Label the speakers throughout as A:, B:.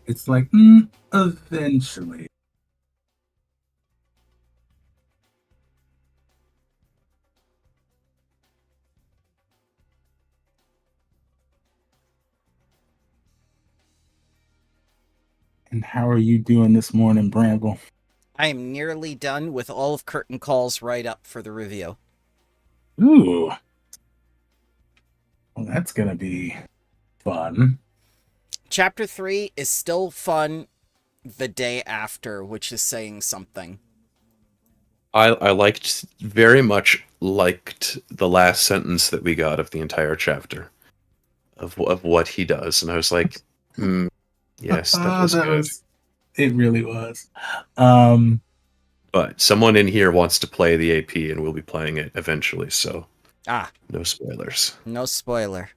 A: It's like, eventually. And how are you doing this morning, Bramble?
B: I am nearly done with all of Curtain Call's write up for the review.
A: Ooh, well, that's gonna be fun.
B: Chapter 3 is still fun the day after, which is saying something.
C: I liked very much liked the last sentence that we got of the entire chapter of what he does, and I was like, yes, that was
A: That
C: good.
A: was it. Really was. Um,
C: But someone in here wants to play the AP, and we'll be playing it eventually, so
B: Ah,
C: no spoilers.
B: no spoiler.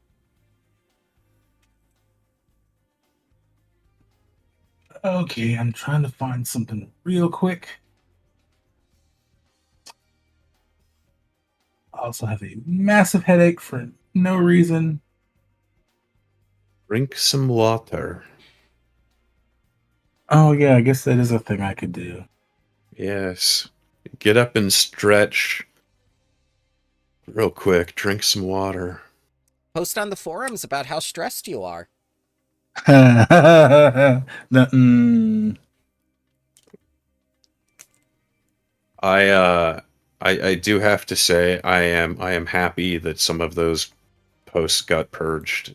A: okay, I'm trying to find something real quick. I also have a massive headache for no reason.
C: Drink some water.
A: Oh yeah, I guess that is a thing I could do.
C: Yes. Get up and stretch real quick. Drink some water.
B: Post on the forums about how stressed you are.
A: The, mm,
C: I uh I do have to say I am happy that some of those posts got purged.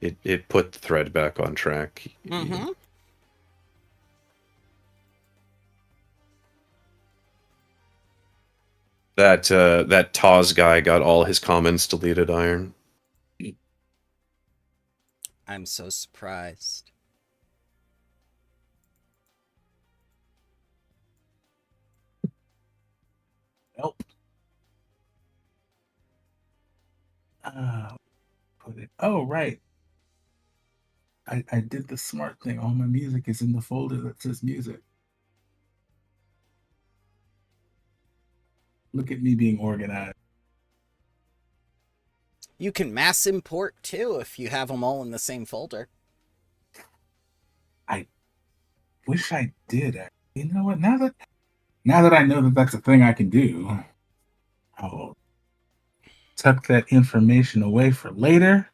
C: It put the thread back on track.
B: Mm-hmm.
C: That Taz guy got all his comments deleted, Iron.
B: I'm so surprised.
A: nope. Uh, put it. Oh right. I did the smart thing. All my music is in the folder that says music. Look at me being organized.
B: You can mass import too if you have them all in the same folder.
A: I wish I did. You know what? Now that I know that that's a thing I can do, I'll tuck that information away for later.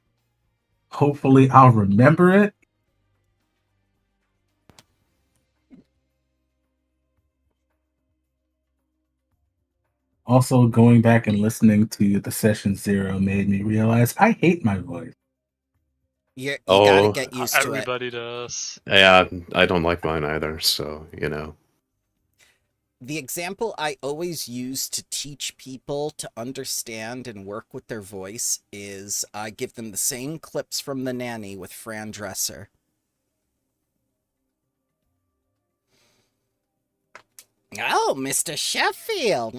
A: Hopefully, I'll remember it. Also, going back and listening to the session zero made me realize I hate my voice.
B: You gotta
C: Oh,
B: get used to it.
D: Everybody does.
C: yeah, I don't like mine either, so, you know.
B: The example I always use to teach people to understand and work with their voice is I give them the same clips from The Nanny with Fran Dresser. Oh, Mr. Sheffield.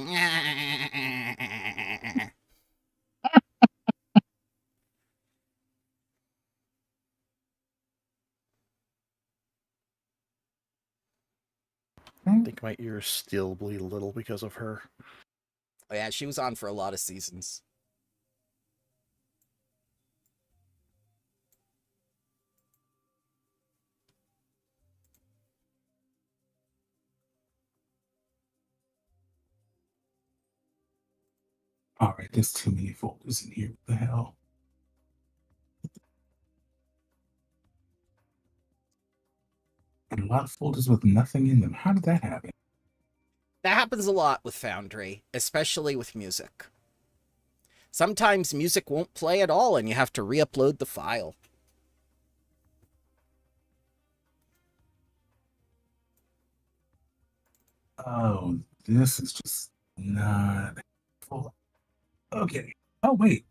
E: I think my ears still bleed a little because of her.
B: Oh, yeah, she was on for a lot of seasons.
A: All right, there's too many folders in here. What the hell? And a lot of folders with nothing in them. How did that happen?
B: That happens a lot with Foundry, especially with music. Sometimes music won't play at all and you have to re-upload the file.
A: Oh, this is just not full. Okay. Oh, wait.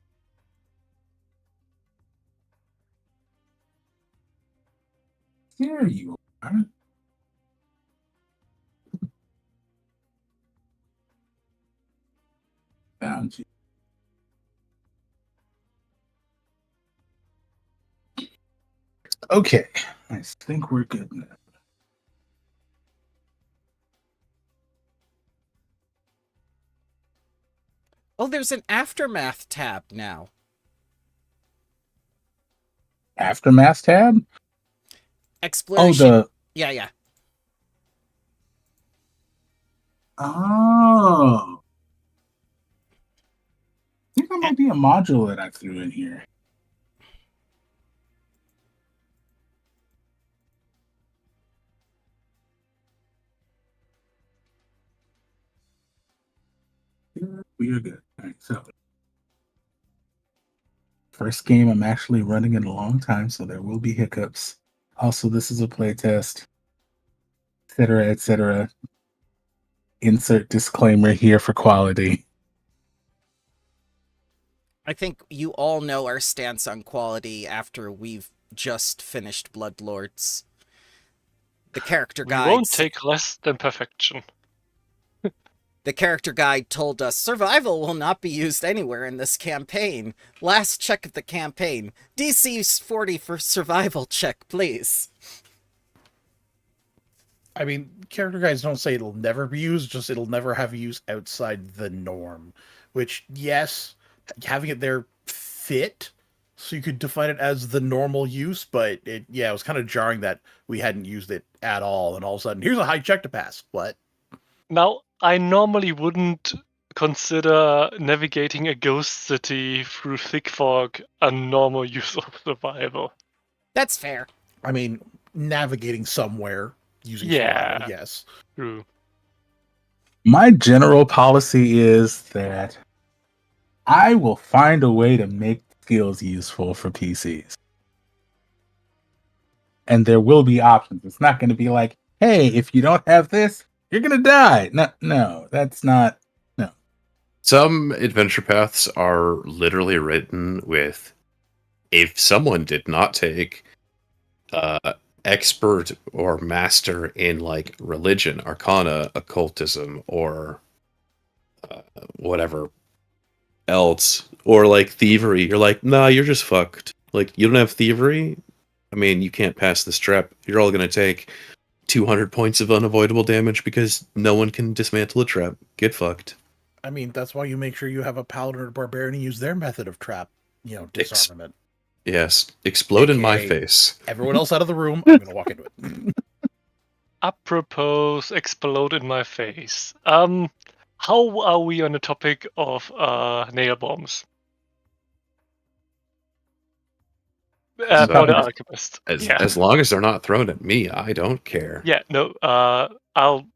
A: There you are. Found you. Okay. I think we're good now.
B: Oh, there's an Aftermath tab now.
A: Aftermath tab?
B: Exploration.
A: Oh,
B: Yeah.
A: I think that might be a module that I threw in here. We are good. All right, so first game I'm actually running in a long time, so there will be hiccups. Also, this is a playtest, etc., etc. Insert disclaimer here for quality.
B: I think you all know our stance on quality after we've just finished Bloodlords. The character
D: We won't
B: guides.
D: take less than perfection.
B: The character guide told us survival will not be used anywhere in this campaign. Last check of the campaign. DC 40 for survival check, please.
E: I mean, character guides don't say it'll never be used, just it'll never have use outside the norm. Which, yes, having it there fit, so you could define it as the normal use, but it was kind of jarring that we hadn't used it at all, and all of a sudden, here's a high check to pass. What?
D: Now, I normally wouldn't consider navigating a ghost city through thick fog a normal use of survival.
B: That's fair.
E: I mean, navigating somewhere using
D: Yeah.
E: survival, yes.
D: True.
A: My general policy is that I will find a way to make skills useful for PCs. And there will be options. It's not going to be like, hey, if you don't have this, you're going to die. No, that's not. No.
C: Some adventure paths are literally written with, if someone did not take expert or master in like religion, arcana, occultism, or whatever else, or like thievery, you're like, nah, you're just fucked. Like, you don't have thievery? I mean, you can't pass this trap. You're all going to take 200 points of unavoidable damage because no one can dismantle a trap. Get fucked.
E: I mean, that's why you make sure you have a paladin or barbarian use their method of trap, disarmament.
C: Yes, explode in my
E: AKA,
C: face.
E: Everyone else out of the room, I'm going to walk into it.
D: Apropos, explode in my face. How are we on the topic of nail bombs? For the alchemist.
C: As long as they're not thrown at me, I don't care.
D: Yeah, no, I'm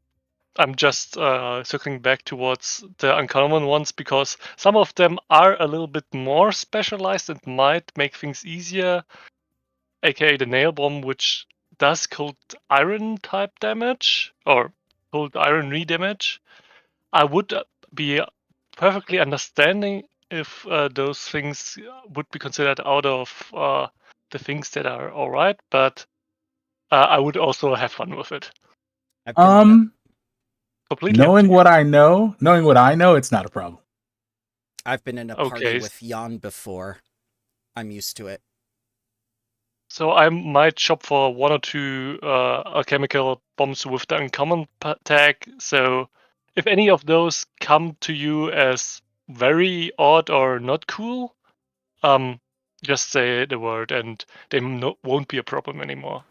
D: just circling back towards the uncommon ones because some of them are a little bit more specialized and might make things easier, aka the nail bomb, which does cold iron type damage or cold iron re-damage. I would be perfectly understanding if those things would be considered out of the things that are alright, but I would also have fun with it. Completely
A: knowing what I know, it's not a problem.
B: I've been in a party with Jan before. I'm used to it.
D: So I might shop for one or two alchemical bombs with the uncommon tag. So if any of those come to you as very odd or not cool, just say the word and they won't be a problem anymore.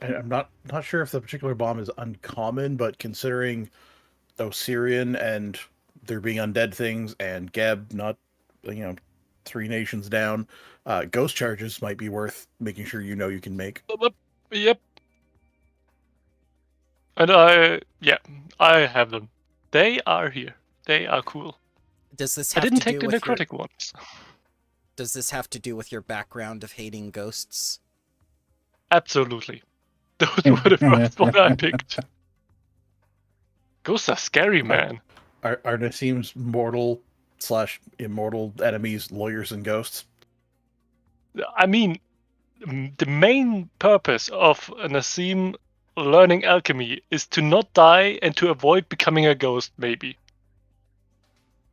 E: I'm not sure if the particular bomb is uncommon, but considering Osirian and there being undead things and Geb not, 3 nations down, ghost charges might be worth making sure you can make.
D: Yep. And I have them. They are here. They are cool.
B: Does this have
D: I didn't
B: to
D: take
B: do
D: the
B: with
D: necrotic ones.
B: Does this have to do with your background of hating ghosts?
D: Absolutely. Those were the first one I picked. Ghosts are scary, man.
E: Are Nassim's mortal/immortal enemies lawyers and ghosts?
D: I mean, the main purpose of Nassim learning alchemy is to not die and to avoid becoming a ghost, maybe.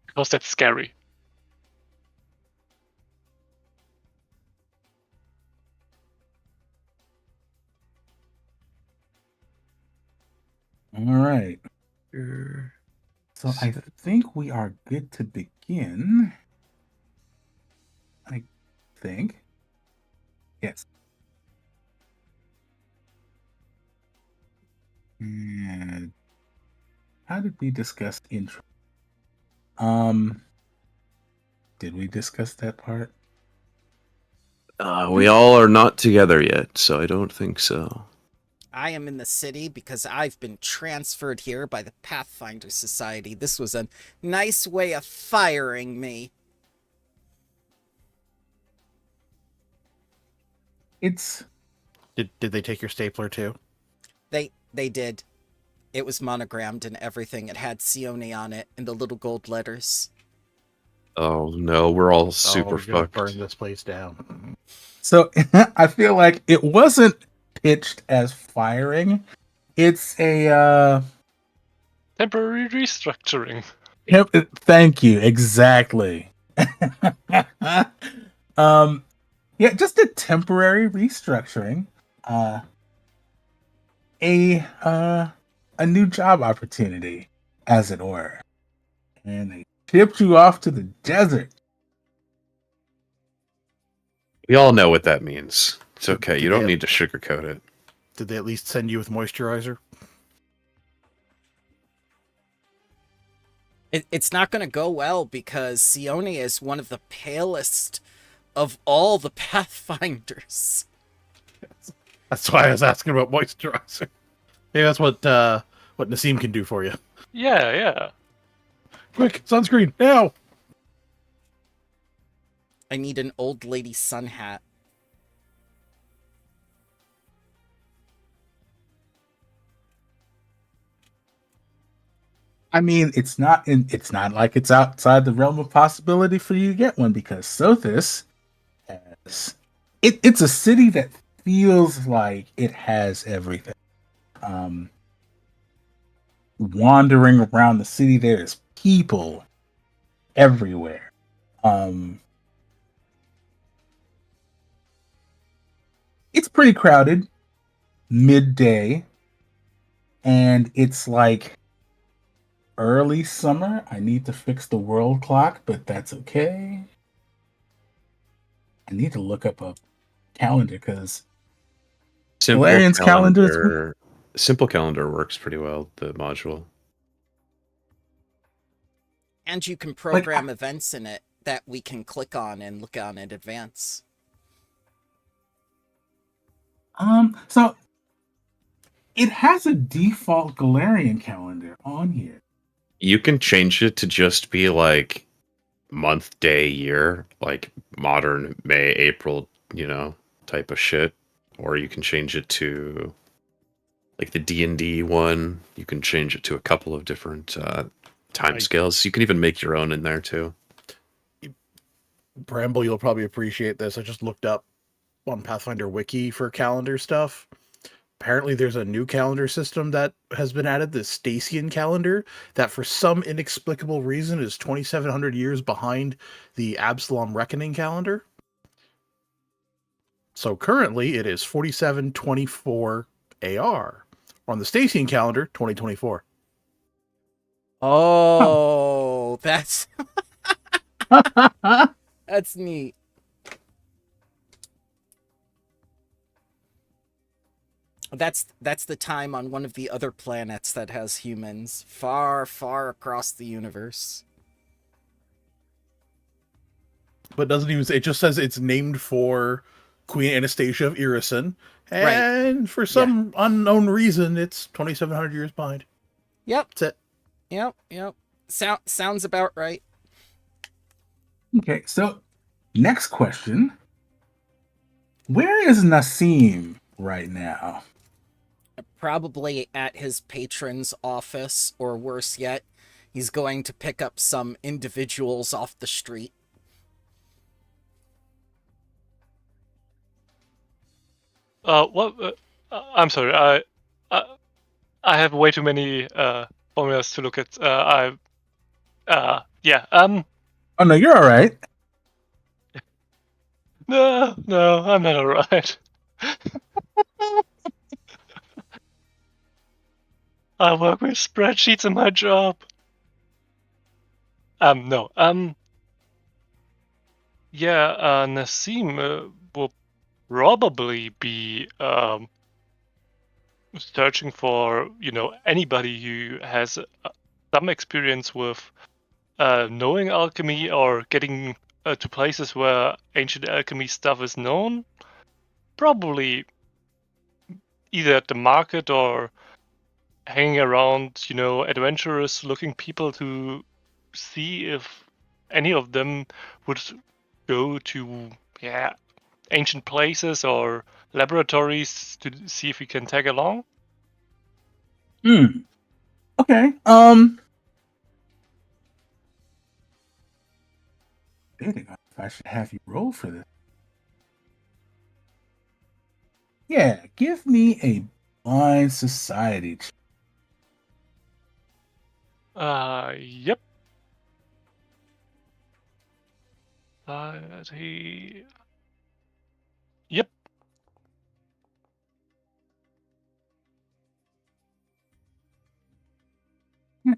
D: Because that's scary.
A: All right. So I think we are good to begin. I think. Yes. how did we discuss intro? Did we discuss that part?
C: We all are not together yet, so I don't think so.
B: I am in the city because I've been transferred here by the Pathfinder Society. This was a nice way of firing me.
A: It's
E: Did they take your stapler too?
B: They did. It was monogrammed and everything. It had Sione on it in the little gold letters.
C: Oh no, we're all super
E: We're gonna
C: fucked.
E: burn this place down.
A: so I feel like it wasn't pitched as firing. It's a
D: Temporary restructuring.
A: thank you, exactly. Yeah, just a temporary restructuring. A new job opportunity, as it were. And they shipped you off to the desert.
C: We all know what that means. It's okay. You don't
E: Yeah.
C: need to sugarcoat it.
E: Did they at least send you with moisturizer?
B: It's not going to go well because Sione is one of the palest of all the Pathfinders.
E: That's why I was asking about moisturizer. Maybe that's what Nassim can do for you.
D: Yeah.
E: Quick, sunscreen now.
B: I need an old lady sun hat.
A: I mean, it's not like it's outside the realm of possibility for you to get one because Sothis has it's a city that feels like it has everything. Wandering around the city, there's people everywhere. It's pretty crowded midday, and it's like early summer. I need to fix the world clock, but that's okay. I need to look up a calendar because Valerian's calendar
C: Simple calendar works pretty well. The module.
B: And you can program events in it that we can click on and look on in advance.
A: So it has a default Galarian calendar on here.
C: You can change it to just be like month, day, year, like modern May, April, type of shit. Or you can change it to like the D&D one. You can change it to a couple of different time scales. You can even make your own in there too.
E: Bramble, you'll probably appreciate this. I just looked up on Pathfinder Wiki for calendar stuff. Apparently there's a new calendar system that has been added, the Stacian calendar, that for some inexplicable reason is 2,700 years behind the Absalom Reckoning calendar. So currently it is 4724 AR. On the Stacian calendar, 2024.
B: Oh, that's that's neat. That's the time on one of the other planets that has humans far, far across the universe.
E: But doesn't even say, it just says it's named for Queen Anastasia of Irison. And for some unknown reason, it's 2,700 years behind.
B: Yep.
E: That's it.
B: Yep. Sounds about right.
A: Okay, so next question. Where is Nassim right now?
B: Probably at his patron's office, or worse yet, he's going to pick up some individuals off the street.
D: What? I'm sorry. I have way too many formulas to look at. Yeah.
A: Oh no, you're all right.
D: No, I'm not alright. I work with spreadsheets in my job. No. Yeah, Nassim will probably be searching for, anybody who has some experience with knowing alchemy or getting to places where ancient alchemy stuff is known. Probably either at the market or hanging around, adventurous looking people to see if any of them would go to, ancient places or laboratories to see if we can tag along.
A: Okay. Debating on if I should have you roll for this. Yeah, give me a blind society check.
D: Yep. Yep.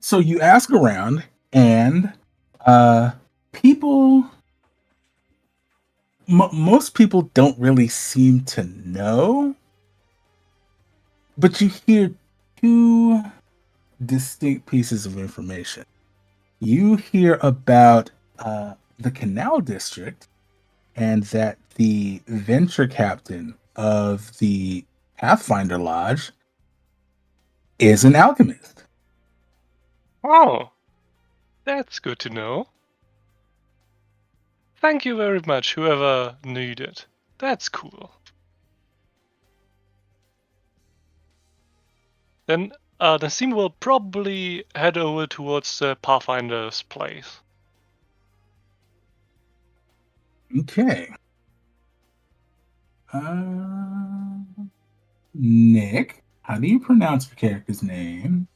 A: So you ask around, and people, most people don't really seem to know, but you hear two distinct pieces of information. You hear about the Canal District, and that the venture captain of the Pathfinder Lodge is an alchemist.
D: Oh, that's good to know. Thank you very much, whoever knew it. That's cool. Then Nassim will probably head over towards the Pathfinder's place.
A: Okay. Nick, how do you pronounce your character's name?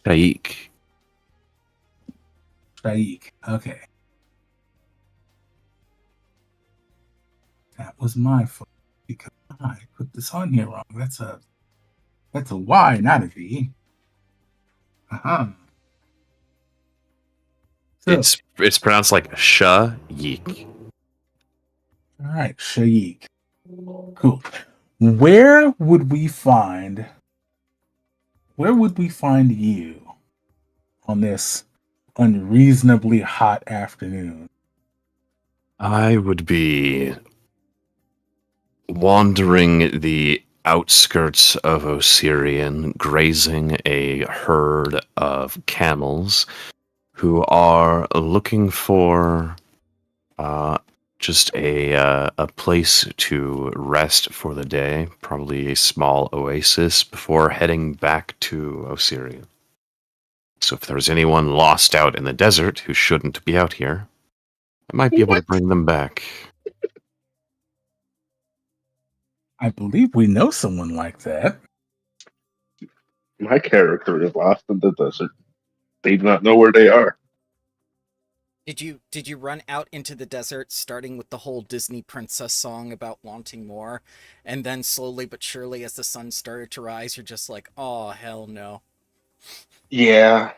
C: Shaik.
A: Shaik. Okay. That was my fault because I put this on here wrong. That's a Y, not a V. Uh-huh. So,
C: It's pronounced like Shaik.
A: all right, Shaik. Cool. Where would we find you on this unreasonably hot afternoon?
C: I would be wandering the outskirts of Osirian, grazing a herd of camels who are looking for just a place to rest for the day, probably a small oasis before heading back to Osirian. So if there's anyone lost out in the desert who shouldn't be out here, I might be able to bring them back.
A: I believe we know someone like that.
F: My character is lost in the desert. They do not know where they are.
B: Did you run out into the desert, starting with the whole Disney princess song about wanting more, and then slowly but surely, as the sun started to rise, you're just like, oh hell no.
F: Yeah.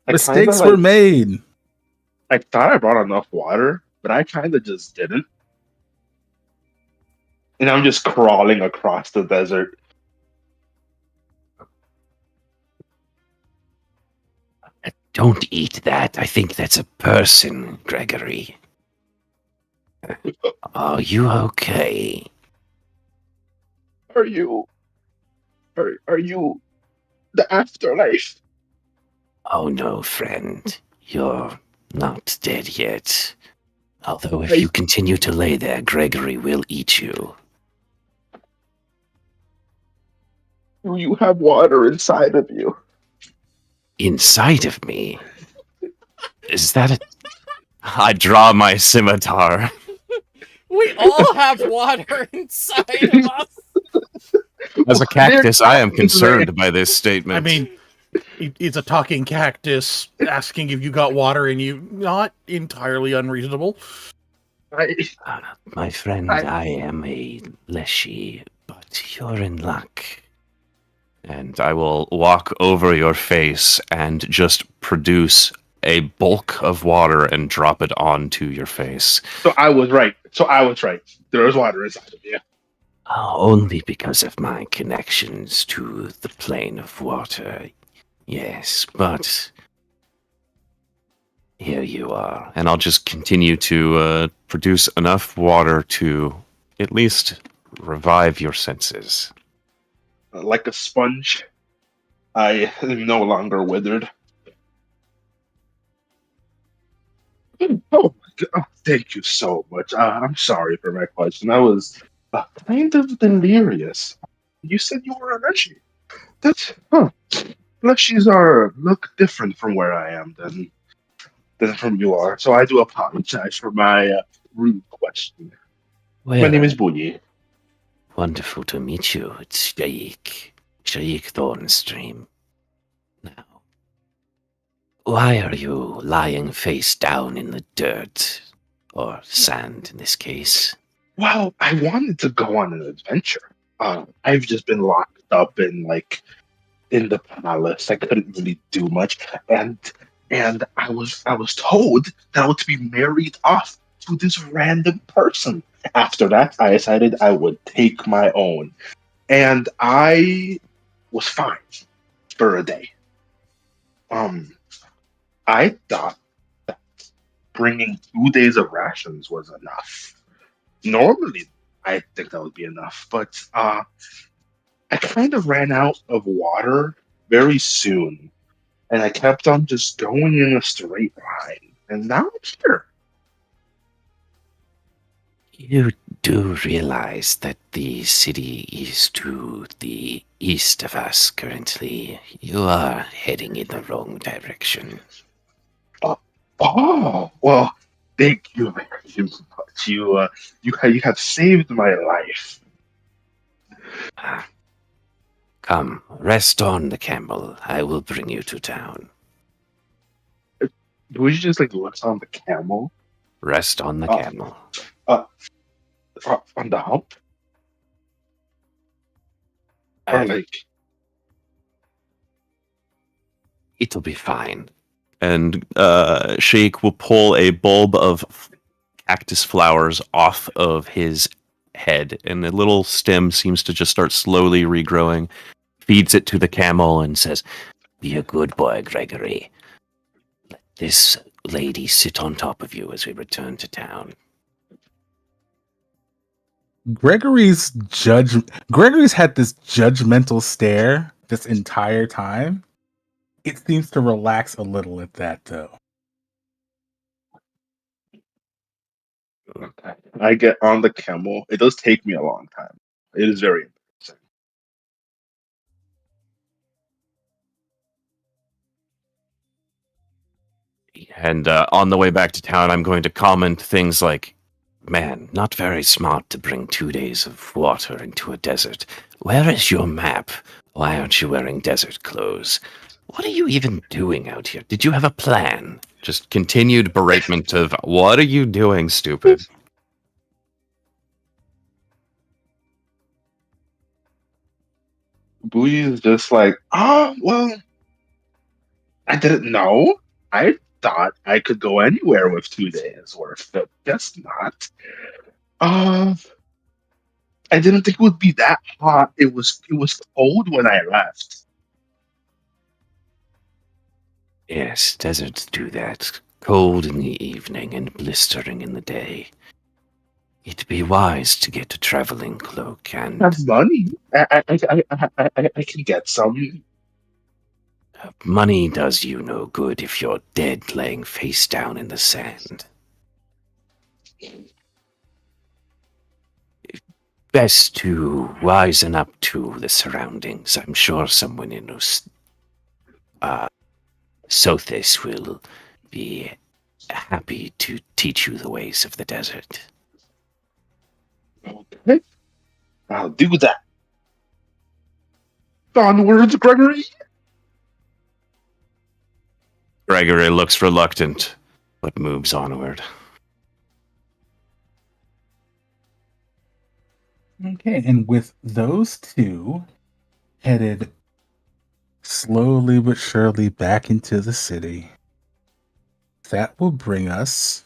A: Mistakes were made.
F: I thought I brought enough water, but I kind of just didn't. And I'm just crawling across the desert.
G: Don't eat that. I think that's a person, Gregory. Are you okay?
F: Are you the afterlife?
G: Oh no, friend. You're not dead yet. Although if you continue to lay there, Gregory will eat you.
F: Do you have water inside of you?
G: Inside of me? Is that a...
C: I draw my scimitar.
B: We all have water inside of us.
C: As a cactus, I am concerned by this statement.
E: I mean, it's a talking cactus asking if you got water in you. Not entirely unreasonable.
G: My friend, I am a leshy, but you're in luck.
C: And I will walk over your face and just produce a bulk of water and drop it onto your face.
F: So I was right. There is water inside of you.
G: Only because of my connections to the plane of water. Yes, but here you are.
C: And I'll just continue to produce enough water to at least revive your senses.
F: Like a sponge, I am no longer withered. Oh, my God. Thank you so much. I'm sorry for my question. I was kind of delirious. You said you were a Leshy. That's, huh. Leshies look different from where I am than from you are. So I do apologize for my rude question. My name
G: Well,
F: is Boogie.
G: wonderful to meet you. It's Shaik Thornstream. Now, why are you lying face down in the dirt? Or sand, in this case.
F: Well, I wanted to go on an adventure. I've just been locked up in the palace. I couldn't really do much, and I was told that I was to be married off to this random person. After that, I decided I would take my own, and I was fine for a day. Um, I thought that bringing 2 days of rations was enough. Normally, I think that would be enough, but I kind of ran out of water very soon, and I kept on just going in a straight line, and now I'm here.
G: You do realize that the city is to the east of us currently. You are heading in the wrong direction.
F: Oh, well, thank you very much. You have saved my life.
G: Ah, come, rest on the camel. I will bring you to town.
F: Would you just look on the camel?
G: Rest on the
F: Uh,
G: camel.
F: On the hump? Or
G: I- It'll be fine.
C: And Sheik will pull a bulb of cactus flowers off of his head, and the little stem seems to just start slowly regrowing. Feeds it to the camel and says,
G: Be a good boy, Gregory. Let this lady sit on top of you as we return to town.
A: Gregory's had this judgmental stare this entire time. It seems to relax a little at that, though.
F: Okay. I get on the camel. It does take me a long time. It is very embarrassing.
C: and on the way back to town, I'm going to comment things like,
G: Man, not very smart to bring 2 days of water into a desert. Where is your map? Why aren't you wearing desert clothes? What are you even doing out here? Did you have a plan?
C: just continued beratement of, what are you doing, stupid?
F: Booty is just well, I didn't know. I thought I could go anywhere with 2 days worth, but guess not. Uh, I didn't think it would be that hot. It was cold when I left.
G: Yes, deserts do that. Cold in the evening and blistering in the day. It'd be wise to get a traveling cloak and
F: Have money. I can get some.
G: money does you no good if you're dead laying face down in the sand. Best to wisen up to the surroundings. I'm sure someone in Sothis will be happy to teach you the ways of the desert.
F: Okay, I'll do that. Onwards, Gregory.
C: Gregory looks reluctant, but moves onward.
A: Okay, and with those two headed slowly but surely back into the city, that will bring us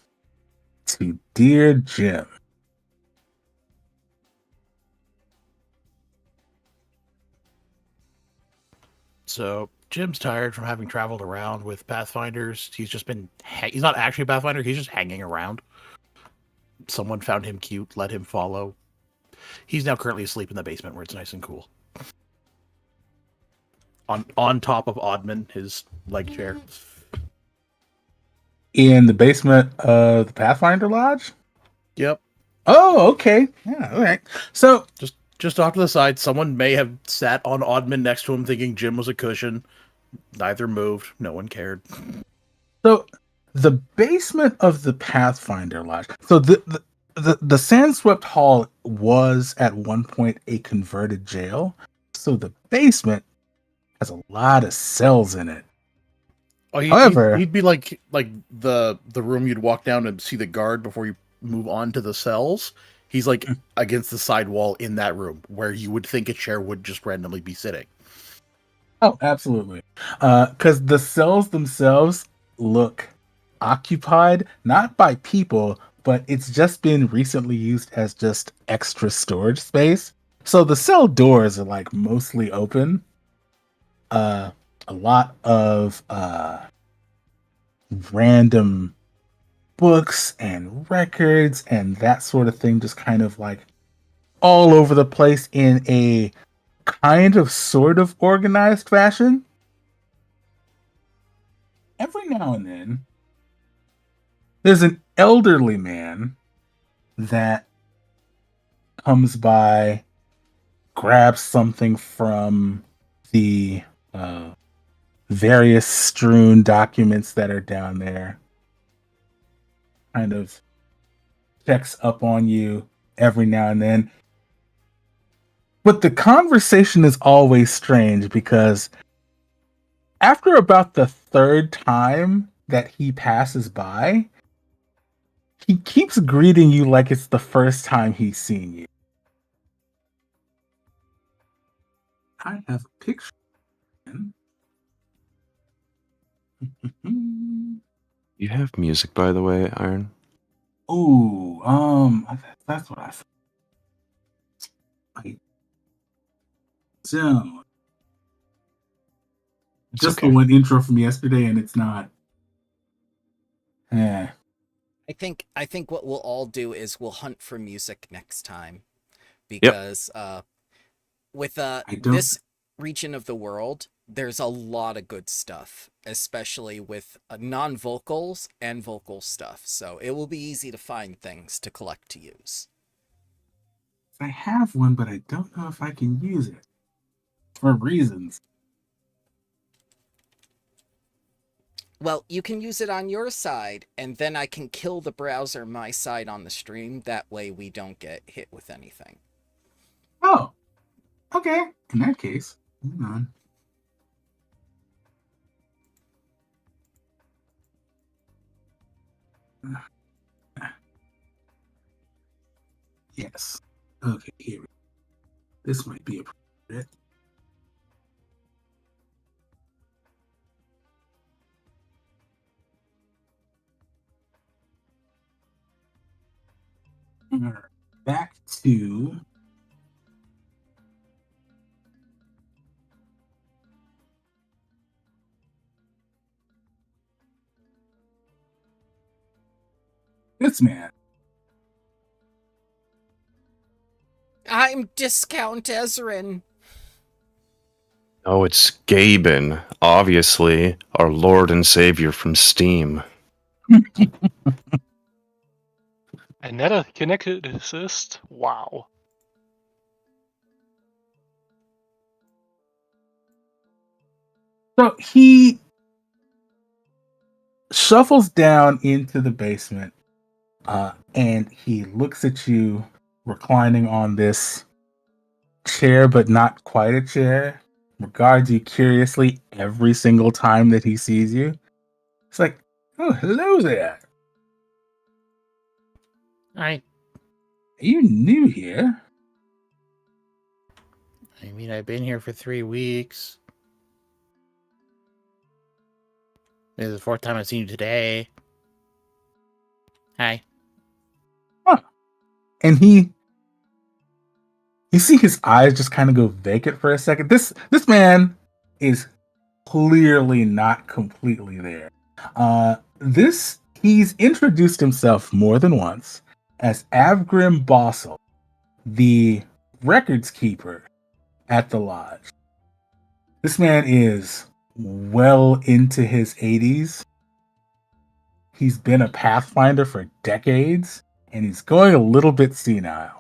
A: to Dear Jim.
B: So
E: Jim's tired from having traveled around with Pathfinders. He's just been... he's not actually a Pathfinder. He's just hanging around. Someone found him cute, let him follow. He's now currently asleep in the basement where it's nice and cool. On top of Oddman, his leg chair.
A: In the basement of the Pathfinder Lodge?
E: Yep.
A: Oh, okay. Yeah, all right. So,
E: Just off to the side, someone may have sat on Oddman next to him thinking Jim was a cushion. Neither moved. No one cared.
A: So the basement of the Pathfinder Lodge. So the Sandswept Hall was at one point a converted jail. So the basement has a lot of cells in it.
E: Oh,
A: However,
E: he'd be like the room you'd walk down and see the guard before you move on to the cells. He's like against the side wall in that room where you would think a chair would just randomly be sitting.
A: oh, absolutely. Because the cells themselves look occupied, not by people, but it's just been recently used as just extra storage space. So the cell doors are like mostly open. A lot of random books and records and that sort of thing just kind of like all over the place in a kind of sort of organized fashion. Every now and then, there's an elderly man that comes by, grabs something from the various strewn documents that are down there, kind of checks up on you every now and then. But the conversation is always strange because after about the third time that he passes by, he keeps greeting you like it's the first time he's seen you. I have a picture.
C: You have music, by the way, Iron?
A: Ooh, that's what I said. Wait. So,
C: It's
A: just
C: okay.
A: the one intro from yesterday, and it's not.
B: I think what we'll all do is we'll hunt for music next time, because with this region of the world, there's a lot of good stuff, especially with non-vocals and vocal stuff. So it will be easy to find things to collect to use.
A: I have one, but I don't know if I can use it for reasons.
B: Well, you can use it on your side, and then I can kill the browser my side on the stream. That way we don't get hit with anything.
A: Oh, okay. In that case, hang on. Yes. Okay, here we go. This might be appropriate. Back to this man.
B: I'm Discount Ezrin.
C: Oh, it's Gaben, obviously, our Lord and Savior from Steam.
D: Another connected assist? Wow.
A: So he shuffles down into the basement, and he looks at you reclining on this chair, but not quite a chair. Regards you curiously every single time that he sees you. It's like, oh, hello there.
E: I
A: Are you new here?
E: mean, I've been here for 3 weeks. This is the 4th time I've seen you today. Hi.
A: And you see his eyes just kind of go vacant for a second. This man is clearly not completely there. He's introduced himself more than once as Avgrim Bossel, the records keeper at the lodge. This man is well into his 80s. He's been a pathfinder for decades, and he's going a little bit senile.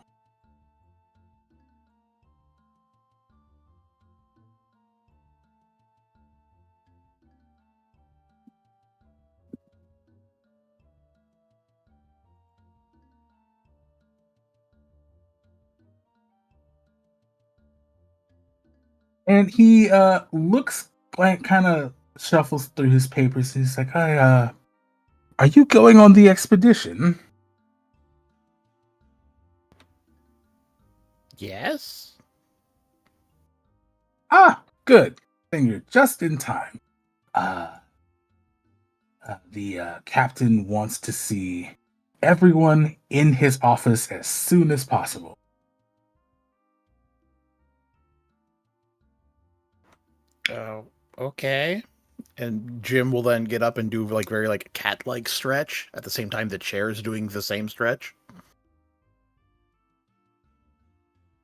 A: And he looks like, kind of shuffles through his papers. He's like, are you going on the expedition?
E: Yes?
A: Ah, good. Then you're just in time. The captain wants to see everyone in his office as soon as possible.
E: Oh, okay. And Jim will then get up and do like very like cat-like stretch at the same time the chair is doing the same stretch.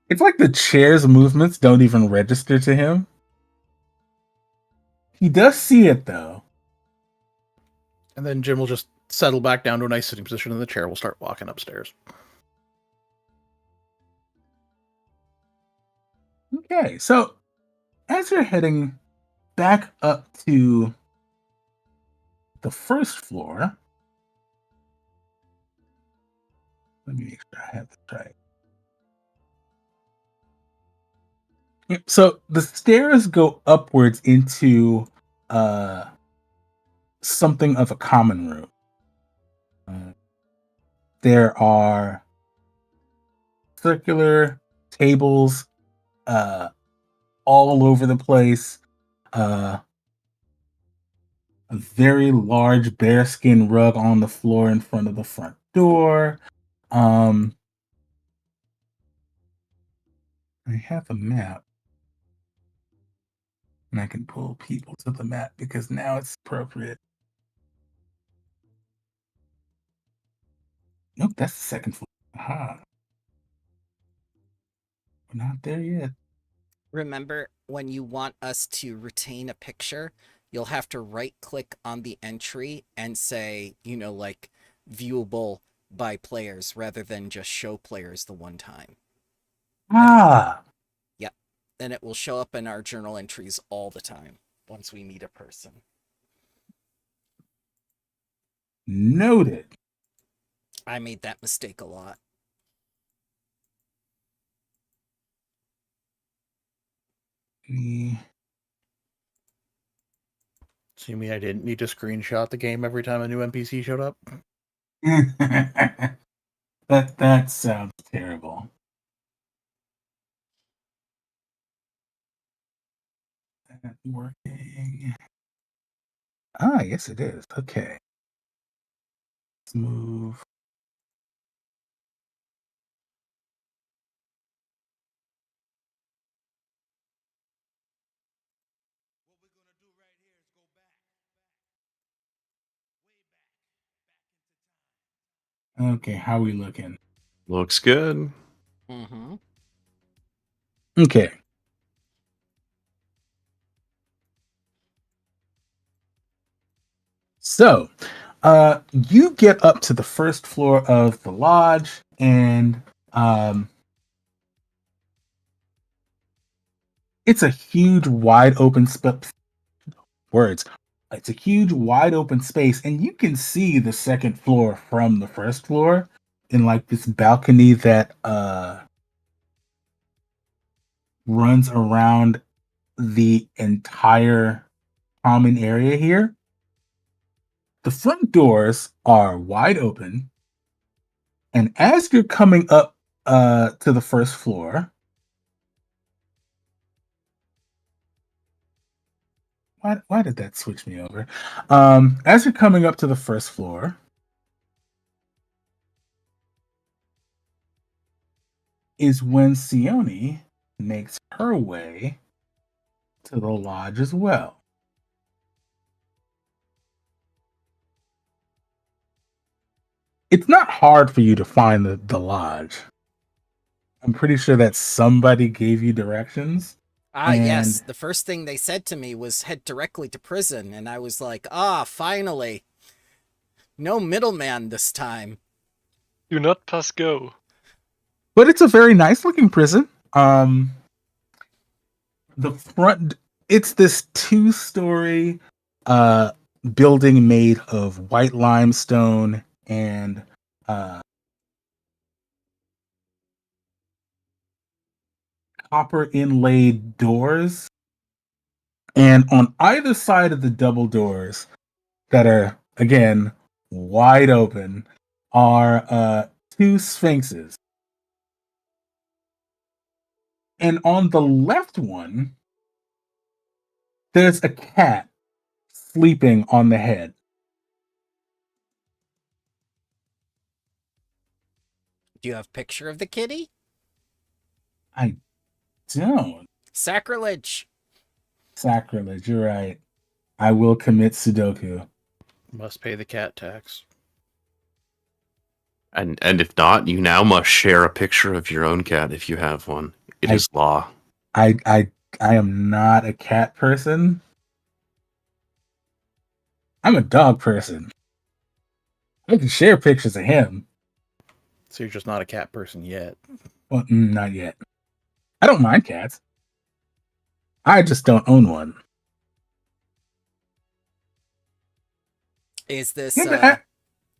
A: It's like the chair's movements don't even register to him. He does see it though.
E: And then Jim will just settle back down to a nice sitting position in the chair. We'll start walking upstairs.
A: Okay, so as you're heading back up to the first floor, let me make sure I have this right. Yep, so the stairs go upwards into something of a common room. There are circular tables all over the place. A very large bearskin rug on the floor in front of the front door. I have a map. And I can pull people to the map because now it's appropriate. Nope, that's the second floor. Aha. We're not there yet.
B: Remember, when you want us to retain a picture, you'll have to right-click on the entry and say, like, viewable by players rather than just show players the one time.
A: Ah,
B: Yep. And it will show up in our journal entries all the time once we meet a person.
A: noted.
B: I made that mistake a lot.
E: So you mean I didn't need to screenshot the game every time a new NPC showed up?
A: That sounds terrible. That working. Ah, yes it is. Okay. Let's move. Okay, how we looking?
C: Looks good.
B: Mm-hmm.
A: Okay. So, you get up to the first floor of the lodge, and it's a huge, wide open words. It's a huge, wide open space, and you can see the second floor from the first floor in like this balcony that runs around the entire common area here. The front doors are wide open, and as you're coming up to the first floor, why did that switch me over? As you're coming up to the first floor, is when Sione makes her way to the lodge as well. It's not hard for you to find the lodge. I'm pretty sure that somebody gave you directions.
B: Ah, yes.
A: And
B: The first thing they said to me was head directly to prison, and I was like, finally. No middleman this time.
D: Do not pass go.
A: but it's a very nice looking prison. The front, it's this 2-story building made of white limestone and copper inlaid doors. And on either side of the double doors that are, again, wide open, are 2 sphinxes. And on the left one, there's a cat sleeping on the head.
B: Do you have a picture of the kitty?
A: I don't.
B: Sacrilege.
A: Sacrilege, you're right. I will commit Sudoku.
E: Must pay the cat tax.
C: And if not, you now must share a picture of your own cat if you have one. It is law.
A: I am not a cat person. I'm a dog person. I can share pictures of him.
E: So you're just not a cat person yet.
A: Well, not yet. I don't mind cats. I just don't own one.
B: Is this
A: Yeah, but
B: our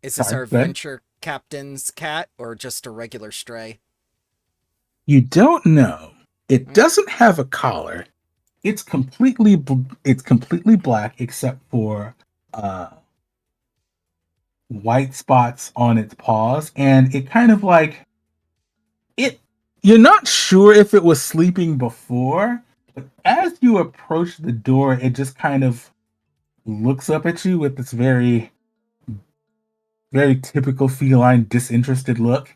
A: Sorry, go ahead.
B: adventure captain's cat or just a regular stray?
A: You don't know. It doesn't have a collar. It's completely black except for white spots on its paws, and it kind of like it. You're not sure if it was sleeping before, but as you approach the door, it just kind of looks up at you with this very, very typical feline disinterested look.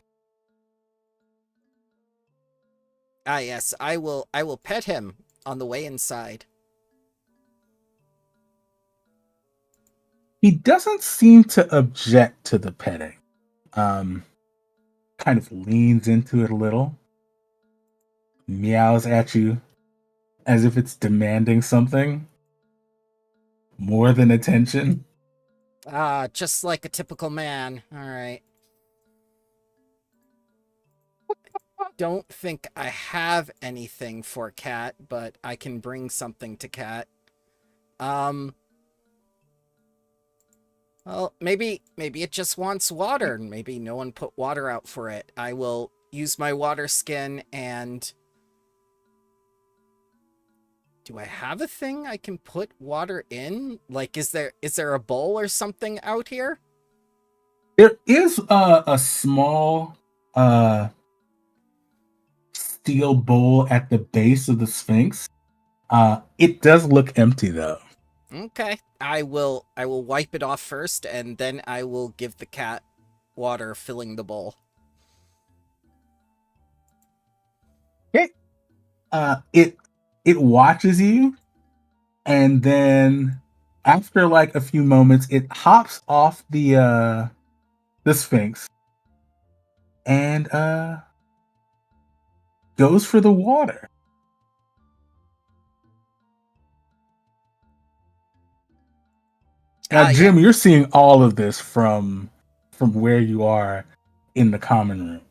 B: Ah, yes. I will pet him on the way inside.
A: He doesn't seem to object to the petting. Kind of leans into it a little, meows at you as if it's demanding something more than attention.
B: Ah, just like a typical man. All right. Don't think I have anything for Cat, but I can bring something to Cat. Well, maybe it just wants water. Maybe no one put water out for it. I will use my water skin and... Do I have a thing I can put water in? Like, is there a bowl or something out here?
A: There is a small steel bowl at the base of the Sphinx. It does look empty though.
B: Okay. I will wipe it off first, and then I will give the cat water filling the bowl.
A: Okay. It watches you, and then after like a few moments, it hops off the Sphinx and goes for the water. Now, Jim,
B: Yeah.
A: you're seeing all of this from where you are in the common room.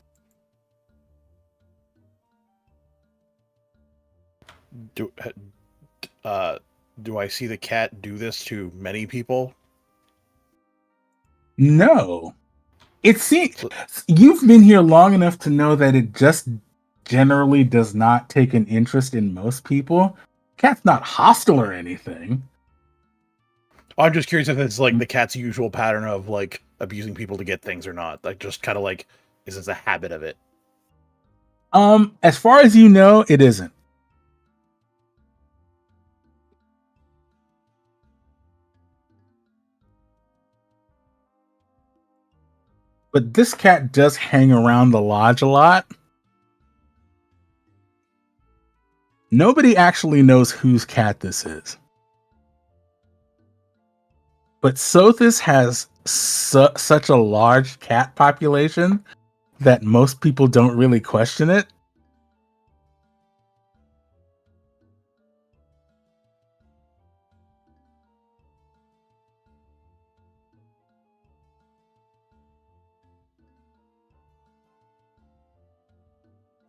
E: Do I see the cat do this to many people?
A: No. It seems you've been here long enough to know that it just generally does not take an interest in most people. Cat's not hostile or anything.
E: I'm just curious if it's like the cat's usual pattern of like abusing people to get things or not. Like just kind of like, is this a habit of it?
A: As far as you know, it isn't. But this cat does hang around the lodge a lot. Nobody actually knows whose cat this is. But Sothis has such a large cat population that most people don't really question it.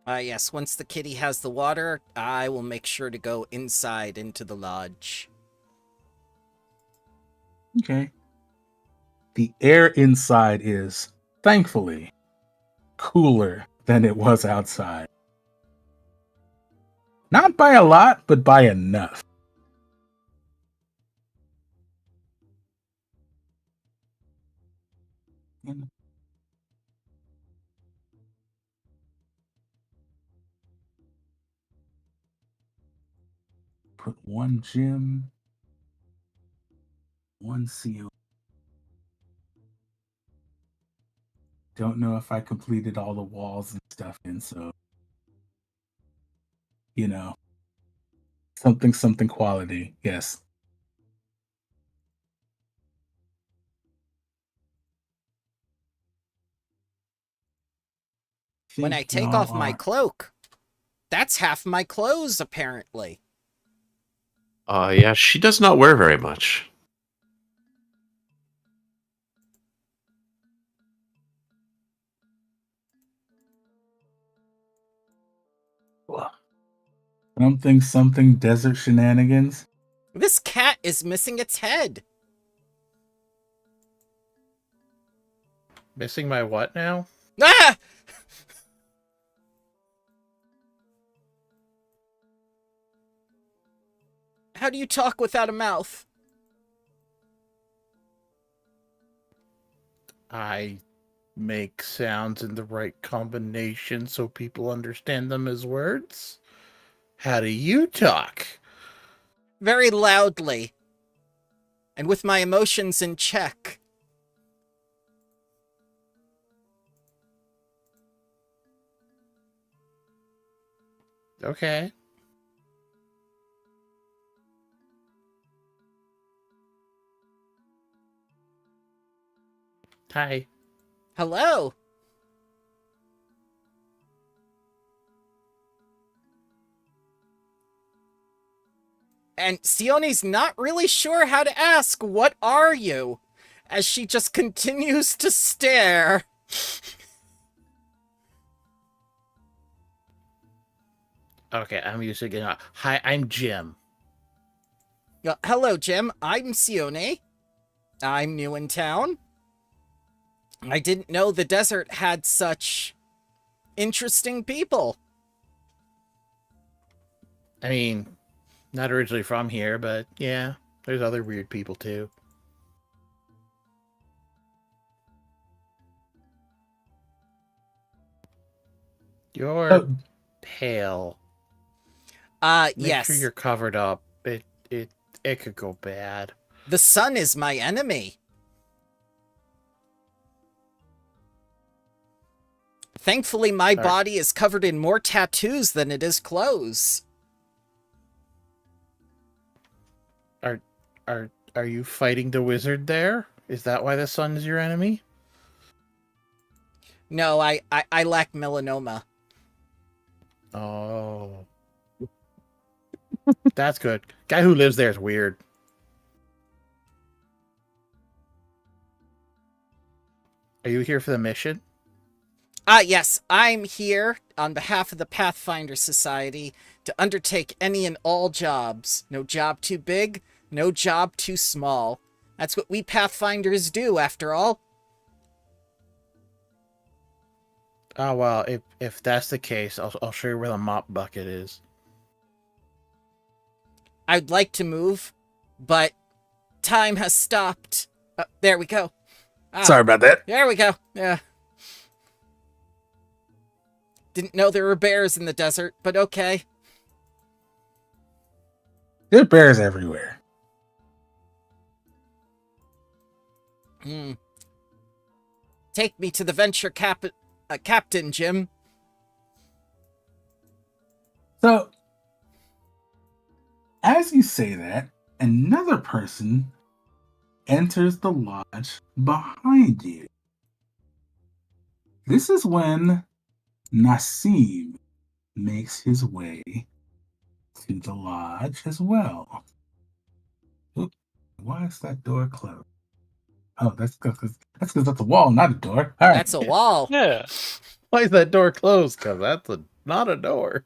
B: Yes, once the kitty has the water, I will make sure to go inside into the lodge.
A: Okay. The air inside is, thankfully, cooler than it was outside. Not by a lot, but by enough. Put one gem, one seal. Don't know if I completed all the walls and stuff in, so something quality. Yes.
B: When I take off my cloak, that's half my clothes, apparently.
C: Yeah, she does not wear very much.
A: Something desert shenanigans.
B: This cat is missing its head.
E: Missing my what now?
B: Ah! How do you talk without a mouth?
E: I make sounds in the right combination so people understand them as words. How do you talk?
B: Very loudly. And with my emotions in check.
E: Okay. Hi.
B: Hello. And Sione's not really sure how to ask, "What are you?" as she just continues to stare.
E: Okay, I'm used to getting out. Hi, I'm Jim.
B: Hello, Jim. I'm Sione. I'm new in town. I didn't know the desert had such interesting people.
E: I mean, not originally from here, but yeah, there's other weird people too. You're pale. Make
B: Yes.
E: sure you're covered up. It could go bad.
B: The sun is my enemy. Thankfully, my body is covered in more tattoos than it is clothes.
E: Are you fighting the wizard there? Is that why the sun is your enemy?
B: No, I lack melanoma.
E: Oh. That's good. Guy who lives there is weird. Are you here for the mission?
B: Yes, I'm here on behalf of the Pathfinder Society to undertake any and all jobs. No job too big, no job too small. That's what we Pathfinders do, after all.
E: Oh, well, if that's the case, I'll show you where the mop bucket is.
B: I'd like to move, but time has stopped. There we go.
A: Sorry about that.
B: There we go. Yeah. Didn't know there were bears in the desert, but okay.
A: There are bears everywhere.
B: Take me to the venture captain, Jim.
A: So, as you say that, another person enters the lodge behind you. This is when Nassim makes his way to the lodge as well. Oop, why is that door closed? Oh, that's because that's a wall, not a door. All right.
B: That's a wall.
D: Yeah.
E: Why is that door closed? Because that's not a door.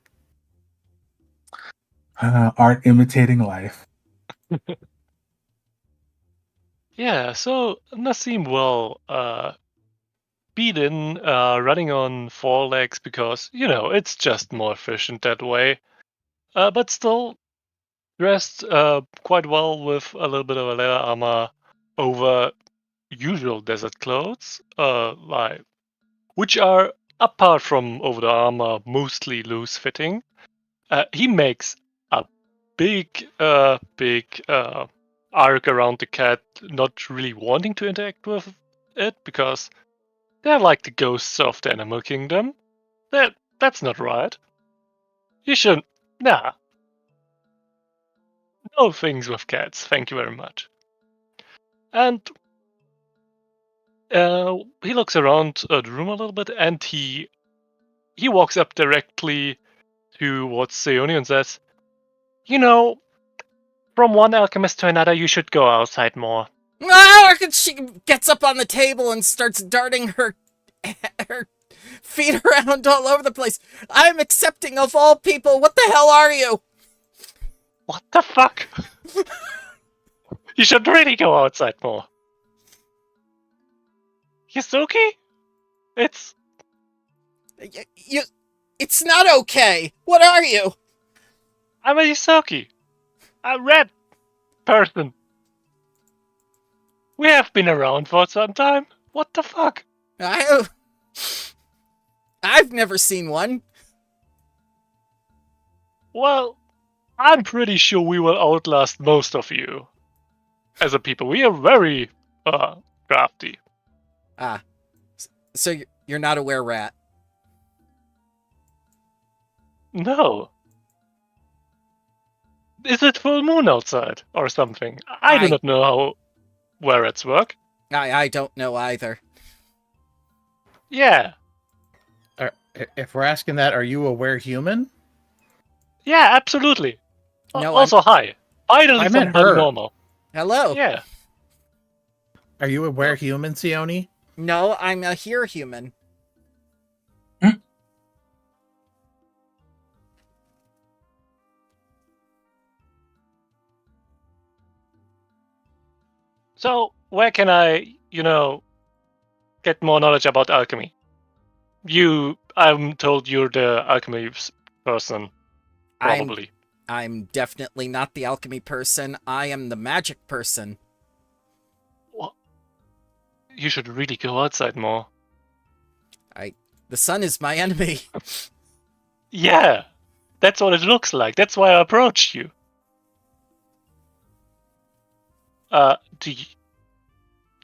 A: Art imitating life.
D: Yeah, so Nassim will beaten, running on four legs because, it's just more efficient that way. But still dressed quite well with a little bit of a leather armor over usual desert clothes, which are, apart from over the armor, mostly loose fitting. He makes a big arc around the cat, not really wanting to interact with it because they're like the ghosts of the animal kingdom. That's not right. You shouldn't. Nah. No things with cats. Thank you very much. And he looks around the room a little bit, and he walks up directly towards Seoni and says, from one alchemist to another, you should go outside more.
B: Ah, she gets up on the table and starts darting her feet around all over the place. I'm accepting of all people. What the hell are you?
D: What the fuck? You should really go outside more. Yasuki? It's
B: It's not okay. What are you?
D: I'm a Yasuki. A red person. We have been around for some time. What the fuck?
B: I've never seen one.
D: Well, I'm pretty sure we will outlast most of you. As a people, we are very, crafty.
B: Ah, so you're not a were-rat.
D: No. Is it full moon outside or something? I do not know how were-rats work.
B: I don't know either.
D: Yeah.
E: If we're asking that, are you a were-human?
D: Yeah, absolutely.
B: No,
D: also, hi. Finally,
E: I meant
D: somebody
E: her.
D: normal.
B: Hello.
D: Yeah.
E: Are you a were-human, Sione?
B: No, I'm a here human.
D: So, where can I, get more knowledge about alchemy? I'm told you're the alchemy person, probably.
B: I'm definitely not the alchemy person. I am the magic person.
D: What? You should really go outside more.
B: The sun is my enemy.
D: Yeah, that's what it looks like. That's why I approached you.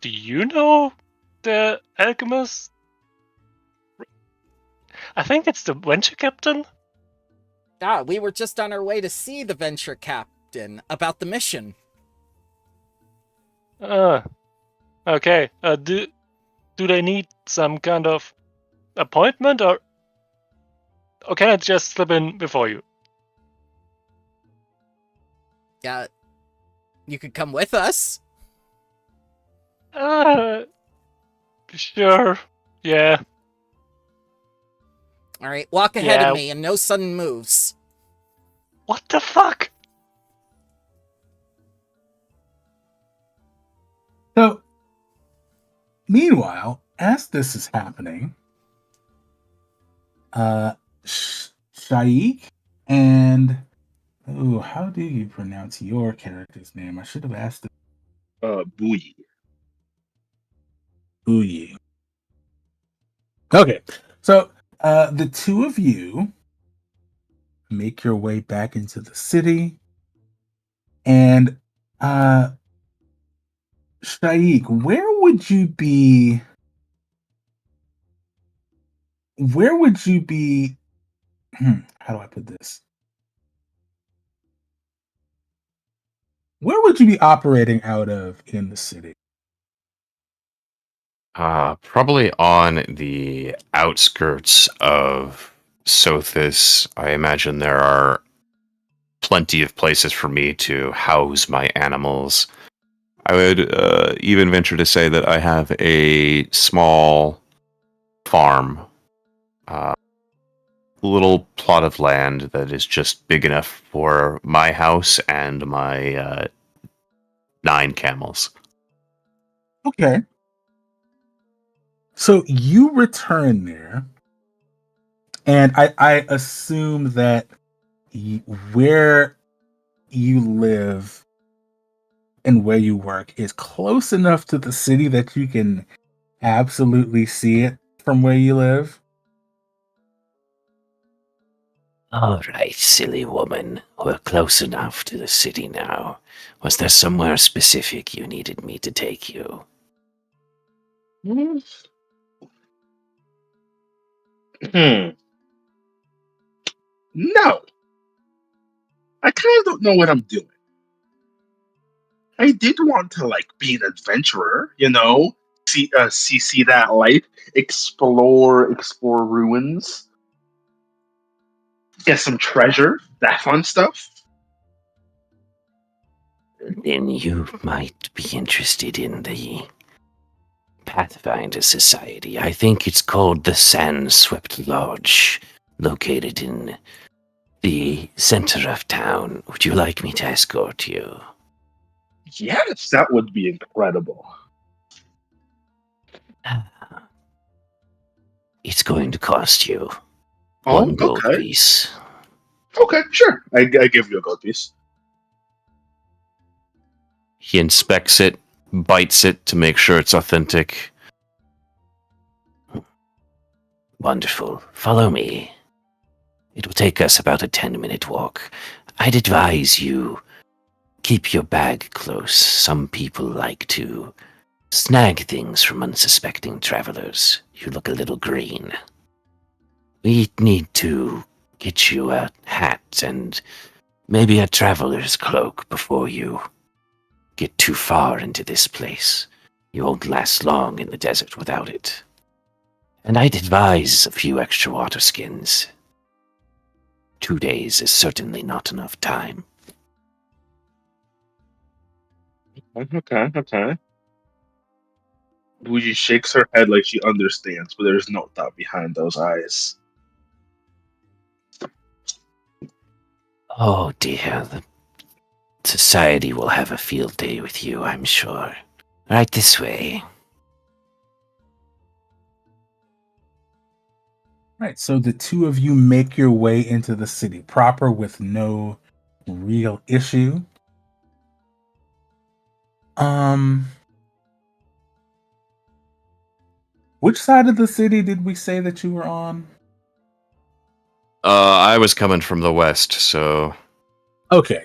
D: Do you know the alchemist? I think it's the venture captain.
B: We were just on our way to see the venture captain about the mission.
D: Okay. Do they need some kind of appointment, or can I just slip in before you?
B: Yeah, you could come with us.
D: Sure. Yeah.
B: All right, walk ahead of me and no sudden moves.
D: What the fuck?
A: So, meanwhile, as this is happening, Shaikh and how do you pronounce your character's name? I should have asked.
F: Bui.
A: Bui. Okay, so the two of you make your way back into the city, and Shaikh, where would you be? Where would you be? How do I put this? Where would you be operating out of in the city?
C: Probably on the outskirts of Sothis. I imagine there are plenty of places for me to house my animals. I would even venture to say that I have a small farm, a little plot of land that is just big enough for my house and my 9 camels.
A: Okay. So you return there, and I assume that where you live and where you work is close enough to the city that you can absolutely see it from where you live.
G: All right, silly woman. We're close enough to the city now. Was there somewhere specific you needed me to take you?
F: Hmm. No, I kind of don't know what I'm doing. I did want to like be an adventurer, see that light, explore ruins, get some treasure, that fun stuff.
G: Then you might be interested in the Pathfinder Society. I think it's called the Sandswept Lodge, located in the center of town. Would you like me to escort you?
F: Yes, that would be incredible.
G: It's going to cost you
F: Oh,
G: one gold
F: okay.
G: piece.
F: Okay, sure. I give you a gold piece.
C: He inspects it, bites it to make sure it's authentic.
G: Wonderful. Follow me. It will take us about a 10-minute walk. I'd advise you keep your bag close. Some people like to snag things from unsuspecting travelers. You look a little green. We need to get you a hat and maybe a traveler's cloak before you get too far into this place. You won't last long in the desert without it. And I'd advise a few extra water skins. 2 days is certainly not enough time.
F: Okay. Bougie shakes her head like she understands, but there's no thought behind those eyes.
G: Oh dear, the society will have a field day with you, I'm sure. Right this way.
A: Right. So the two of you make your way into the city proper with no real issue. Which side of the city did we say that you were on?
C: I was coming from the west, so
A: Okay.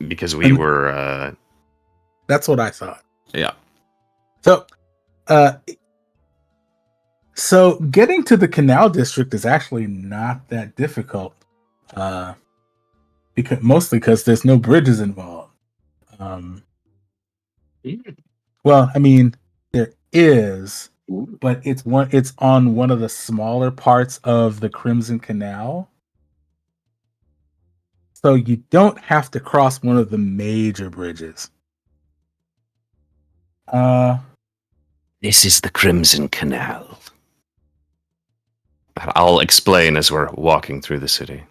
C: because we
A: And
C: were,
A: that's what I thought.
C: yeah.
A: So, uh, so getting to the canal district is actually not that difficult. Because there's no bridges involved. Well, I mean, there is,
F: Ooh.
A: but it's on one of the smaller parts of the Crimson Canal. So you don't have to cross one of the major bridges.
G: This is the Crimson Canal.
C: I'll explain as we're walking through the city.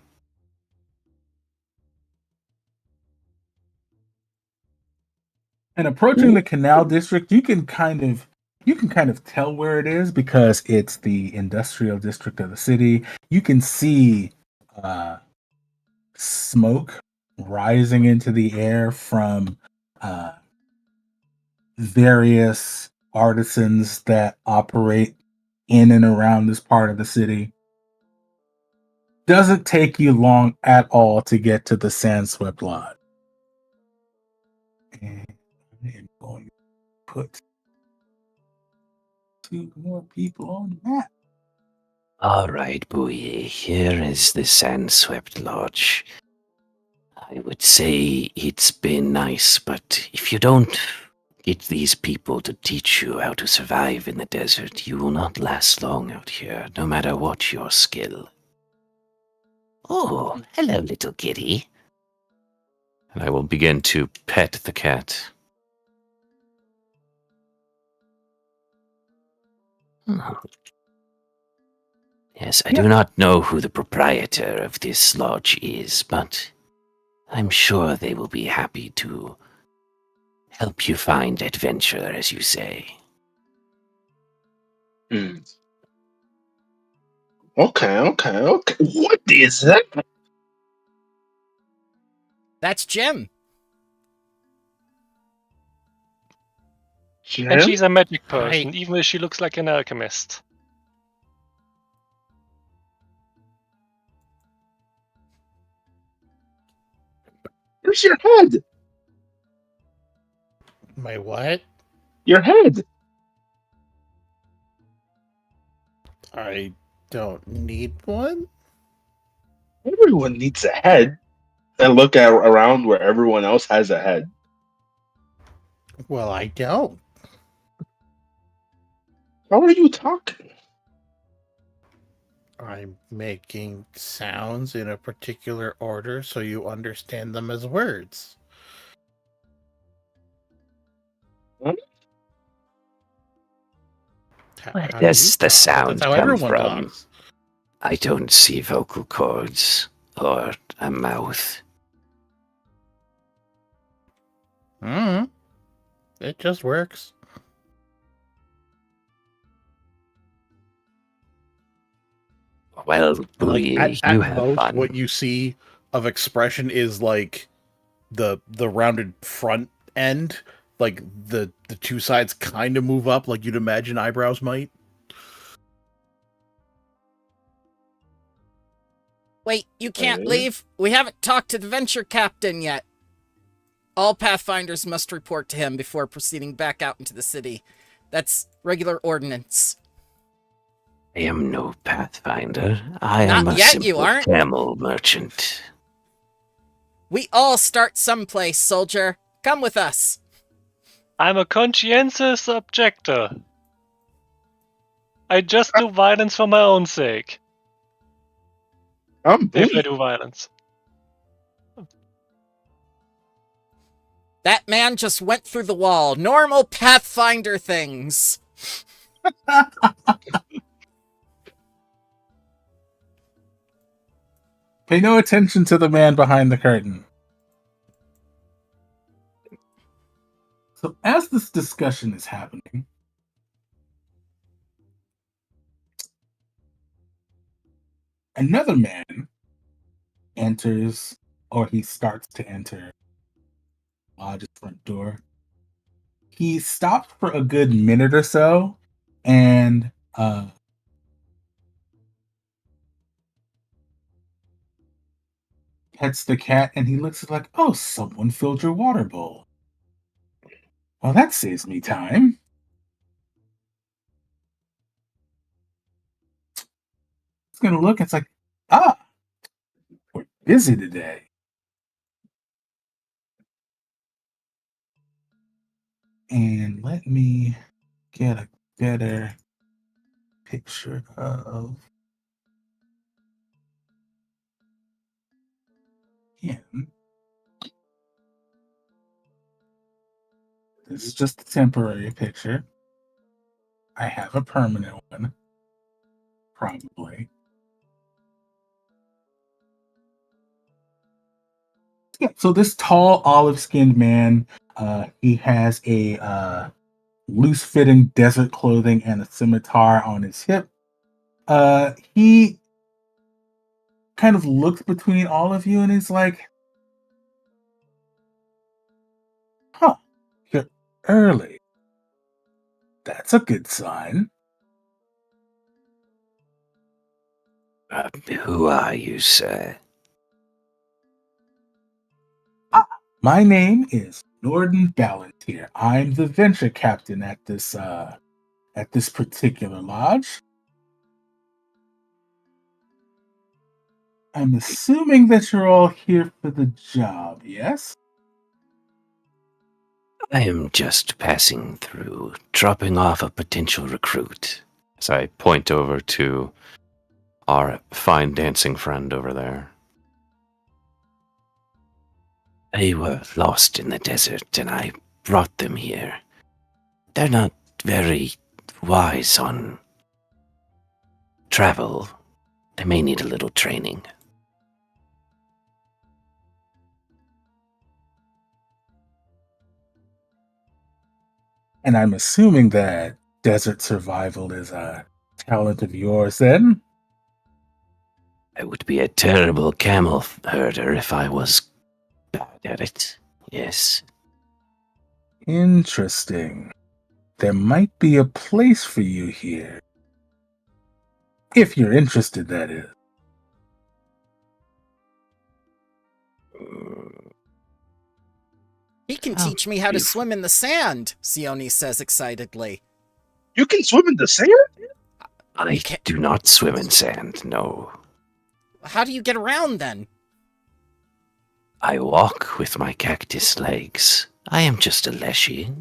A: And approaching the canal district, you can kind of tell where it is because it's the industrial district of the city. You can see smoke rising into the air from various artisans that operate in and around this part of the city. Doesn't take you long at all to get to the Sandswept Lodge. And I am going to put 2 more people on the map.
G: All right, Booye, here is the Sandswept Lodge. I would say it's been nice, but if you don't get these people to teach you how to survive in the desert, you will not last long out here, no matter what your skill. Oh, hello, little kitty.
C: And I will begin to pet the cat.
G: Hmm. Yes, I do not know who the proprietor of this lodge is, but I'm sure they will be happy to help you find adventure, as you say.
F: Hmm. Okay. What is that?
B: That's Jim.
D: And
F: Jim?
D: she's a magic
E: Hi.
D: person, even though she looks like an alchemist.
F: Where's your head?
E: My what?
F: Your head.
E: I don't need one?
F: Everyone needs a head. And look around where everyone else has a head.
E: Well, I don't.
F: How are you talking?
E: I'm making sounds in a particular order so you understand them as words.
F: Huh?
G: Where
E: How
G: does
E: do you
G: the
E: talk?
G: sound
E: That's how
G: come
E: everyone
G: from?
E: talks.
G: I don't see vocal cords or a mouth.
E: Hmm. It just works.
G: Well,
E: Like
G: Booey,
E: at
G: you have
E: most,
G: fun.
E: what you see of expression is like the rounded front end, like the two sides kind of move up, like you'd imagine eyebrows might.
B: Wait, you can't
F: Okay.
B: leave? We haven't talked to the venture captain yet. All Pathfinders must report to him before proceeding back out into the city. That's regular ordinance.
G: I am no pathfinder. I
B: Not
G: am a
B: yet, you
G: simple
B: aren't.
G: camel merchant.
B: We all start someplace, soldier. Come with us.
D: I'm a conscientious objector. I just do violence for my own sake.
F: I'm
D: If I
F: Bowie.
D: do violence.
B: That man just went through the wall. Normal Pathfinder things.
A: Pay no attention to the man behind the curtain. So, as this discussion is happening, another man enters, or he starts to enter lodge's front door. He stops for a good minute or so and pets the cat, and he looks like, oh, someone filled your water bowl. Well, that saves me time. He's gonna look, it's like, ah, we're busy today. And let me get a better picture of him. This is just a temporary picture. I have a permanent one, probably. Yeah, so this tall, olive-skinned man, he has a loose-fitting desert clothing and a scimitar on his hip. He kind of looks between all of you and he's like, huh, you're early. That's a good sign.
G: Who are you, sir?
A: My name is Norden Ballantyre. I'm the venture captain at this particular lodge. I'm assuming that you're all here for the job, yes?
G: I am just passing through, dropping off a potential recruit.
C: As I point over to our fine dancing friend over there.
G: They were lost in the desert, and I brought them here. They're not very wise on travel. They may need a little training.
A: And I'm assuming that desert survival is a talent of yours then?
G: I would be a terrible camel herder if I was bad at it. Yes.
A: Interesting. There might be a place for you here. If you're interested, that is.
B: He can
G: Oh,
B: teach me how to
G: beautiful.
B: swim in the sand, Sione says excitedly.
F: You can swim in the sand?
G: I
B: can't-
G: do not swim in sand, no.
B: How do you get around then?
G: I walk with my cactus legs. I am just a leshy.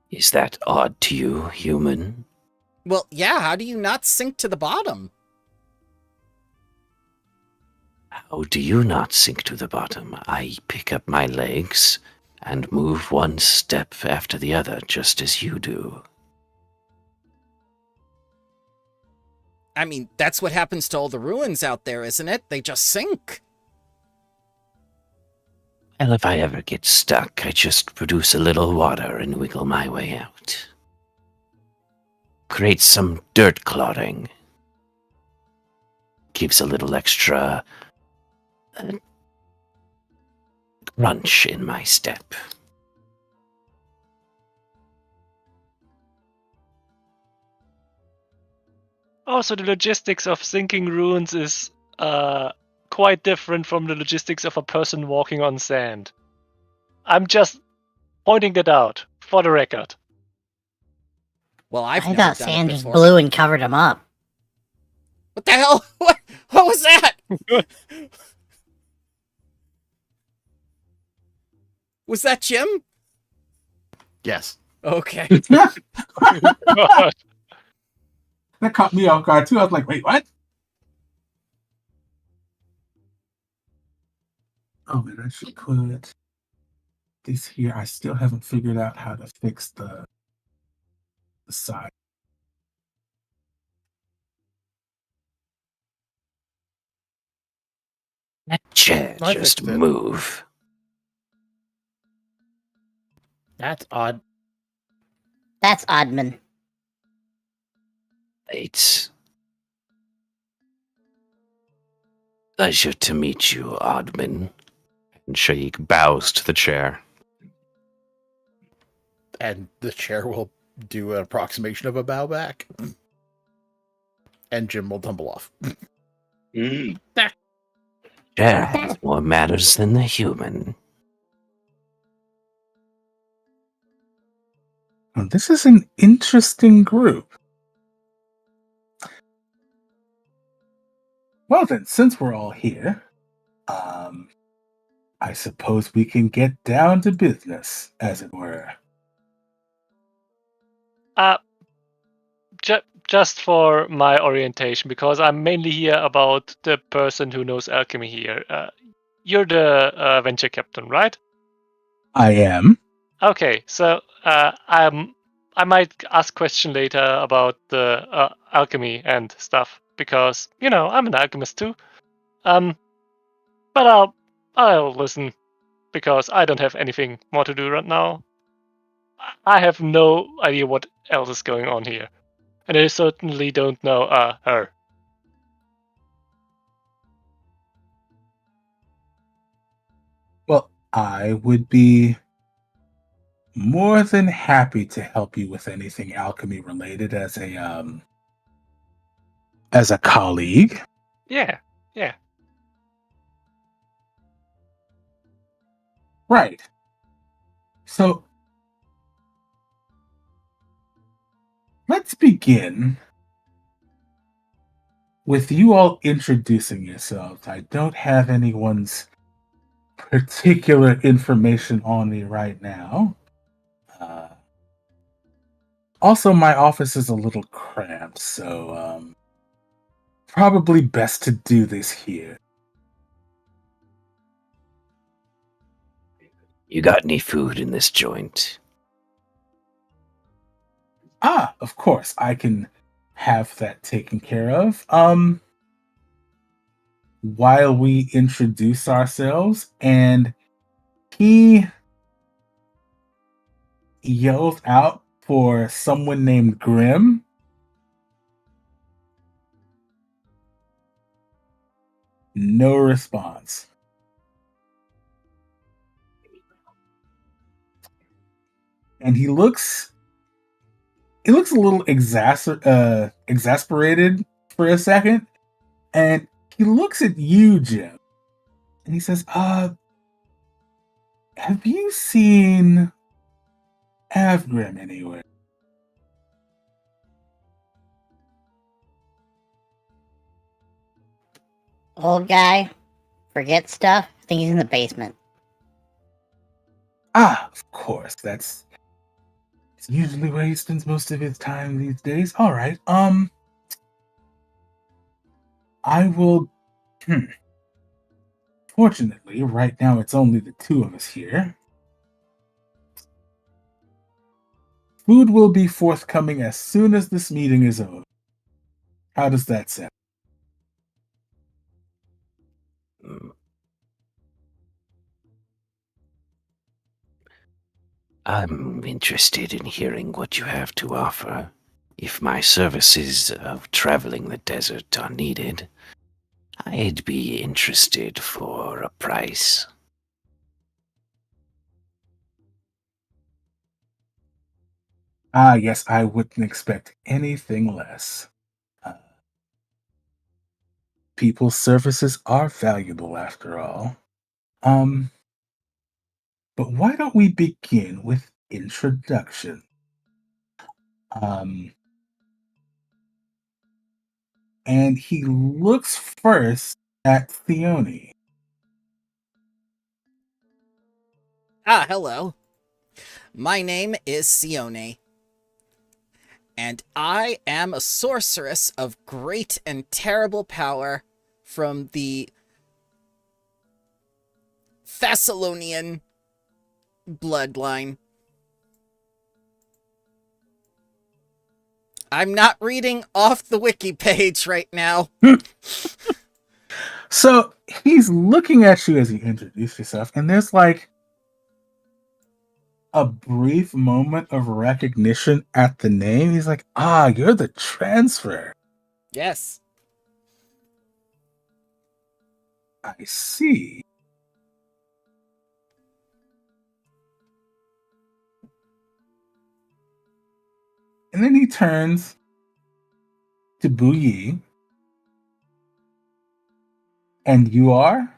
G: Is that odd to you, human?
B: Well, yeah, how do you not sink to the bottom?
G: How do you not sink to the bottom? I pick up my legs and move one step after the other, just as you do.
B: I mean, that's what happens to all the ruins out there, isn't it? They just sink.
G: Well, if I ever get stuck, I just produce a little water and wiggle my way out. Create some dirt clotting. Gives a little extra crunch in my step.
D: Also, the logistics of sinking ruins is quite different from the logistics of a person walking on sand. I'm just pointing that out for the record.
B: Well, I've
H: I
B: never
H: thought
B: done
H: sand
B: it
H: just
B: before.
H: blew and covered him up.
B: What the hell? What was that? Was that Jim?
E: Yes.
B: Okay.
D: God.
A: That caught me off guard too. I was like, wait, what? Oh man, I should put this here. I still haven't figured out how to fix the side.
G: That chair
E: I
G: just
E: fixed it.
G: move.
E: That's odd.
H: That's Oddman.
G: It's pleasure to meet you, Oddman.
C: And Shaik bows to the chair.
E: And the chair will do an approximation of a bow back. And Jim will tumble off.
F: Mm.
G: Chair has more manners than the human.
A: Well, this is an interesting group. Well then, since we're all here, I suppose we can get down to business, as it were.
D: Just for my orientation, because I'm mainly here about the person who knows alchemy here. You're the venture captain, right?
A: I am.
D: Okay, so I might ask question later about the alchemy and stuff because I'm an alchemist too. But I'll listen because I don't have anything more to do right now. I have no idea what else is going on here, and I certainly don't know her.
A: Well, I would be more than happy to help you with anything alchemy related as a colleague.
D: Yeah.
A: Right. So let's begin with you all introducing yourselves. I don't have anyone's particular information on me right now. Uh, Also, my office is a little cramped, so probably best to do this here.
G: You got any food in this joint?
A: Ah, of course, I can have that taken care of. While we introduce ourselves, and he yells out for someone named Grim. No response. And he looks a little exasperated for a second, and he looks at you, Jim, and he says, have you seen Avgrim anywhere?
H: Old guy, forget stuff. I think he's in the basement.
A: Ah, of course, that's usually where he spends most of his time these days. All right, I will. Fortunately, right now it's only the two of us here. Food will be forthcoming as soon as this meeting is over. How does that sound?
G: I'm interested in hearing what you have to offer. If my services of traveling the desert are needed, I'd be interested for a price.
A: Ah, yes, I wouldn't expect anything less. People's services are valuable after all. Um, but why don't we begin with introduction? Um, and he looks first at Theone.
B: Hello. My name is Sione, and I am a sorceress of great and terrible power from the Thessalonian bloodline. I'm not reading off the wiki page right now.
A: So he's looking at you as you introduce yourself, and there's like a brief moment of recognition at the name. He's like, ah, you're the transfer.
B: Yes.
A: I see. And then he turns to Bu Yi. And you are?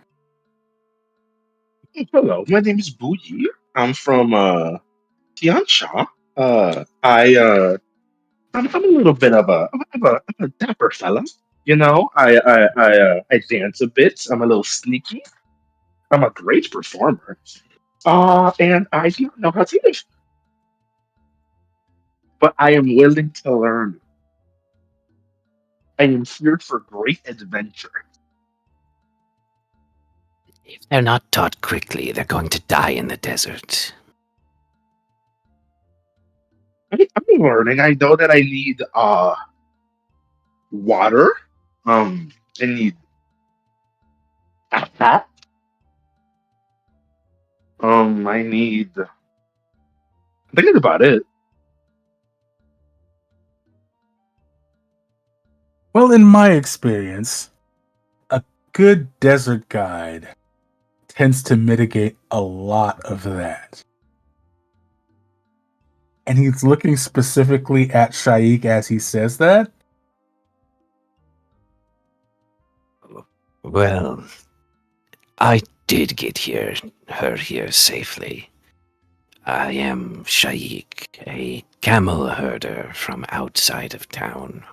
F: Hello, my name is Bu Yi. I'm from Tiansha. I'm a little bit of a dapper fella. You know, I dance a bit. I'm a little sneaky. I'm a great performer. And I do not know how to live, but I am willing to learn. I am here for great adventure.
G: If they're not taught quickly, they're going to die in the desert.
F: I'm learning. I know that I need water. I need a hat. I need. I think that's about it.
A: Well, in my experience, a good desert guide tends to mitigate a lot of that. And he's looking specifically at Shaik as he says that.
G: Well, I did get her here safely. I am Shaik, a camel herder from outside of town.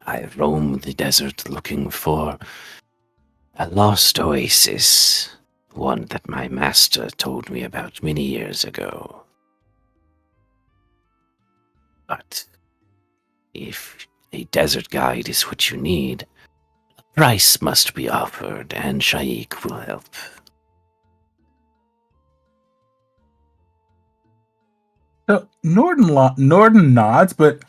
G: I roam the desert looking for a lost oasis, one that my master told me about many years ago. But if a desert guide is what you need, a price must be offered, and Shaik will help.
A: So Norden nods, but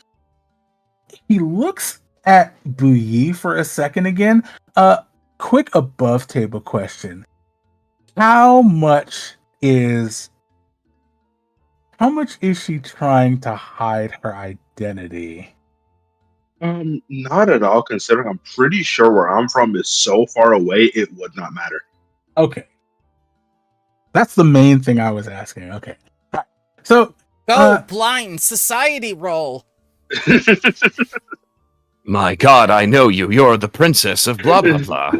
A: he looks at Bouilly for a second again. Quick above table question. How much is she trying to hide her identity?
F: Not at all, considering I'm pretty sure where I'm from is so far away it would not matter.
A: Okay. That's the main thing I was asking. Okay. All right. So
B: Go, blind society roll.
G: My god, I know you. You're the princess of blah blah blah.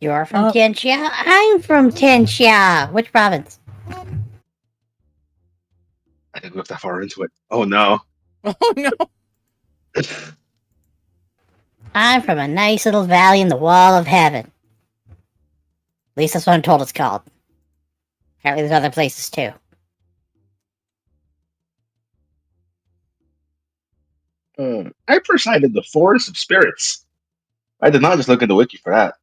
H: You're from Tianxia? I'm from Tianxia. Which province?
F: I didn't look that far into it. Oh no.
B: Oh no.
H: I'm from a nice little valley in the wall of heaven. At least that's what I'm told it's called. Apparently there's other places too.
F: I presided the Forest of Spirits. I did not just look at the wiki for that.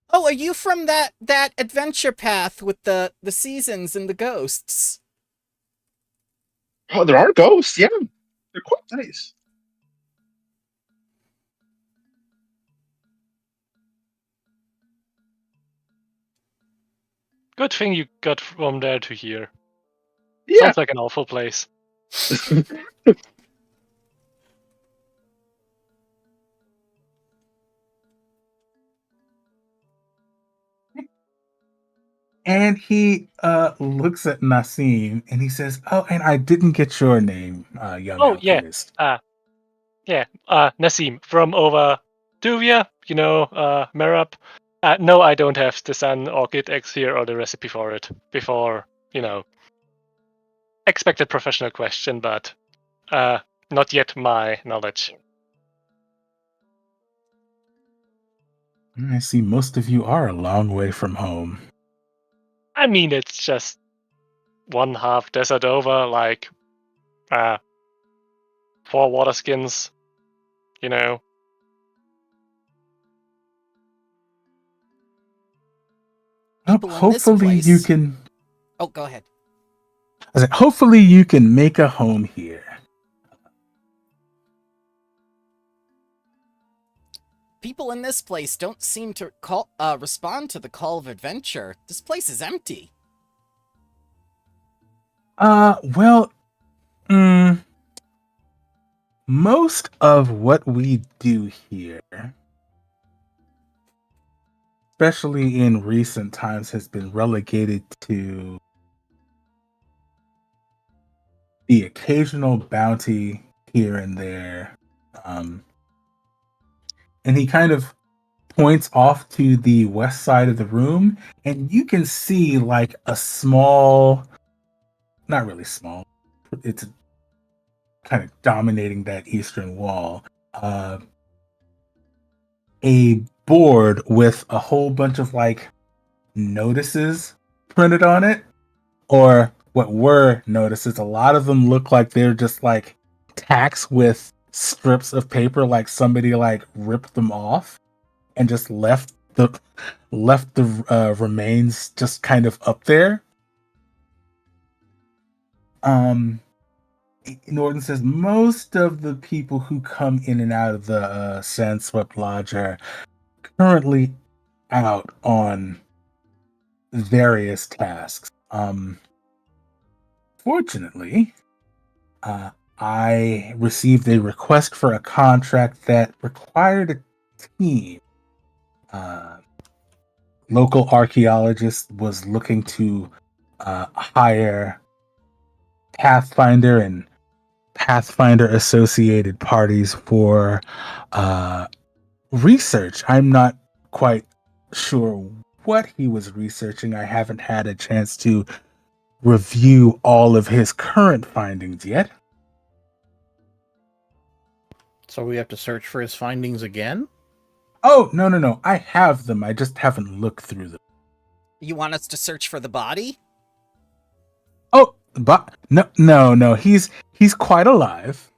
B: Oh, are you from that adventure path with the seasons and the ghosts?
F: Oh, there are ghosts, yeah. They're quite nice.
D: Good thing you got from there to here.
F: Yeah.
D: Sounds like an awful place.
A: And he looks at Nassim and he says, "Oh, and I didn't get your name, young alchemist."
D: Nassim from over Duvia, Merab. No, I don't have the Sun Orchid eggs here or the recipe for it. Before, expected professional question, but not yet my knowledge.
A: I see most of you are a long way from home.
D: I mean, it's just one half desert over, like 4 water skins,
A: Hopefully you can.
B: Oh, go ahead.
A: I said, hopefully you can make a home here.
B: People in this place don't seem to respond to the call of adventure. This place is empty.
A: Well, most of what we do here, especially in recent times, has been relegated to the occasional bounty here and there. And he kind of points off to the west side of the room, and you can see like a small, not really small, it's kind of dominating that eastern wall, a board with a whole bunch of like notices printed on it, or what were notices. A lot of them look like they're just like tacks with strips of paper, like somebody like ripped them off and just left the remains just kind of up there. Norton says most of the people who come in and out of the Sandswept Lodge are currently out on various tasks. Fortunately, I received a request for a contract that required a team. Local archaeologist was looking to hire Pathfinder and Pathfinder associated parties for research. I'm not quite sure what he was researching. I haven't had a chance to review all of his current findings yet.
E: So we have to search for his findings again?
A: Oh, no. I have them. I just haven't looked through them.
B: You want us to search for the body?
A: Oh, but no. He's quite alive.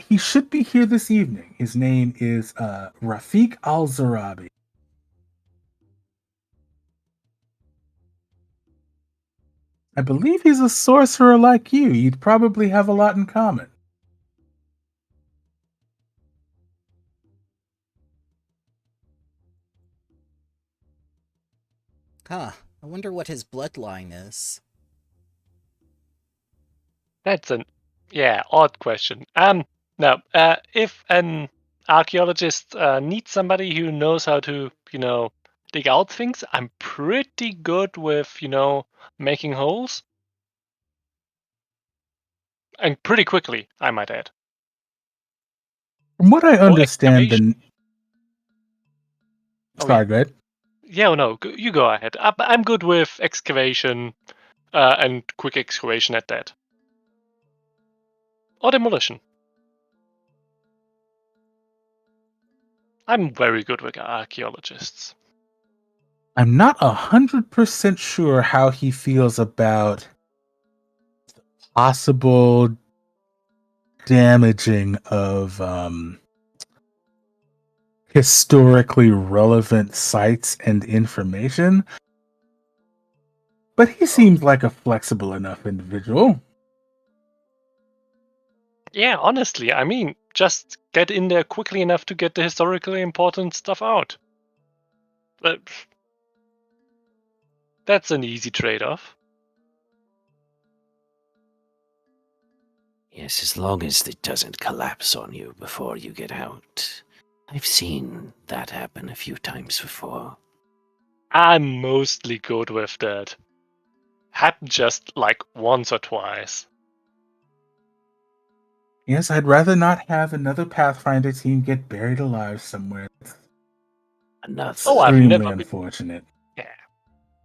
A: He should be here this evening. His name is Rafiq Al-Zarabi. I believe he's a sorcerer like you. You'd probably have a lot in common.
B: Huh. I wonder what his bloodline is.
D: That's an odd question. Now, if an archaeologist needs somebody who knows how to, dig out things, I'm pretty good with, making holes. And pretty quickly, I might add.
A: From what I understand,
D: excavation.
A: Sorry, go ahead.
D: Yeah, no, you go ahead. I'm good with excavation and quick excavation at that. Or demolition. I'm very good with archaeologists.
A: I'm not 100% sure how he feels about the possible damaging of historically relevant sites and information, but he seems like a flexible enough individual.
D: Yeah, honestly, I mean, just get in there quickly enough to get the historically important stuff out. That's an easy trade-off.
G: Yes, as long as it doesn't collapse on you before you get out. I've seen that happen a few times before.
D: I'm mostly good with that. Happened just like once or twice.
A: Yes, I'd rather not have another Pathfinder team get buried alive somewhere.
G: Enough.
D: Oh, I've
A: Extremely
D: never been.
A: unfortunate.
D: Yeah.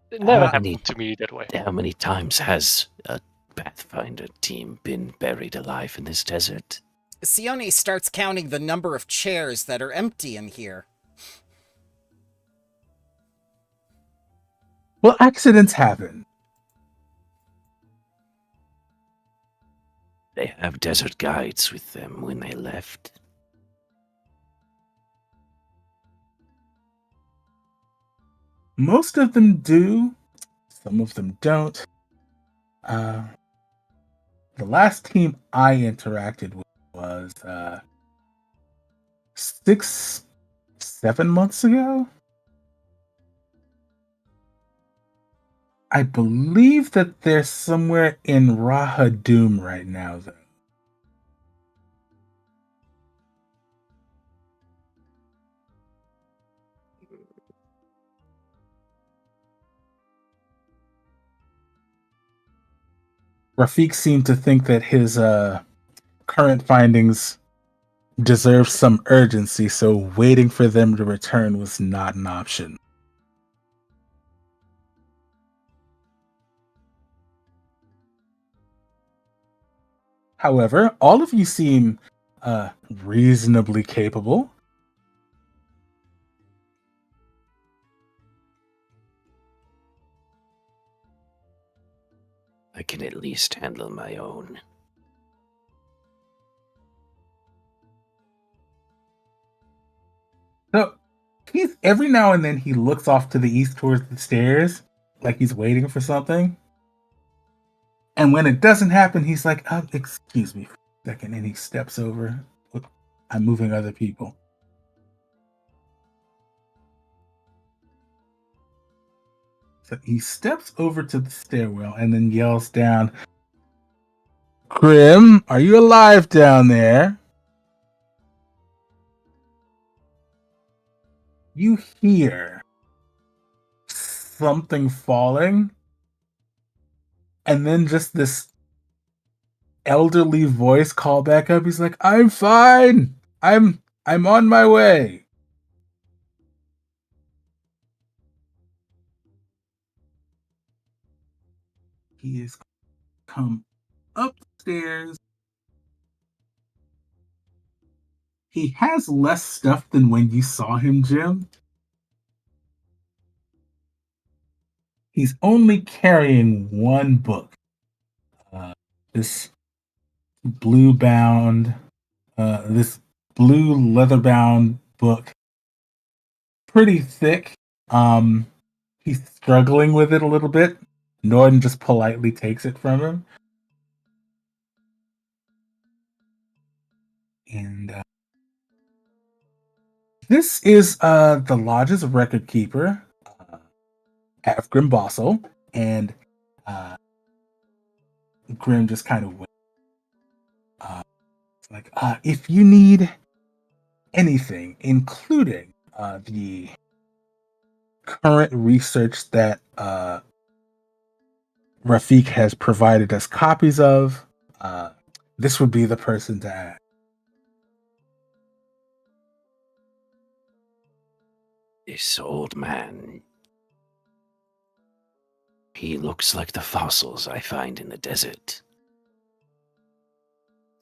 D: It never
G: How many-
D: happened to me that way.
G: How many times has a Pathfinder team been buried alive in this desert?
B: Sione starts counting the number of chairs that are empty in here.
A: Well, accidents happen.
G: They have desert guides with them when they left.
A: Most of them do. Some of them don't. The last team I interacted with was 7 months ago. I believe that they're somewhere in Rahadum right now, though. Rafiq seemed to think that his current findings deserved some urgency, so waiting for them to return was not an option. However, all of you seem reasonably capable.
G: I can at least handle my own.
A: So he's every now and then he looks off to the east towards the stairs, like he's waiting for something. And when it doesn't happen, he's like, excuse me for a second, and he steps over. I'm moving other people. So he steps over to the stairwell and then yells down, Grim, are you alive down there? You hear something falling, and then just this elderly voice call back up. He's like, I'm fine. I'm on my way. he is come upstairs. He has less stuff than when you saw him, Jim. He's only carrying one book. This blue bound, this blue leather bound book. Pretty thick. He's struggling with it a little bit. Norton just politely takes it from him. And this is the lodge's record keeper, Grim Bossel, and Grim just kind of went. Like, if you need anything, including the current research that Rafik has provided us copies of, this would be the person to ask.
G: This old man. He looks like the fossils I find in the desert.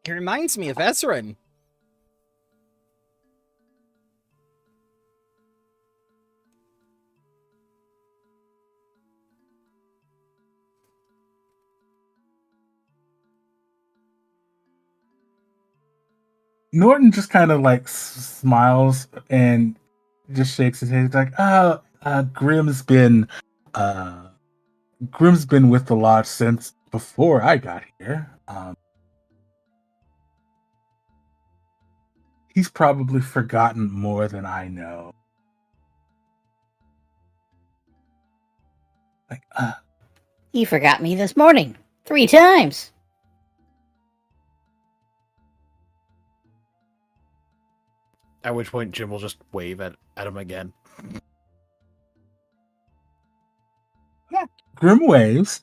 B: He reminds me of Ezran.
A: Norton just kind of like smiles and just shakes his head. He's like, Grim's been with the lodge since before I got here. He's probably forgotten more than I know. Like,
H: He forgot me this morning 3 times.
E: At which point Jim will just wave at him again.
A: Yeah, Grim waves.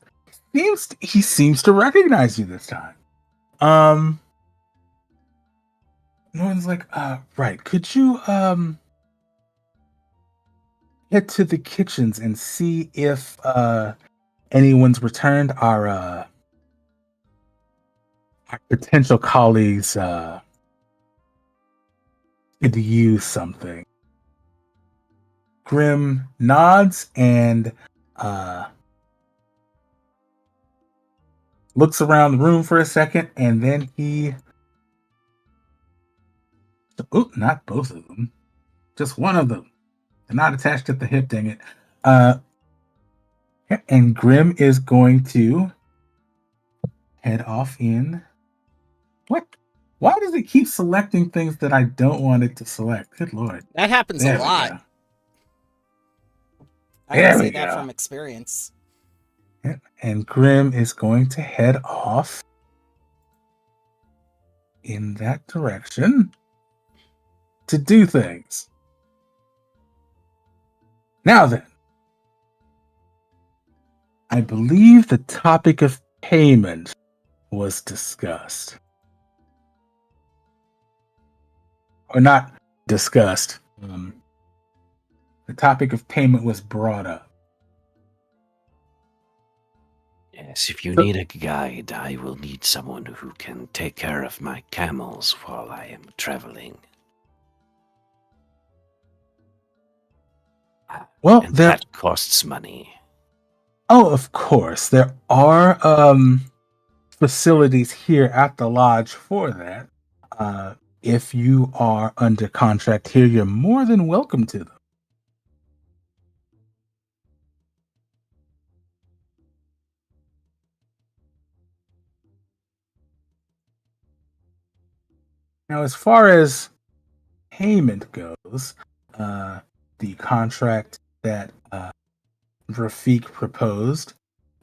A: He seems to recognize you this time. Norton's like, right. Could you head to the kitchens and see if anyone's returned? Our potential colleagues could use something. Grim nods and looks around the room for a second, and then he... Oh, not both of them. Just one of them. They're not attached at the hip, dang it. And Grim is going to head off in... What? Why does it keep selecting things that I don't want it to select? Good lord.
B: That happens a lot. I can say that from experience.
A: And Grim is going to head off in that direction to do things. Now then, I believe the topic of payment was discussed. Or not discussed. The topic of payment was brought up.
G: Yes, if you need a guide, I will need someone who can take care of my camels while I am traveling.
A: Well,
G: and that costs money.
A: Oh, of course. There are facilities here at the lodge for that. If you are under contract here, you're more than welcome to them. Now, as far as payment goes, the contract that Rafik proposed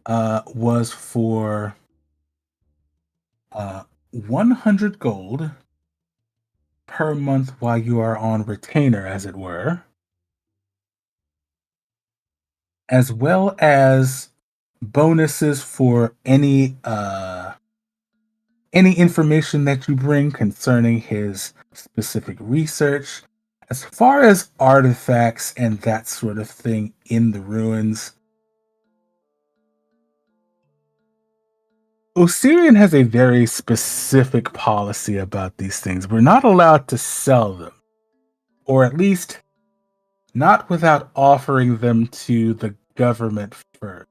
A: was for 100 gold per month while you are on retainer, as it were, as well as bonuses for any information that you bring concerning his specific research. As far as artifacts and that sort of thing in the ruins, Osirian has a very specific policy about these things. We're not allowed to sell them, or at least not without offering them to the government first.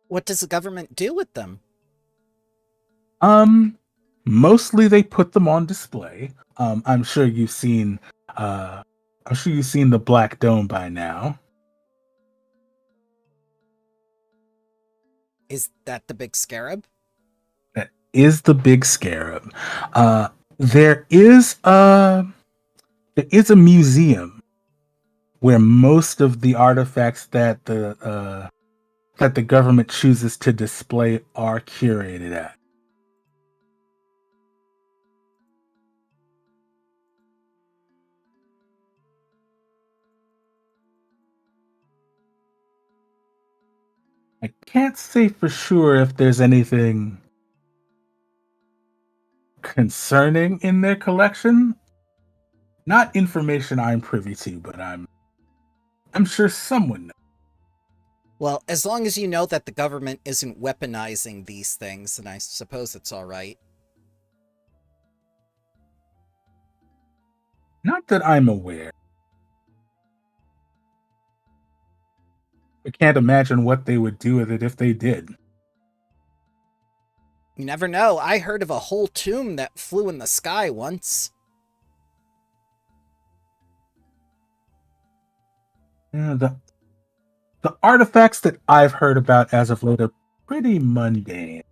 B: What does the government do with them?
A: Mostly they put them on display. I'm sure you've seen the Black Dome by now.
B: Is that the big scarab?
A: That is the big scarab. There is a museum where most of the artifacts that the government chooses to display are curated at. I can't say for sure if there's anything concerning in their collection. Not information I'm privy to, but I'm sure someone knows.
B: Well, as long as you know that the government isn't weaponizing these things, then I suppose it's all right.
A: Not that I'm aware. I can't imagine what they would do with it if they did.
B: You never know. I heard of a whole tomb that flew in the sky once.
A: Yeah, the artifacts that I've heard about as of late are pretty mundane.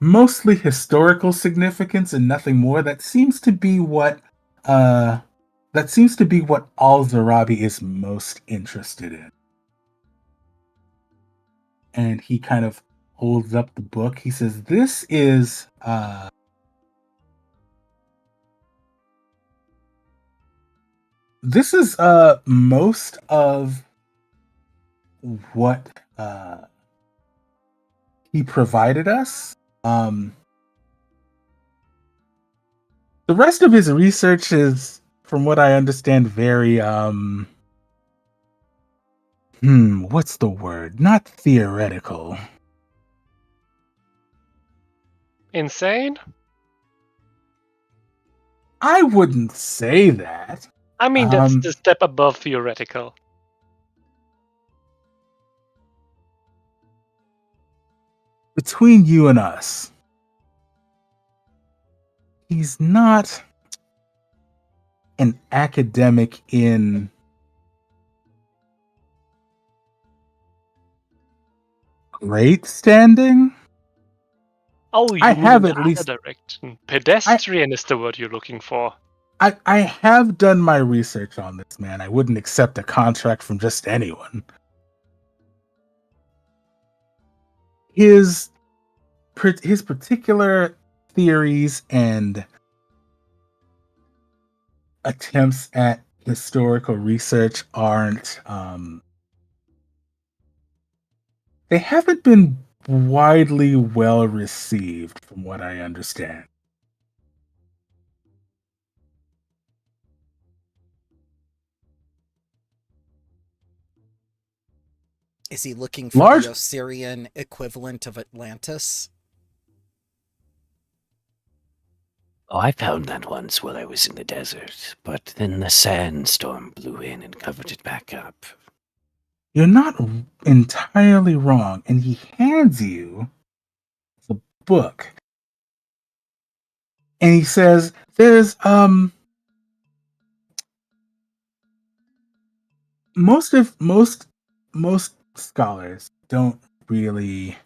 A: Mostly historical significance and nothing more. That seems to be what Al-Zarabi is most interested in. And he kind of holds up the book. He says, This is most of what he provided us. The rest of his research is, from what I understand, very what's the word? Not theoretical.
D: Insane?
A: I wouldn't say that.
D: I mean, that's the step above theoretical.
A: Between you and us, he's not an academic in great standing.
D: Oh, you
A: I have
D: in
A: at
D: the
A: least
D: other direction. Pedestrian is the word you're looking for.
A: I have done my research on this man. I wouldn't accept a contract from just anyone. His particular theories and attempts at historical research aren't they haven't been widely well received from what I understand.
B: Is he looking for the Osirian equivalent of Atlantis?
G: Oh, I found that once while I was in the desert, but then the sandstorm blew in and covered it back up.
A: You're not entirely wrong, and he hands you the book. And he says, there's most scholars don't really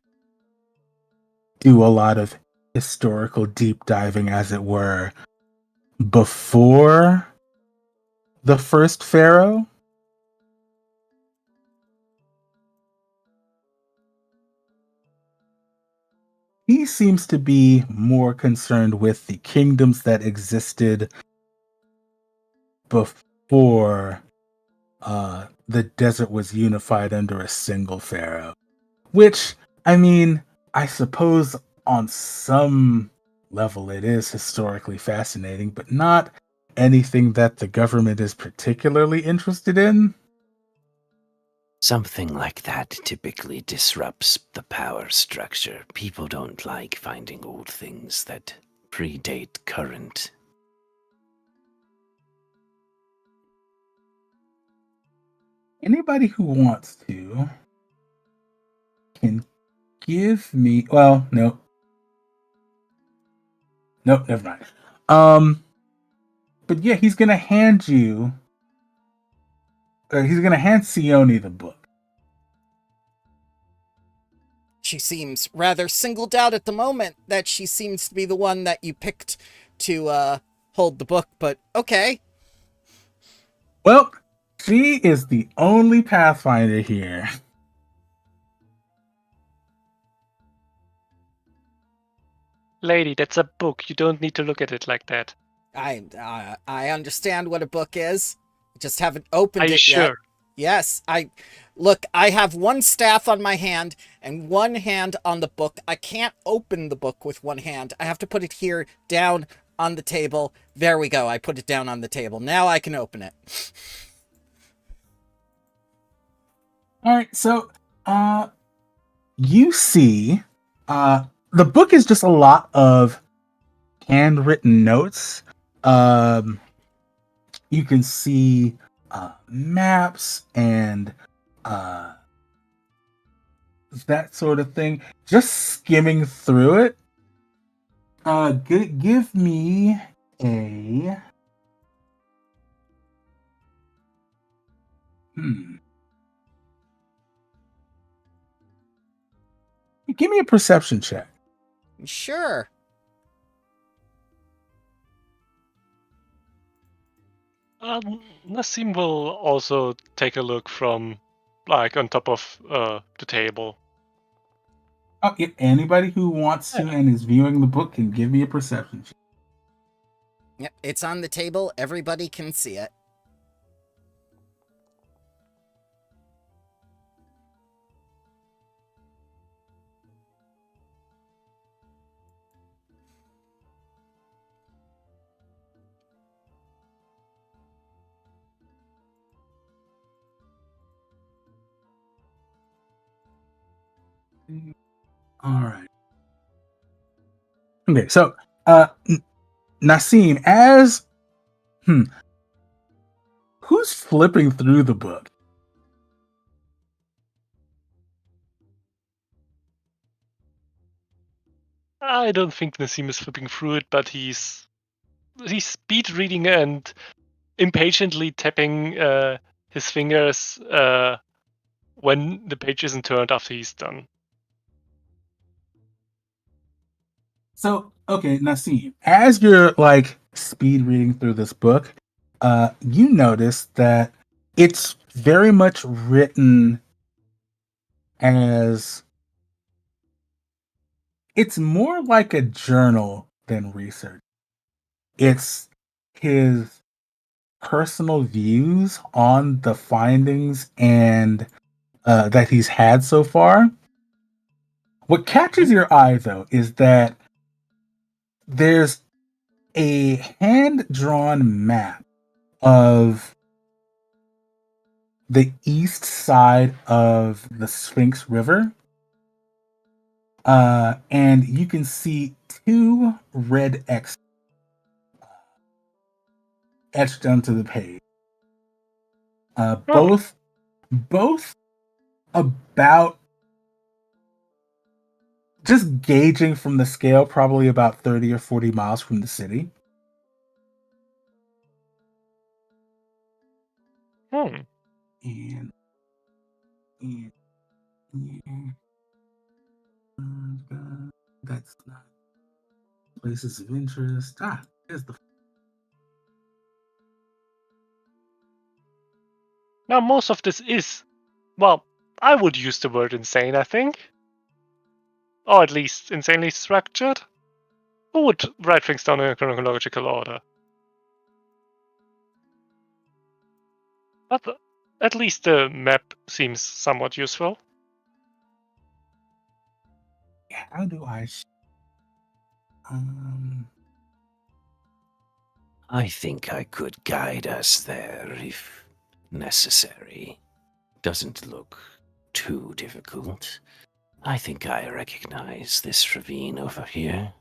A: do a lot of historical deep diving, as it were, before the first pharaoh. He seems to be more concerned with the kingdoms that existed before the desert was unified under a single pharaoh. Which, I mean, I suppose on some level it is historically fascinating, but not anything that the government is particularly interested in.
G: Something like that typically disrupts the power structure. People don't like finding old things that predate current.
A: Anybody who wants to can give me. Well, no. Nope, never mind. But yeah, he's gonna hand you. He's gonna hand Sione the book.
B: She seems rather singled out at the moment that she seems to be the one that you picked to hold the book, but okay.
A: Well, she is the only Pathfinder here.
D: Lady, that's a book. You don't need to look at it like that.
B: I understand what a book is. Just haven't opened
D: Are you
B: it yet.
D: sure?
B: Yes, I have one staff on my hand and one hand on the book. I can't open the book with one hand. I have to put it here down on the table. There we go. I put it down on the table. Now I can open it.
A: All right, so you see, the book is just a lot of handwritten notes. You can see maps and that sort of thing. Just skimming through it. Give me a. Give me a perception check.
B: Sure.
D: Nassim will also take a look from, like, on top of the table.
A: Oh, yeah, anybody who wants to and is viewing the book can give me a perception check.
B: Yep, it's on the table. Everybody can see it.
A: All right. Okay, so Nassim, as who's flipping through the book?
D: I don't think Nassim is flipping through it, but he's speed reading and impatiently tapping his fingers when the page isn't turned after he's done.
A: So, okay, Nassim, as you're like speed reading through this book, you notice that it's very much written as it's more like a journal than research. It's his personal views on the findings and that he's had so far. What catches your eye, though, is that there's a hand-drawn map of the east side of the Sphinx River. And you can see two red X etched onto the page. Both about, just gauging from the scale, probably about 30 or 40 miles from the city.
D: Hmm.
A: And that's not places of interest. There's the.
D: Now, most of this is, well, I would use the word insane, I think. Or at least insanely structured. Who would write things down in a chronological order? But at least the map seems somewhat useful.
A: How do I?
G: I think I could guide us there if necessary. doesn't look too difficult. I think I recognize this ravine over here.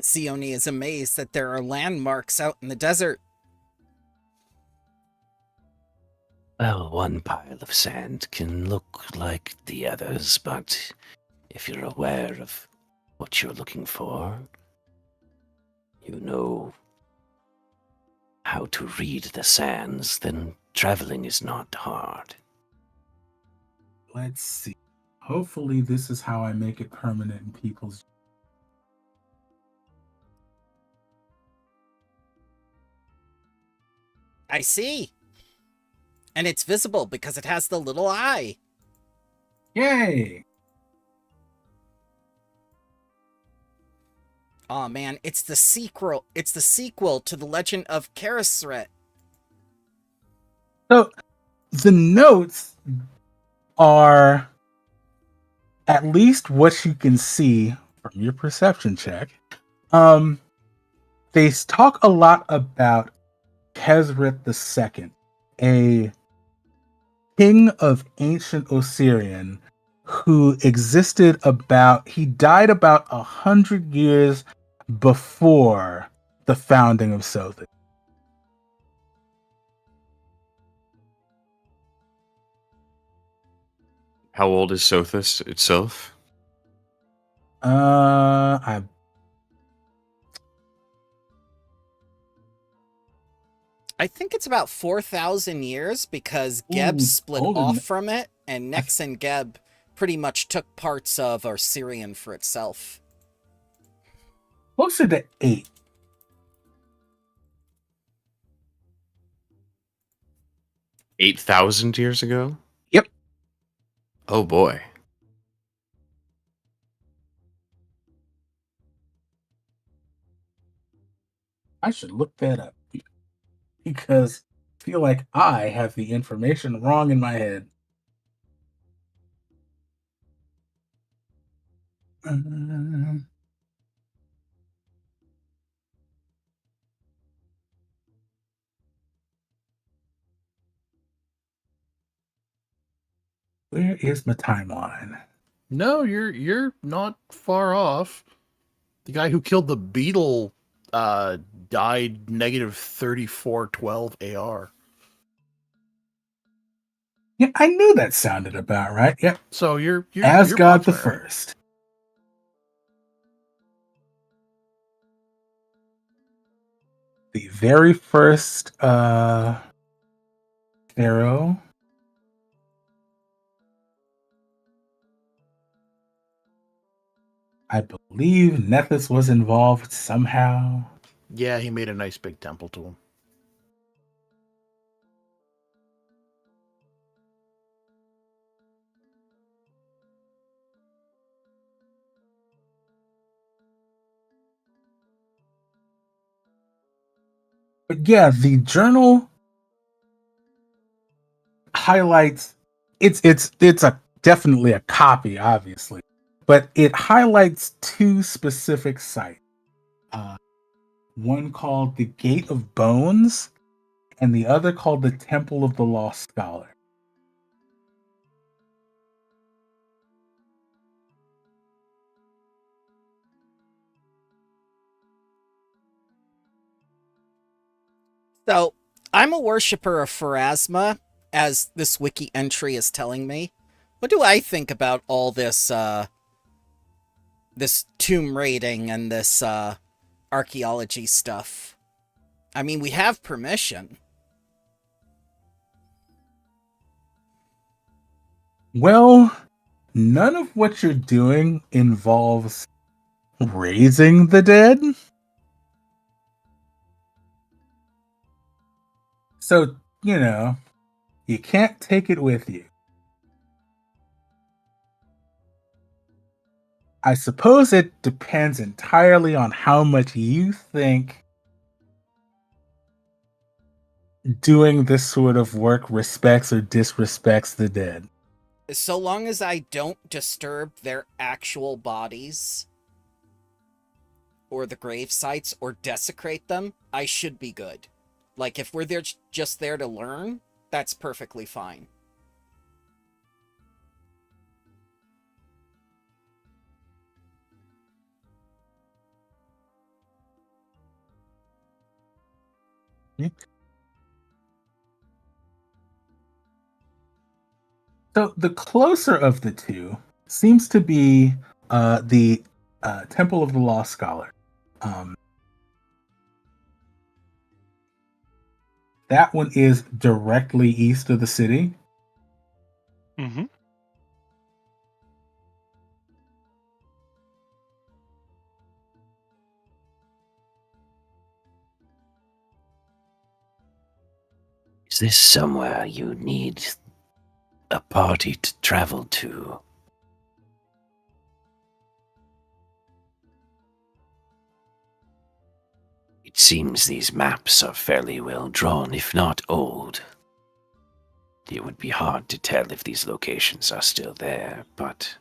B: Sione is amazed that there are landmarks out in the desert.
G: Well, one pile of sand can look like the others, but if you're aware of what you're looking for, you know how to read the sands, then traveling is not hard.
A: Let's see. Hopefully, this is how I make it permanent in people's.
B: I see. And it's visible because it has the little eye.
A: Yay!
B: Oh man, it's the sequel. It's the sequel to The Legend of Karasret.
A: So, the notes are at least what you can see from your perception check. They talk a lot about Kesret II, a king of ancient Osirian who existed he died about 100 years before the founding of Sothis.
C: How old is Sothis itself?
B: I think it's about 4,000 years because Geb split off from it, and Nex and Geb pretty much took parts of Osirian for itself.
A: Closer to 8.
C: $8,000 years ago?
A: Yep.
C: Oh boy.
A: I should look that up because I feel like I have the information wrong in my head. Where is my timeline?
E: No, you're not far off. The guy who killed the beetle died negative 3412 AR.
A: Yeah, I knew that sounded about right. Yep.
E: So you're
A: Asgard the
E: approximately right.
A: First. The very first pharaoh. I believe Nethys was involved somehow.
E: Yeah, he made a nice big temple to him.
A: But yeah, the journal highlights it's definitely a copy, obviously, but it highlights two specific sites. One called the Gate of Bones, and the other called the Temple of the Lost Scholar.
B: So, I'm a worshiper of Pharasma, as this wiki entry is telling me. What do I think about all this, this tomb raiding and this, archaeology stuff? I mean, we have permission.
A: Well, none of what you're doing involves raising the dead. So, you can't take it with you. I suppose it depends entirely on how much you think doing this sort of work respects or disrespects the dead.
B: So long as I don't disturb their actual bodies or the grave sites or desecrate them, I should be good. Like, if we're there just there to learn, that's perfectly fine.
A: So the closer of the two seems to be the Temple of the Lost Scholar. That one is directly east of the city.
D: Mm-hmm.
G: Is this somewhere you need a party to travel to? It seems these maps are fairly well drawn, if not old. It would be hard to tell if these locations are still there, but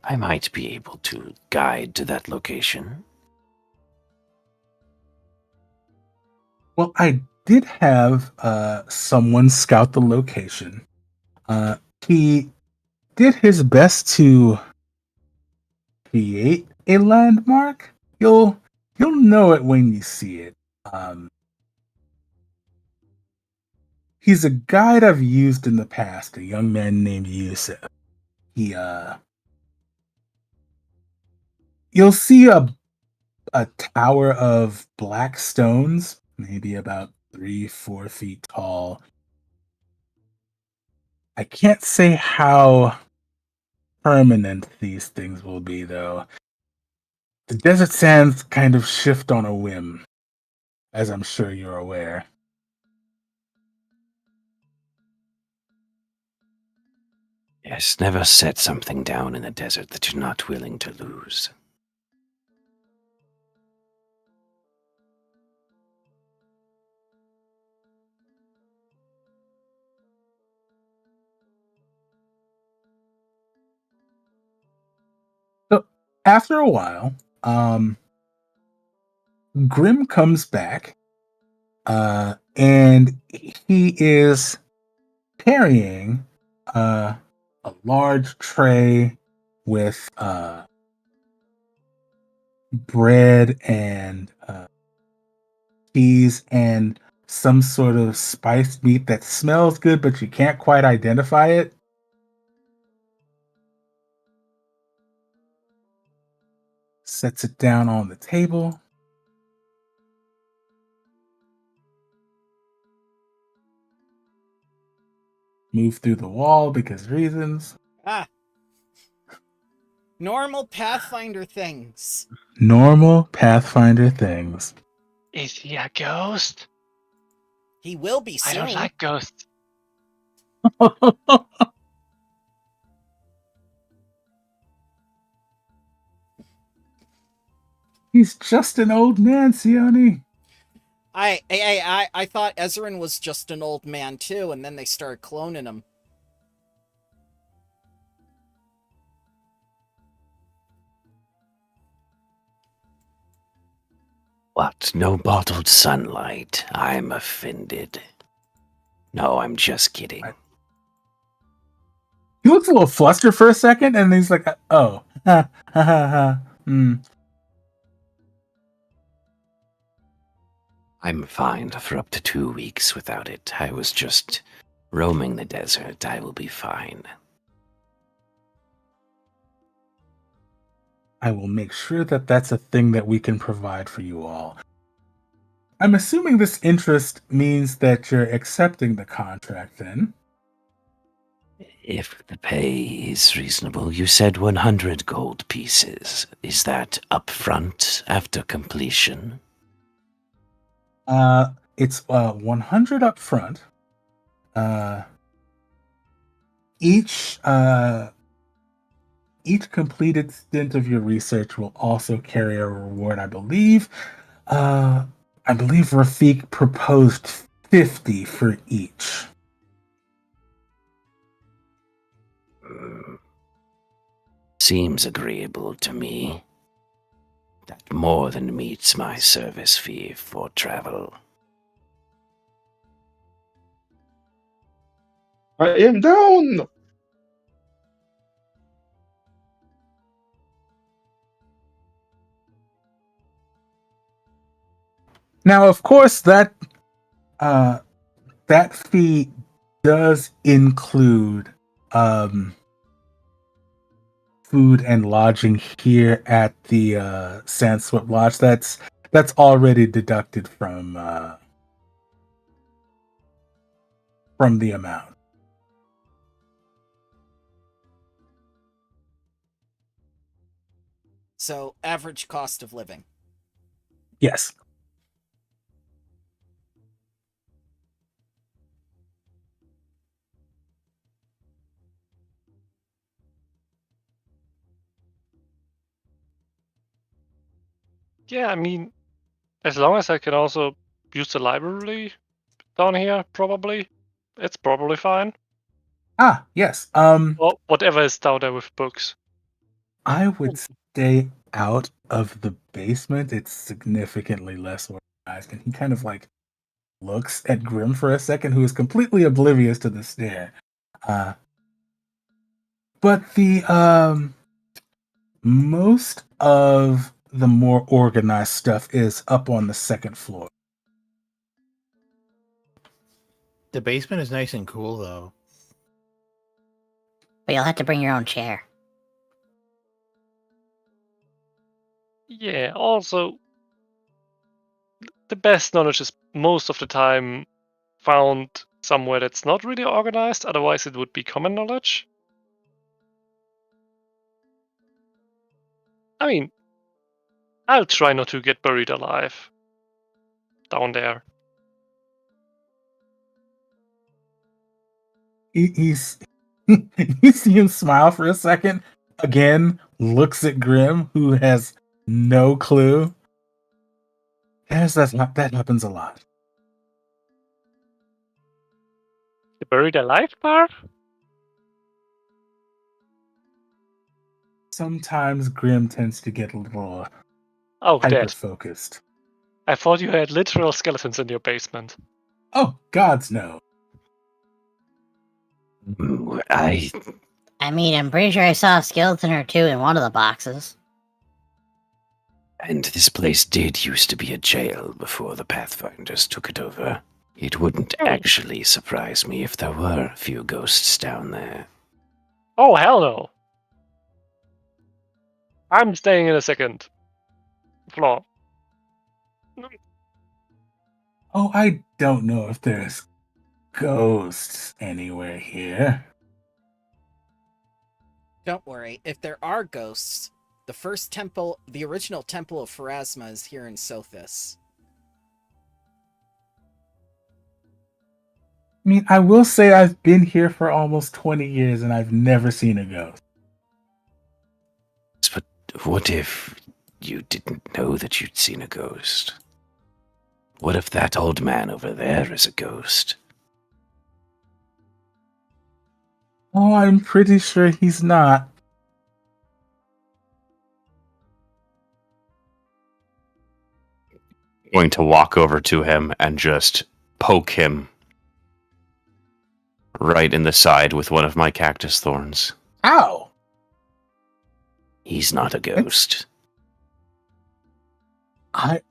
G: I might be able to guide to that location.
A: Well, I did have someone scout the location. He did his best to create a landmark. You'll know it when you see it. He's a guide I've used in the past, a young man named Yusuf. He you'll see a tower of black stones, maybe about 3-4 feet tall. I can't say how permanent these things will be, though. The desert sands kind of shift on a whim, as I'm sure you're aware.
G: Yes, never set something down in the desert that you're not willing to lose.
A: So after a while, Grim comes back, and he is carrying a large tray with bread and cheese and some sort of spiced meat that smells good, but you can't quite identify it. Sets it down on the table. Move through the wall because reasons.
B: Ah. Normal Pathfinder things.
A: Normal Pathfinder things.
D: Is he a ghost?
B: He will be
D: I
B: soon.
D: don't like ghosts.
A: He's just an old man, Sione.
B: I thought Ezrin was just an old man too, and then they started cloning him.
G: What? No bottled sunlight? I'm offended. No, I'm just kidding.
A: He looks a little flustered for a second, and he's like, "Oh, ha ha ha ha."
G: I'm fine for up to 2 weeks without it. I was just roaming the desert. I will be fine.
A: I will make sure that that's a thing that we can provide for you all. I'm assuming this interest means that you're accepting the contract, then.
G: If the pay is reasonable, you said 100 gold pieces. Is that upfront after completion?
A: It's 100 up front. Each completed stint of your research will also carry a reward, I believe. I believe Rafik proposed 50 for each.
G: Seems agreeable to me. That more than meets my service fee for travel.
F: I am down.
A: Now, of course, that fee does include food and lodging here at the Sandswept Lodge. That's already deducted from the amount.
B: So, average cost of living.
A: Yes.
D: Yeah, I mean, as long as I can also use the library down here, probably, it's probably fine.
A: Ah, yes.
D: Or whatever is down there with books.
A: I would stay out of the basement. It's significantly less organized, and he kind of like looks at Grim for a second, who is completely oblivious to the stare. But the most of the more organized stuff is up on the second floor.
E: The basement is nice and cool, though.
H: But you'll have to bring your own chair.
D: Yeah, also, the best knowledge is most of the time found somewhere that's not really organized, otherwise it would be common knowledge. I mean, I'll try not to get buried alive down there.
A: He's you see him smile for a second, again looks at Grim, who has no clue. Yes, that happens a lot.
D: The buried alive part?
A: Sometimes Grim tends to get a little
D: Oh,
A: hyper
D: dead.
A: focused.
D: I thought you had literal skeletons in your basement.
A: Oh, gods no.
G: I
H: I mean, I'm pretty sure I saw a skeleton or two in one of the boxes.
G: And this place did used to be a jail before the Pathfinders took it over. It wouldn't actually surprise me if there were a few ghosts down there.
D: Oh, hell no. I'm staying in the second floor.
A: Oh, I don't know if there's ghosts anywhere here.
B: Don't worry, if there are ghosts, the first temple, the original temple of Pharasma is here in Sothis.
A: I mean, I will say I've been here for almost 20 years and I've never seen a ghost.
G: But what if you didn't know that you'd seen a ghost? What if that old man over there is a ghost?
A: Oh, I'm pretty sure he's not.
C: Going to walk over to him and just poke him right in the side with one of my cactus thorns.
A: Ow!
G: He's not a ghost.
A: I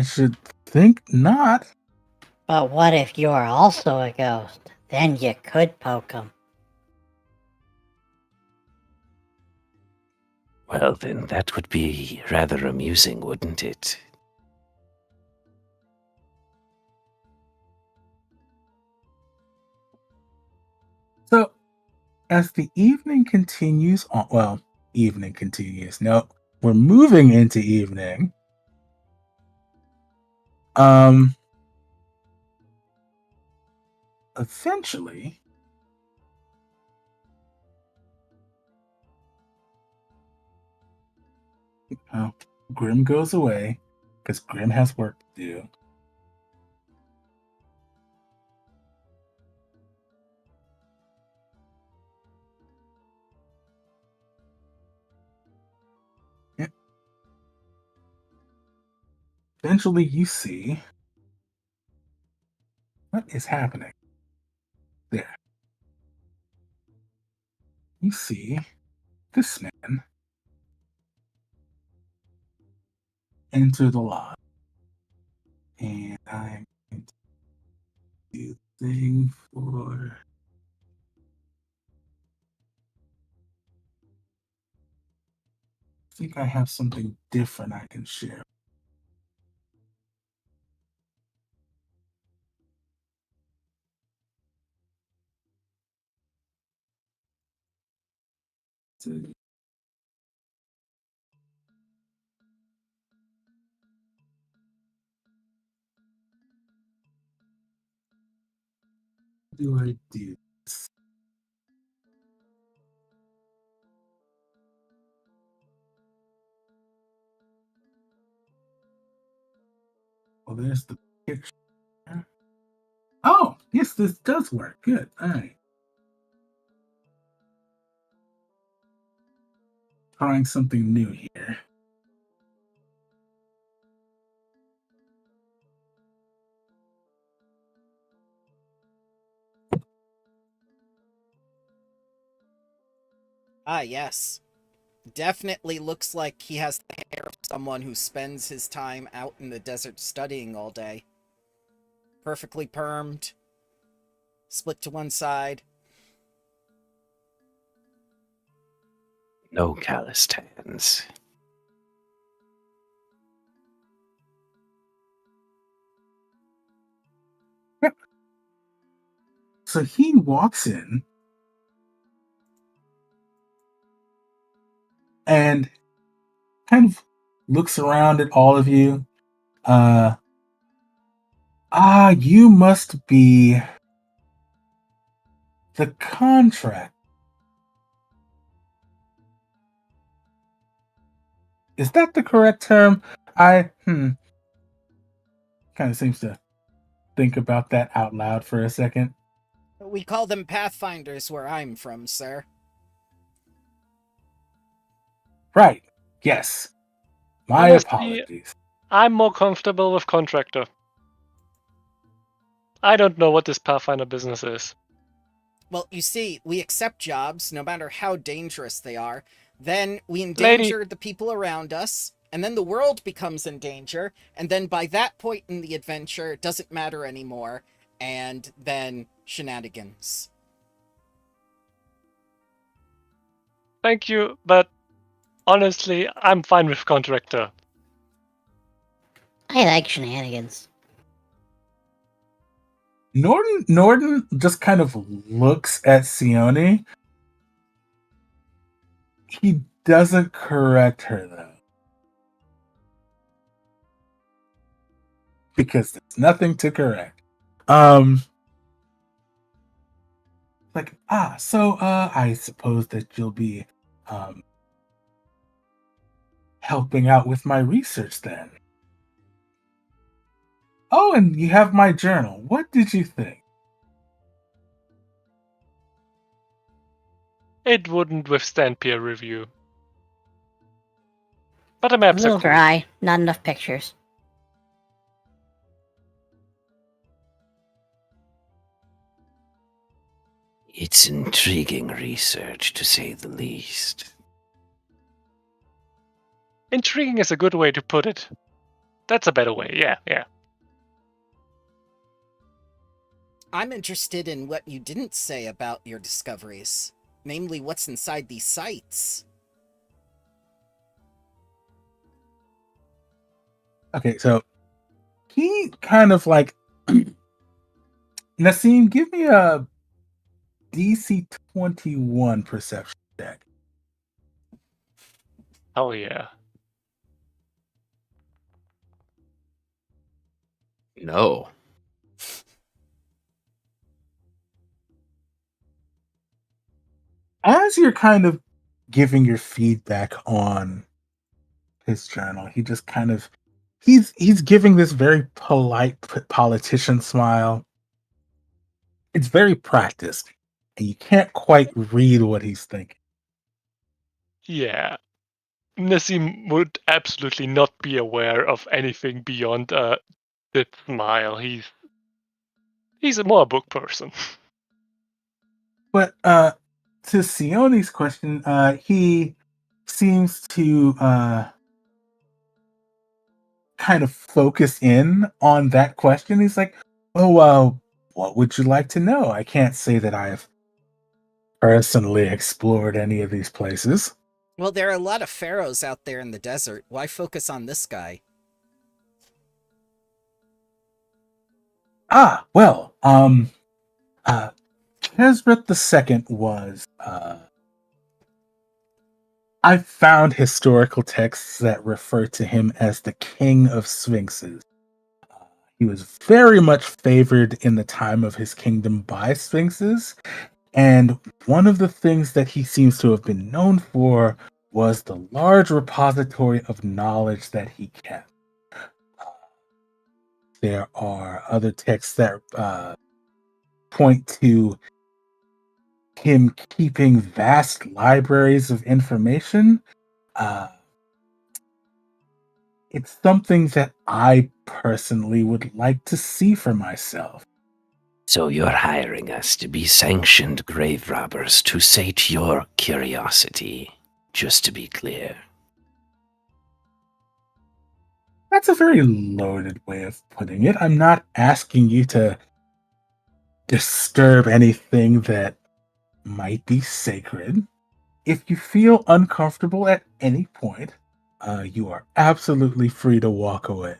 A: should think not.
H: But what if you're also a ghost? Then you could poke him.
G: Well, then that would be rather amusing, wouldn't it?
A: So, as the evening continues on, no, we're moving into evening. Eventually, Grim goes away because Grim has work to do. eventually you see what is happening. There. You see this man enter the lodge. And I'm going to do the thing for. I think I have something different I can share. Do I do this? Well, there's the picture. Oh, yes, this does work. Good. All right. Trying something new here.
B: Ah, yes. Definitely looks like he has the hair of someone who spends his time out in the desert studying all day. Perfectly permed. Split to one side.
G: No calloused hands.
A: So he walks in and kind of looks around at all of you. You must be the contract. Is that the correct term? Kind of seems to think about that out loud for a second.
B: We call them Pathfinders where I'm from, sir.
A: Right. Yes. My
D: Honestly,
A: apologies.
D: I'm more comfortable with contractor. I don't know what this Pathfinder business is.
B: Well, you see, we accept jobs, no matter how dangerous they are. Then we endanger the people around us, and then the world becomes in danger, and then by that point in the adventure, it doesn't matter anymore, and then shenanigans.
D: Thank you, but honestly, I'm fine with contractor.
H: I like shenanigans.
A: Norden just kind of looks at Sione. He doesn't correct her though. Because there's nothing to correct. So I suppose that you'll be helping out with my research then. Oh, and you have my journal. What did you think?
D: It wouldn't withstand peer review. But the
H: A
D: maps are
H: little
D: cool.
H: dry, not enough pictures.
G: It's intriguing research, to say the least.
D: Intriguing is a good way to put it. That's a better way, yeah.
B: I'm interested in what you didn't say about your discoveries. Namely, what's inside these sites.
A: Okay, so he kind of like Nassim, give me a DC 21 perception check.
D: Oh yeah.
C: No.
A: As you're kind of giving your feedback on his journal, he just kind of he's giving this very polite politician smile. It's very practiced, and you can't quite read what he's thinking.
D: Yeah. Nassim would absolutely not be aware of anything beyond the smile. He's a more book person.
A: But to Sione's question, he seems to kind of focus in on that question. He's like, "Oh, what would you like to know? I can't say that I've personally explored any of these places."
B: Well, there are a lot of pharaohs out there in the desert. Why focus on this guy?
A: Ah, well, Kesret the Second was. I found historical texts that refer to him as the King of Sphinxes. He was very much favored in the time of his kingdom by Sphinxes, and one of the things that he seems to have been known for was the large repository of knowledge that he kept. Uh, there are other texts that point to him keeping vast libraries of information. Uh, it's something that I personally would like to see for myself.
G: So you're hiring us to be sanctioned grave robbers to sate your curiosity, just to be clear.
A: That's a very loaded way of putting it. I'm not asking you to disturb anything that might be sacred. If you feel uncomfortable at any point, you are absolutely free to walk away.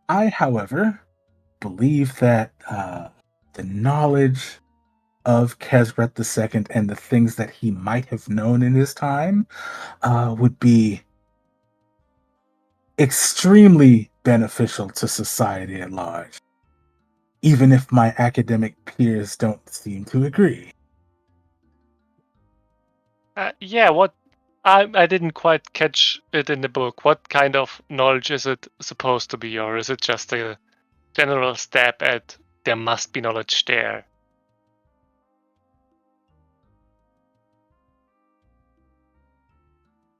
A: I, however, believe that the knowledge of Kesret the Second and the things that he might have known in his time would be extremely beneficial to society at large, even if my academic peers don't seem to agree.
D: Yeah, what I didn't quite catch it in the book. What kind of knowledge is it supposed to be, or is it just a general stab at there must be knowledge there?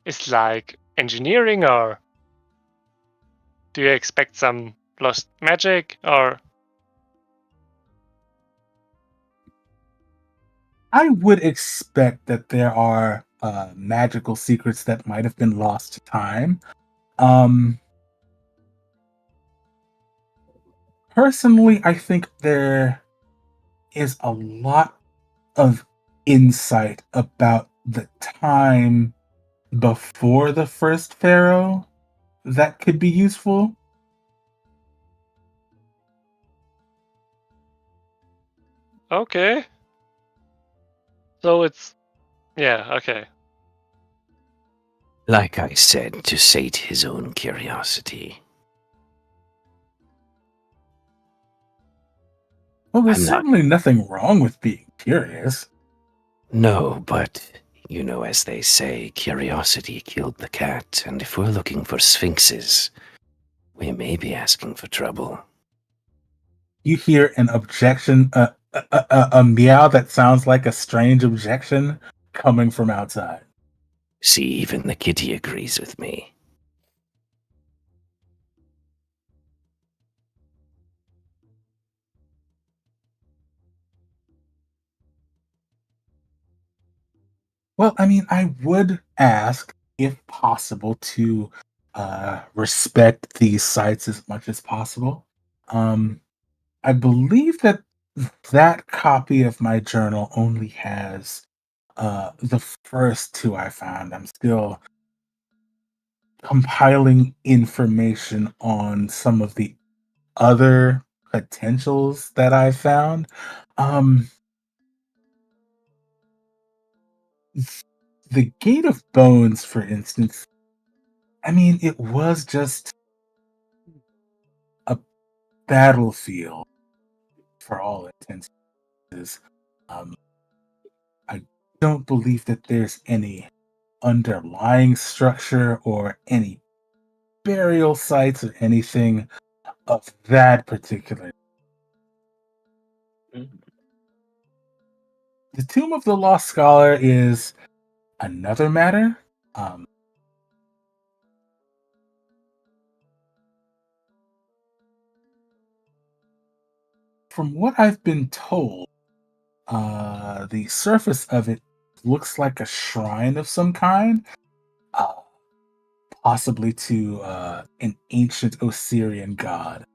D: It's like engineering, or do you expect some lost magic, or
A: I would expect that there are magical secrets that might have been lost to time. Um, Personally, I think there is a lot of insight about the time before the first pharaoh that could be useful.
D: okay? So it's yeah, okay.
G: Like I said, to sate his own curiosity.
A: Well, there's
G: I'm not.
A: certainly nothing wrong with being curious.
G: No, but, you know, as they say, curiosity killed the cat, and if we're looking for sphinxes, we may be asking for trouble.
A: You hear an objection, a meow that sounds like a strange objection coming from outside.
G: See, even the kitty agrees with me.
A: Well, I mean, I would ask, if possible, to respect these sites as much as possible. I believe that that copy of my journal only has the first two I found. I'm still compiling information on some of the other potentials that I found. Um, the Gate of Bones, for instance, I mean, it was just a battlefield for all intents and purposes. Um, I don't believe that there's any underlying structure or any burial sites or anything. of that particular. The Tomb of the Lost Scholar is another matter. From what I've been told, the surface of it looks like a shrine of some kind, uh, possibly to an ancient Osirian god.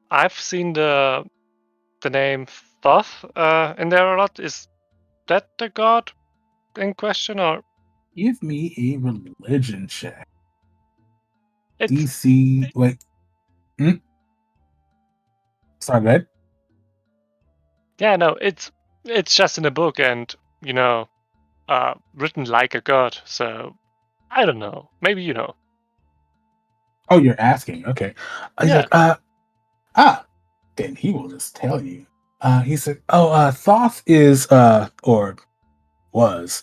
D: I've seen the name Thoth in there a lot. Is that the god in question, or
A: Give me a religion check.
D: it's
A: DC. Wait. Sorry, go ahead.
D: yeah, no, it's just in a book and written like a god. So I don't know. Maybe you know.
A: Oh, you're asking. Okay. He's
D: Yeah.
A: like, then he will just tell you. He said, Thoth is, or was,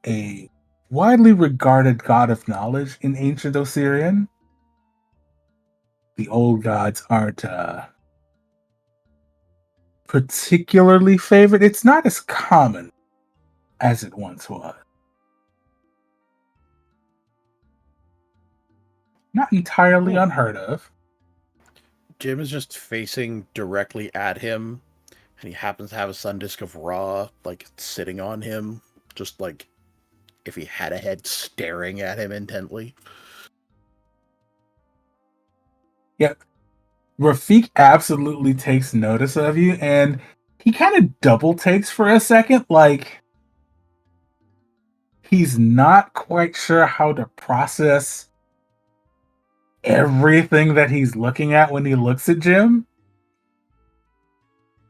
A: a widely regarded god of knowledge in ancient Osirian. The old gods aren't, particularly favored. It's not as common as it once was. Not entirely unheard of.
E: Jim is just facing directly at him, and he happens to have a sun disk of Ra, like, sitting on him, just like if he had a head staring at him intently.
A: Yep. Rafik absolutely takes notice of you, and he kind of double takes for a second, like he's not quite sure how to process everything that he's looking at when he looks at Jim.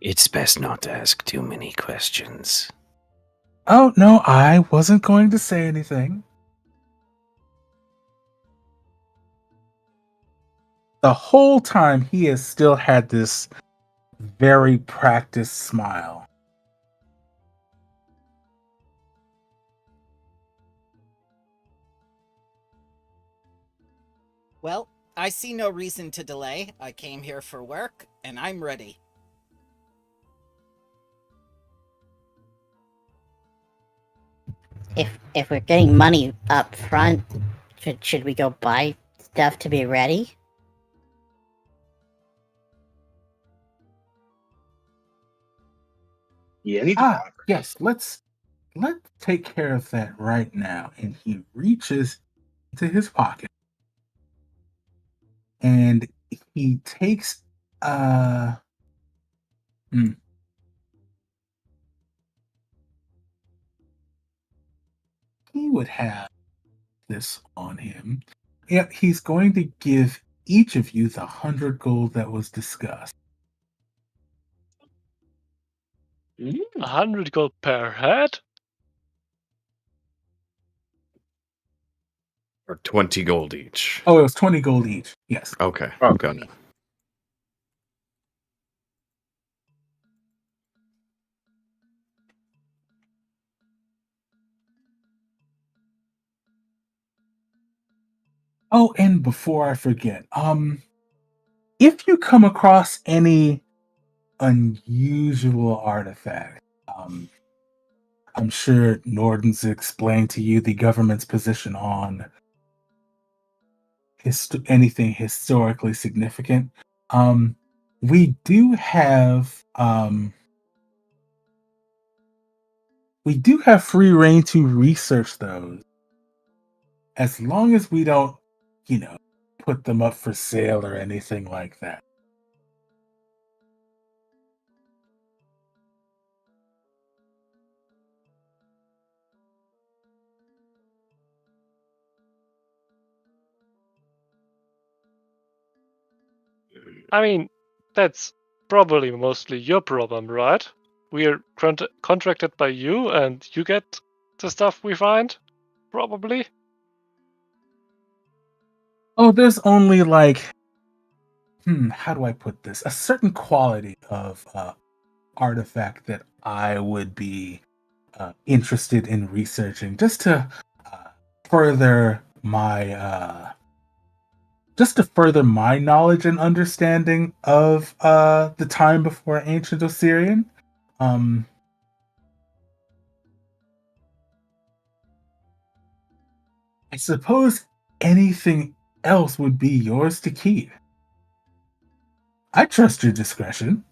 G: It's best not to ask too many questions.
A: Oh, no, I wasn't going to say anything. The whole time he has still had this very practiced smile.
B: Well, I see no reason to delay. I came here for work, and I'm ready.
H: If we're getting money up front, should we go buy stuff to be ready?
F: Yeah, I need to
A: Yes, let's take care of that right now. And he reaches into his pocket and he takes he would have this on him. Yep, he's going to give each of you the 100 gold that was discussed.
D: 100 gold per head.
C: Or 20 gold each.
A: Oh, it was 20 gold each. Yes.
C: Okay.
F: Oh,
C: Got it.
A: Oh, and before I forget, if you come across any unusual artifact, I'm sure Norden's explained to you the government's position on anything historically significant. We do have free reign to research those, as long as we don't, put them up for sale or anything like that.
D: I mean, that's probably mostly your problem, right? We're contracted by you, and you get the stuff we find, probably.
A: Oh, there's only like, how do I put this? A certain quality of artifact that I would be interested in researching, just to further my knowledge and understanding of the time before ancient Osirian. I suppose anything else would be yours to keep. I trust your discretion.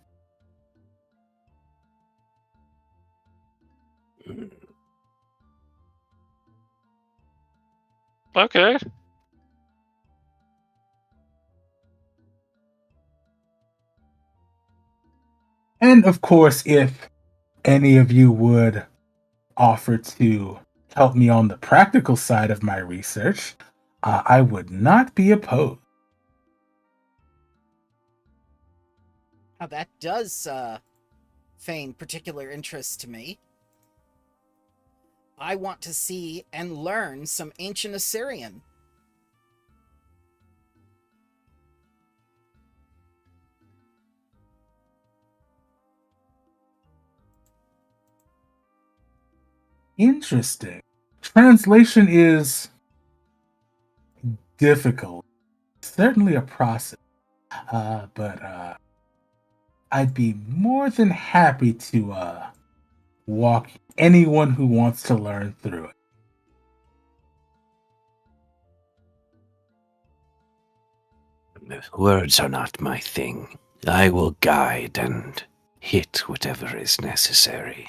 D: Okay.
A: And of course, if any of you would offer to help me on the practical side of my research, I would not be opposed.
B: Now that does feign particular interest to me. I want to see and learn some ancient Assyrian.
A: Interesting. Translation is difficult. Certainly a process. But I'd be more than happy to walk anyone who wants to learn through
G: it. Words are not my thing. I will guide and hit whatever is necessary.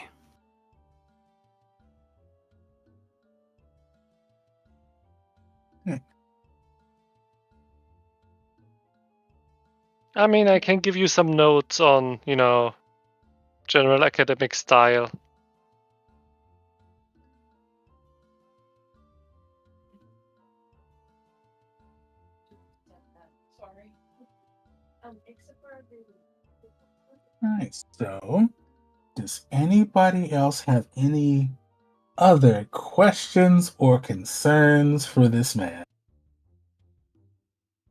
D: I mean, I can give you some notes on, general academic style.
A: Nice. So, does anybody else have any other questions or concerns for this man?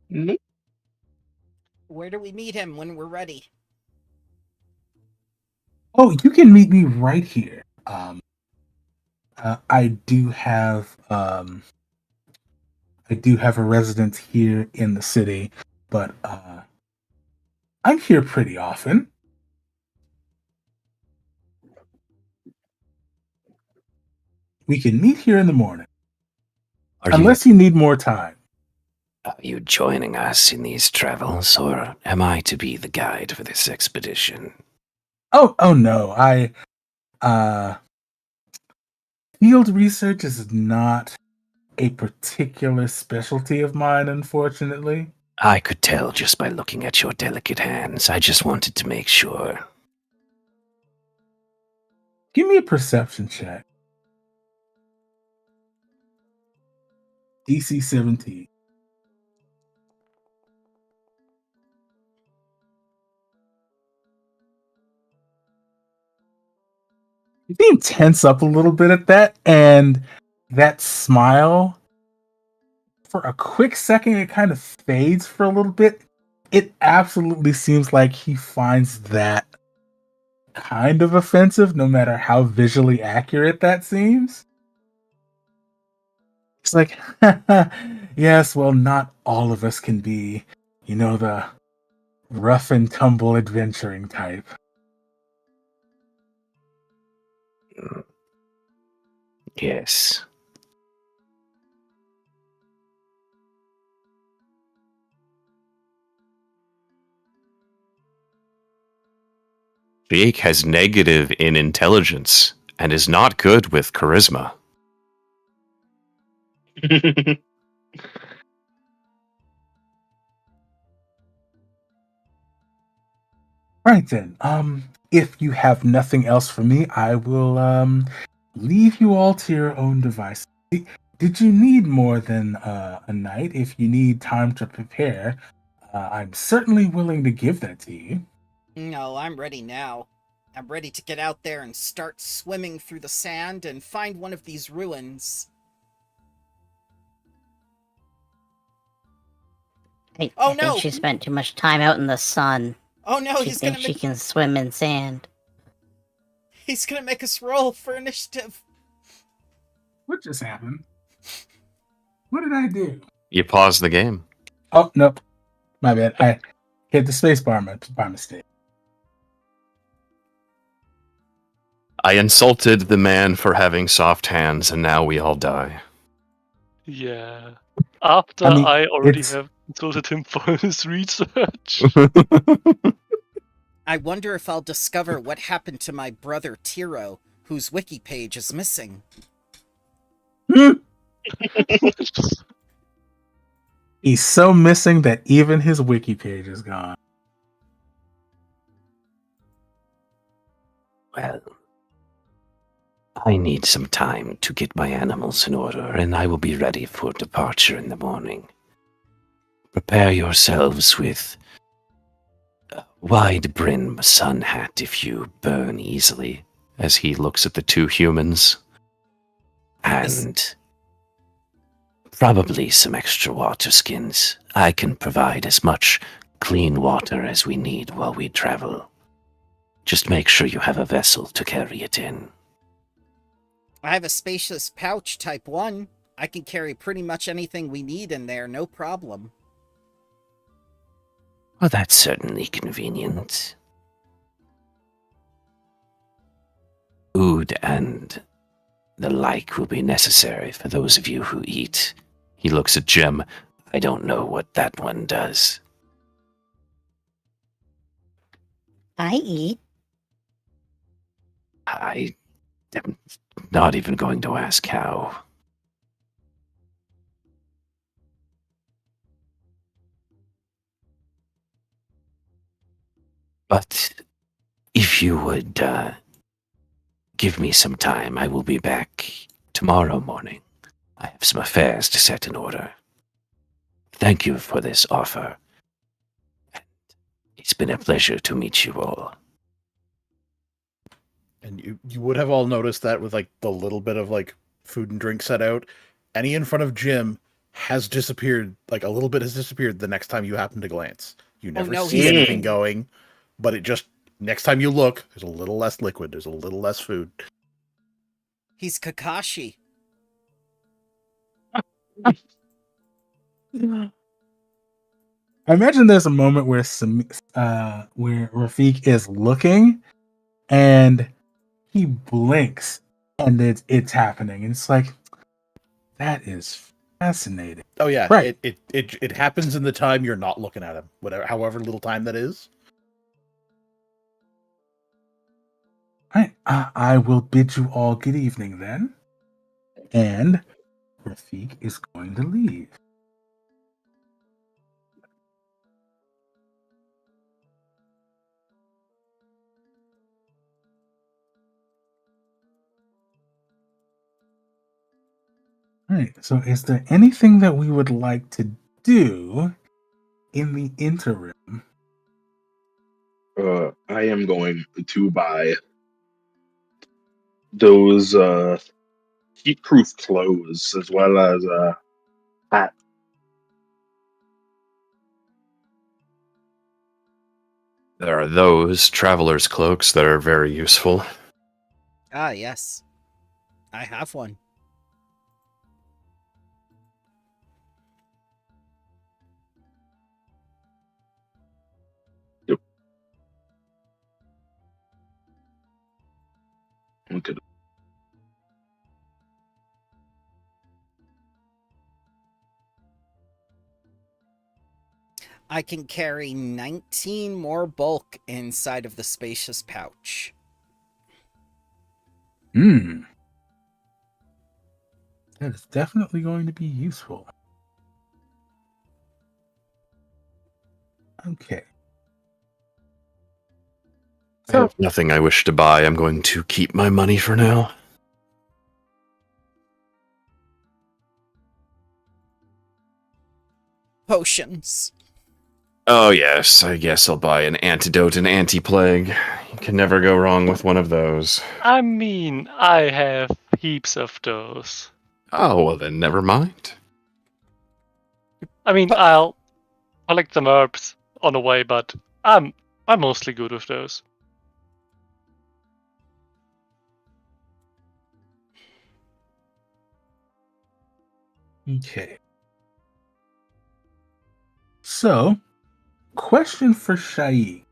F: Nope.
B: Where do we meet him when we're ready?
A: Oh, you can meet me right here. I do have a residence here in the city, but I'm here pretty often. We can meet here in the morning, unless you need more time.
G: Are you joining us in these travels, or am I to be the guide for this expedition?
A: Oh no, field research is not a particular specialty of mine, unfortunately.
G: I could tell just by looking at your delicate hands. I just wanted to make sure.
A: Give me a perception check. DC 17. You seem tense up a little bit at that, and that smile, for a quick second, it kind of fades for a little bit. It absolutely seems like he finds that kind of offensive, no matter how visually accurate that seems. It's like, yes, well, not all of us can be, the rough and tumble adventuring type.
G: Yes.
C: Jake has negative in intelligence and is not good with charisma.
A: Right then. If you have nothing else for me, I will leave you all to your own devices. Did you need more than a night? If you need time to prepare, I'm certainly willing to give that to you.
B: No, I'm ready now. I'm ready to get out there and start swimming through the sand and find one of these ruins.
H: I
B: Oh,
H: think
B: no!
H: she spent too much time out in the sun.
B: Oh no,
H: She
B: he's gonna
H: thinks she can swim in sand.
B: He's gonna make us roll for initiative.
A: What just happened? What did I do?
C: You pause the game.
A: Oh, nope. My bad. I hit the space bar by mistake.
C: I insulted the man for having soft hands, and now we all die.
D: Yeah. After
A: I mean,
D: I already
A: it's-
D: have insulted him for his research.
B: I wonder if I'll discover what happened to my brother Tiro, whose wiki page is missing.
A: He's so missing that even his wiki page is gone.
G: Well, I need some time to get my animals in order, and I will be ready for departure in the morning. Prepare yourselves with a wide-brim sun hat if you burn easily,
C: As he looks at the two humans.
G: and probably some extra water skins. I can provide as much clean water as we need while we travel. Just make sure you have a vessel to carry it in.
B: I have a spacious pouch type 1. I can carry pretty much anything we need in there, no problem.
G: Well, that's certainly convenient. Food and the like will be necessary for those of you who eat.
C: He looks at Jim.
G: I don't know what that one does.
H: I eat.
G: I am not even going to ask how. But if you would give me some time, I will be back tomorrow morning. I have some affairs to set in order. Thank you for this offer. It's been a pleasure to meet you all.
E: And you would have all noticed that with like the little bit of like food and drink set out, any in front of Jim has disappeared. Like a little bit has disappeared the next time you happen to glance. You never
B: no,
E: see
B: he's-
E: anything going, but it just next time you look, there's a little less liquid, there's a little less food.
B: He's Kakashi.
A: I imagine there's a moment where where Rafik is looking, and he blinks, and it's happening, and it's like, that is fascinating.
E: Oh yeah,
A: Right.
E: it happens in the time you're not looking at him, whatever, however little time that is.
A: Right. I will bid you all good evening then, and Rafik is going to leave. Right. So, is there anything that we would like to do in the interim?
F: I am going to buy those heat-proof clothes as well as a hat.
C: There are those traveler's cloaks that are very useful.
B: Ah, yes. I have one.
F: Okay.
B: I can carry 19 more bulk inside of the spacious pouch.
A: That is definitely going to be useful. Okay.
C: I
A: So,
C: have nothing I wish to buy. I'm going to keep my money for now.
B: Potions.
C: Oh yes, I guess I'll buy an antidote and anti-plague. You can never go wrong with one of those.
D: I mean, I have heaps of those.
C: Oh, well then never mind.
D: I mean, I'll collect some herbs on the way, but I'm mostly good with those.
A: Okay. So, question for Shaik.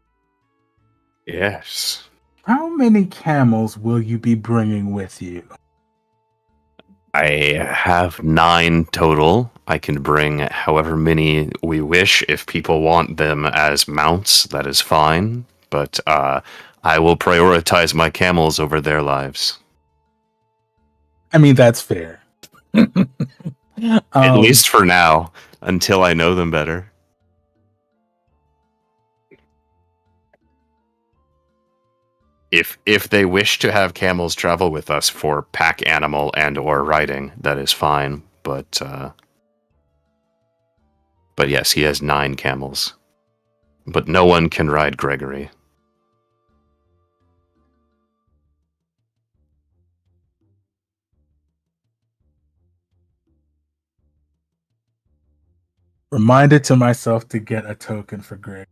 C: Yes.
A: How many camels will you be bringing with you?
C: I have 9 total. I can bring however many we wish. If people want them as mounts, that is fine. But I will prioritize my camels over their lives.
A: I mean, that's fair.
C: At least for now, until I know them better. If they wish to have camels travel with us for pack animal and or riding, that is fine. But yes, he has 9 camels. But no one can ride Gregory.
A: reminded to myself to get a token for Greg.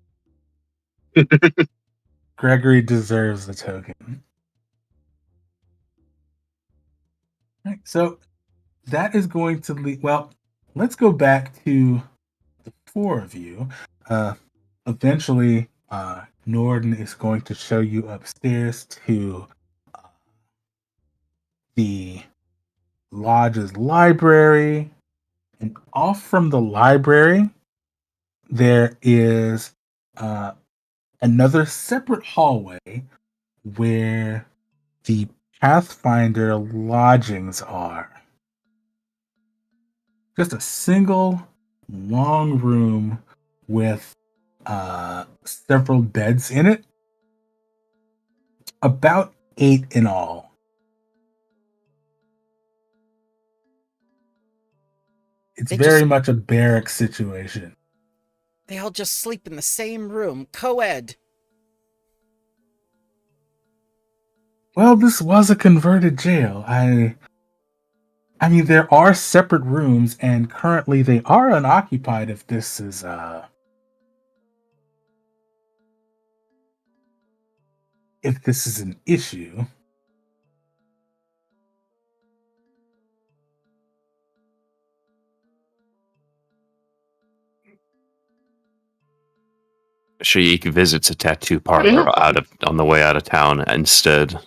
A: Gregory deserves a token. Right, so that is going to lead. Well, let's go back to the 4 of you. Eventually, Norden is going to show you upstairs to the lodge's library. And off from the library, there is another separate hallway where the Pathfinder lodgings are. Just a single long room with several beds in it. About 8 in all. It's
B: They
A: very
B: just-
A: much a barrack situation.
B: They all just sleep in the same room, co-ed.
A: Well, this was a converted jail. I mean, there are separate rooms, and currently they are unoccupied. If this is an issue.
C: Shaik visits a tattoo parlor on the way out of town instead,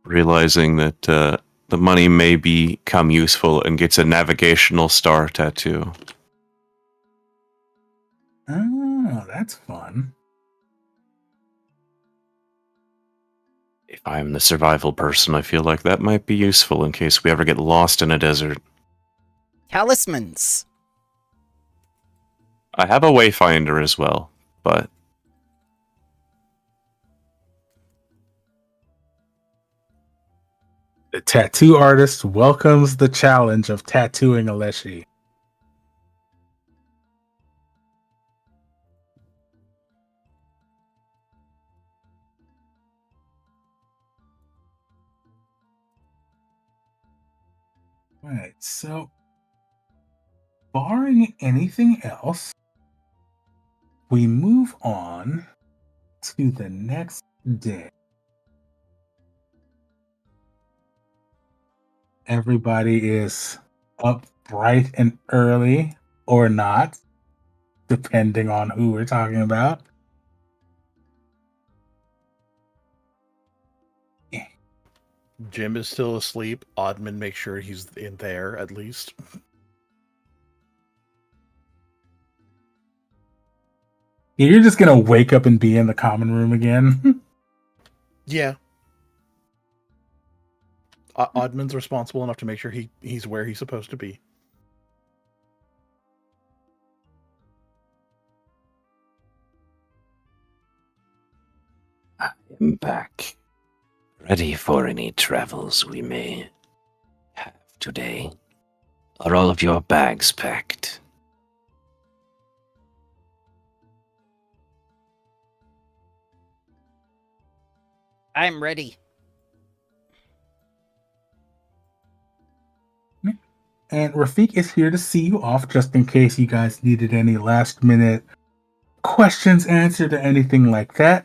C: realizing that the money may become useful, and gets a navigational star tattoo.
A: Oh, that's fun.
C: If I'm the survival person, I feel like that might be useful in case we ever get lost in a desert.
B: Talismans.
C: I have a wayfinder as well, but
A: The tattoo artist welcomes the challenge of tattooing Aleshi. Right, so barring anything else, we move on to the next day. Everybody is up bright and early, or not, depending on who we're talking about.
E: Jim is still asleep. Oddman makes sure he's in there at least.
A: You're just gonna wake up and be in the common room again.
E: Yeah. Oddman's responsible enough to make sure he's where he's supposed to be.
G: I am back, ready for any travels we may have today. Are all of your bags packed?
B: I'm ready.
A: And Rafik is here to see you off just in case you guys needed any last minute questions answered or anything like that.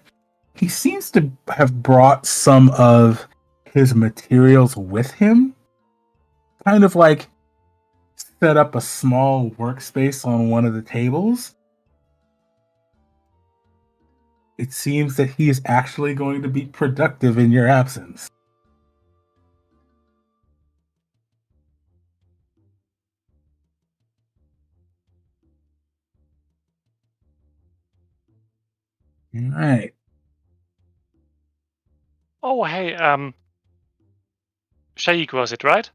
A: He seems to have brought some of his materials with him. kind of like set up a small workspace on one of the tables. It seems that he is actually going to be productive in your absence. All right.
D: Oh, hey, Shaik, was it, right?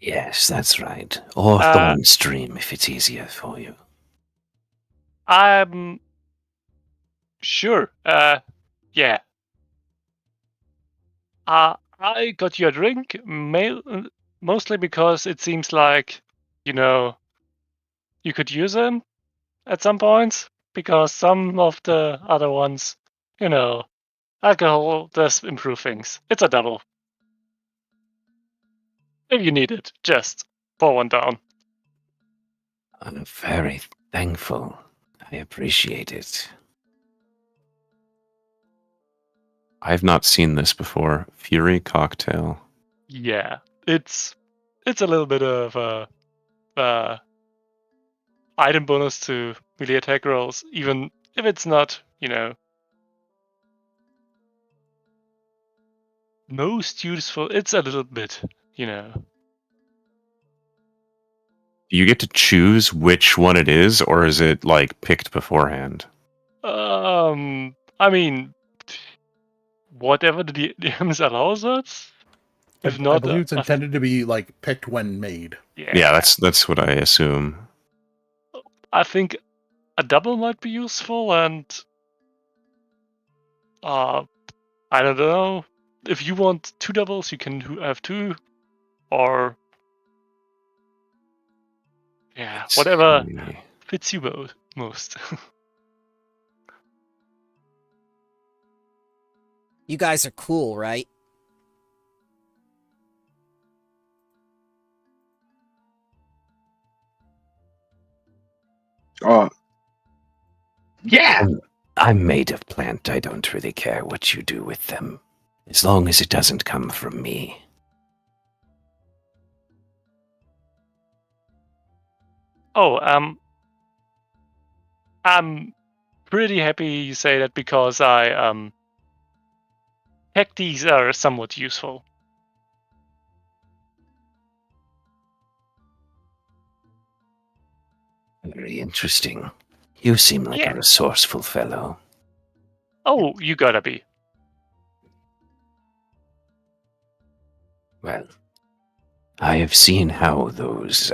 G: Yes, that's right. Or Thornstream, if it's easier for you.
D: I'm sure. Yeah. I got you a drink, mostly because it seems like, you know, you could use them at some points, because some of the other ones, you know, alcohol does improve things. It's a double. If you need it, just pour one down.
G: I'm very thankful. I appreciate it.
C: I've not seen this before. Fury cocktail.
D: Yeah, it's a little bit of a item bonus to melee attack rolls, even if it's not, you know, most useful. It's a little bit, you know.
C: Do you get to choose which one it is, or is it like picked beforehand?
D: I mean, whatever the DMs allows us. If
E: I
D: not,
E: believe it's intended to be like picked when made.
C: Yeah, that's what I assume.
D: I think a double might be useful, and I don't know. If you want two doubles, you can have two, or yeah, whatever fits you most.
B: You guys are cool, right?
F: Yeah.
G: I'm made of plant. I don't really care what you do with them, as long as it doesn't come from me.
D: Oh, I'm pretty happy you say that, because Hecties are somewhat useful.
G: Very interesting. You seem like a resourceful fellow.
D: Oh, you gotta be.
G: Well, I have seen how those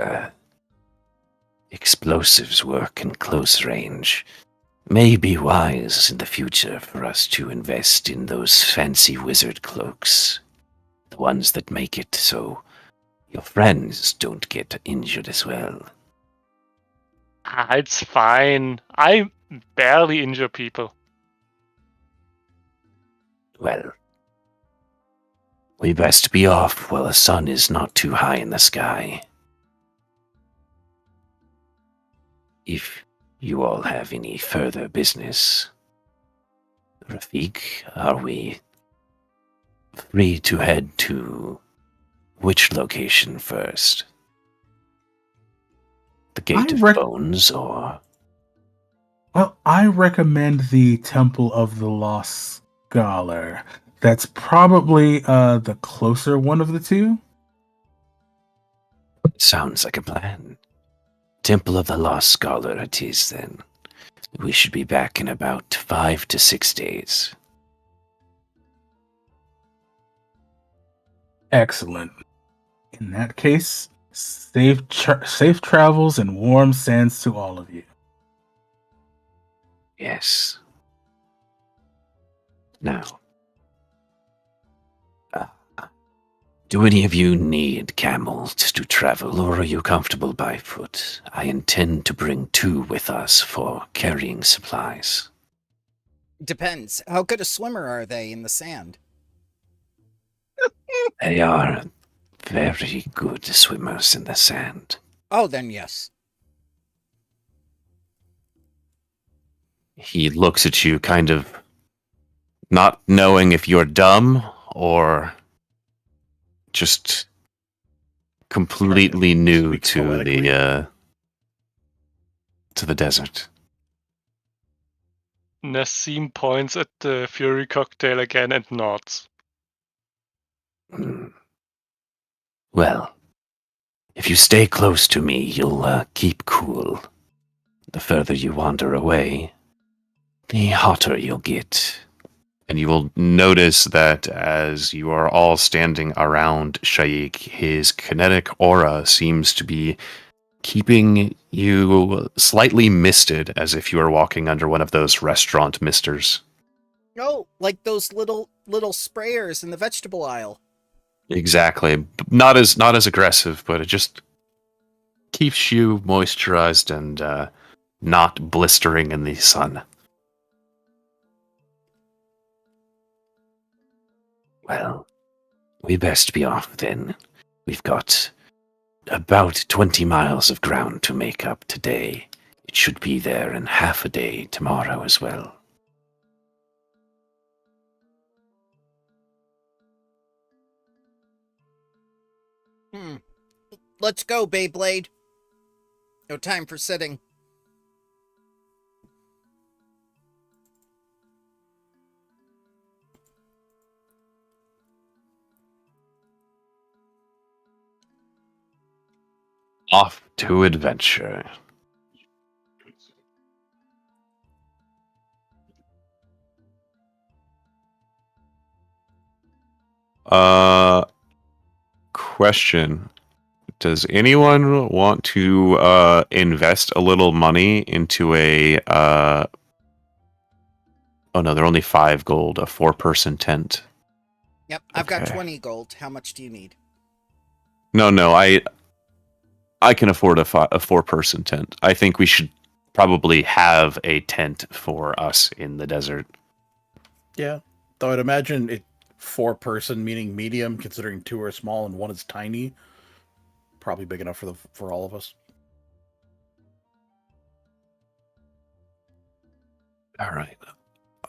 G: explosives work in close range. May be wise in the future for us to invest in those fancy wizard cloaks. The ones that make it so your friends don't get injured as well.
D: It's fine. I barely injure people.
G: Well, we best be off while the sun is not too high in the sky. If you all have any further business, Rafik, are we free to head to which location first? The Gate of Bones, or...
A: Well, I recommend the Temple of the Lost Scholar. That's probably the closer one of the two.
G: Sounds like a plan. Temple of the Lost Scholar it is, then. We should be back in about 5 to 6 days.
A: Excellent. In that case, safe travels and warm sands to all of you.
G: Yes. Now, do any of you need camels to travel, or are you comfortable by foot? I intend to bring 2 with us for carrying supplies.
B: Depends. How good a swimmer are they in the sand?
G: They are very good swimmers in the sand.
B: Oh, then yes.
C: He looks at you, kind of not knowing if you're dumb or just completely new
E: Speak
C: to
E: poetically.
C: the desert.
D: Nassim points at the Fury cocktail again and nods.
G: Hmm. Well, if you stay close to me, you'll keep cool. The further you wander away, the hotter you'll get.
C: And you will notice that as you are all standing around Shaik, his kinetic aura seems to be keeping you slightly misted, as if you were walking under one of those restaurant misters.
B: Oh, like those little sprayers in the vegetable aisle.
C: Exactly. Not as aggressive, but it just keeps you moisturized and not blistering in the sun.
G: Well, we best be off then. We've got about 20 miles of ground to make up today. It should be there in half a day tomorrow as well.
B: Let's go, Beyblade. No time for sitting.
C: Off to adventure. Question. Does anyone want to invest a little money into a oh no, they're only 5 gold, a 4-person tent.
B: Yep, I've got
C: Okay.
B: 20 gold. How much do you need?
C: No, I can afford a 4-person tent. I think we should probably have a tent for us in the desert.
E: Yeah. Though I'd imagine it 4-person, meaning medium, considering 2 are small and 1 is tiny. Probably big enough for all of us.
C: All right.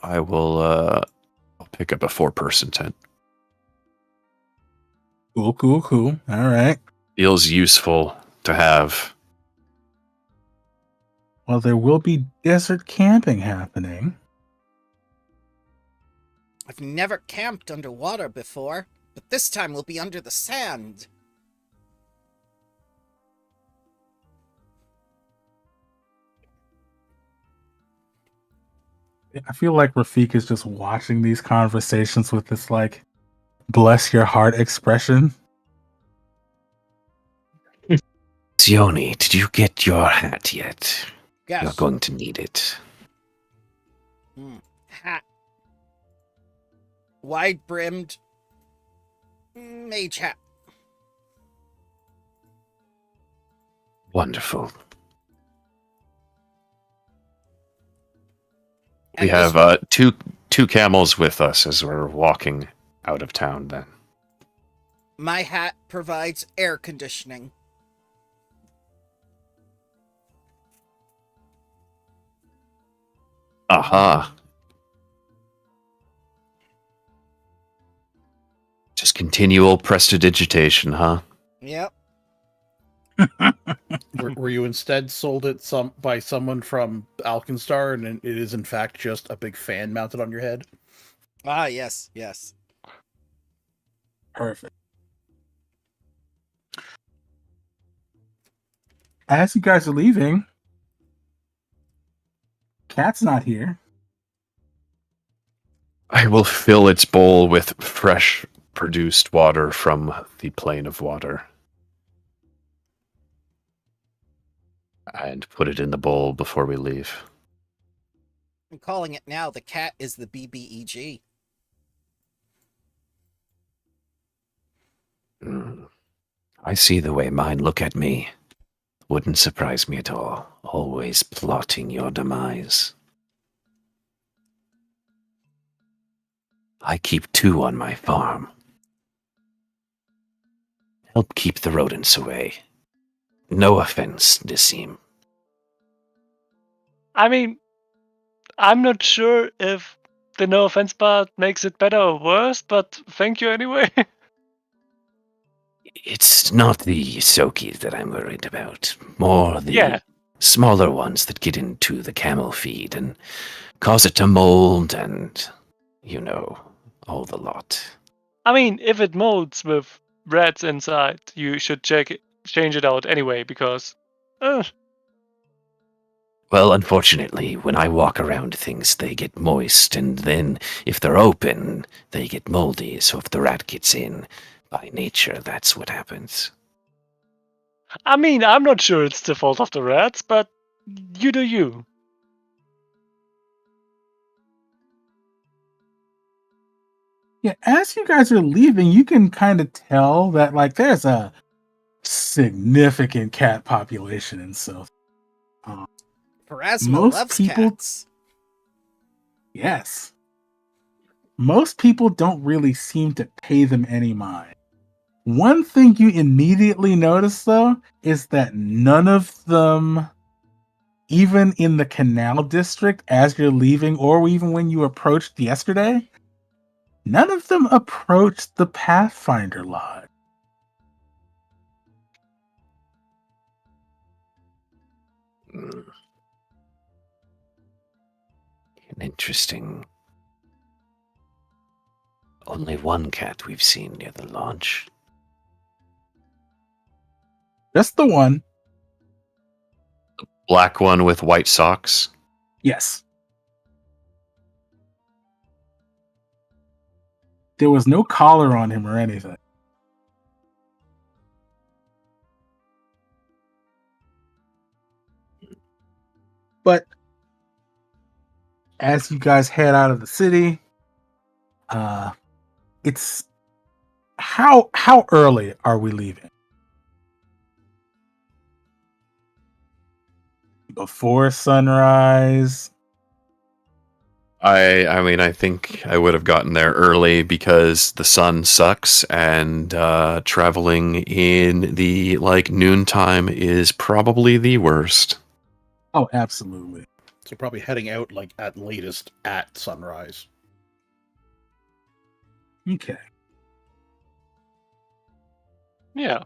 C: I will I'll pick up a 4-person tent.
A: Cool. All right.
C: Feels useful to have.
A: Well, there will be desert camping happening.
B: I've never camped underwater before, but this time we'll be under the sand.
A: I feel like Rafik is just watching these conversations with this, like, bless your heart expression.
G: Sione, did you get your hat yet?
B: Yes.
G: You're going to need it.
B: Hat. Wide-brimmed mage hat.
G: Wonderful.
C: We
B: And
C: have
B: this
C: two camels with us as we're walking out of town then.
B: my hat provides air conditioning.
C: Aha.
G: Just continual prestidigitation, huh?
B: Yep.
E: Were you instead sold it by someone from Alkenstar, and it is in fact just a big fan mounted on your head?
B: Ah, yes.
A: Perfect. As you guys are leaving, Cat's not here.
C: I will fill its bowl with fresh produced water from the plane of water. And put it in the bowl before we leave.
B: I'm calling it now. The cat is the BBEG.
G: I see the way mine look at me. Wouldn't surprise me at all. Always plotting your demise. I keep 2 on my farm. Help keep the rodents away. No offense, Nassim.
D: I mean, I'm not sure if the no offense part makes it better or worse, but thank you anyway.
G: It's not the Soki that I'm worried about. More the
D: Yeah.
G: smaller ones that get into the camel feed and cause it to mold and, all the lot.
D: I mean, if it molds with rats inside, you should change it out anyway, because
G: Well, unfortunately, when I walk around things, they get moist, and then if they're open, they get moldy. So if the rat gets in, by nature, that's what happens.
D: I mean, I'm not sure it's the fault of the rats, but you do you.
A: Yeah, as you guys are leaving, you can kind of tell that like there's a significant cat population in South.
B: Pharasma
A: Most
B: loves
A: people,
B: cats.
A: yes, most people don't really seem to pay them any mind. One thing you immediately notice, though, is that none of them, even in the Canal District, as you're leaving, or even when you approached yesterday, none of them approached the Pathfinder Lodge.
G: Mm. Interesting. Only one cat we've seen near the lodge.
A: Just the one.
C: Black one with white socks.
A: Yes. There was no collar on him or anything. But as you guys head out of the city, it's how early are we leaving? Before sunrise?
C: I mean, I think I would have gotten there early because the sun sucks, and traveling in the noontime is probably the worst.
A: Oh, absolutely.
E: So probably heading out like at latest at sunrise.
A: Okay.
D: Yeah.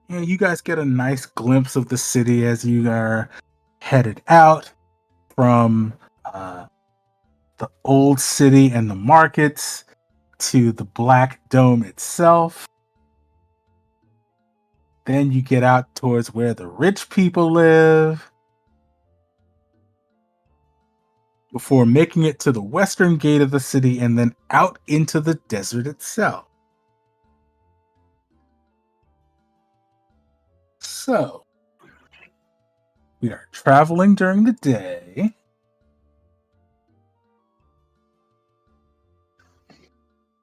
A: Yeah, you guys get a nice glimpse of the city as you are headed out from the old city and the markets to the Black Dome itself. Then you get out towards where the rich people live before making it to the western gate of the city and then out into the desert itself. So, we are traveling during the day.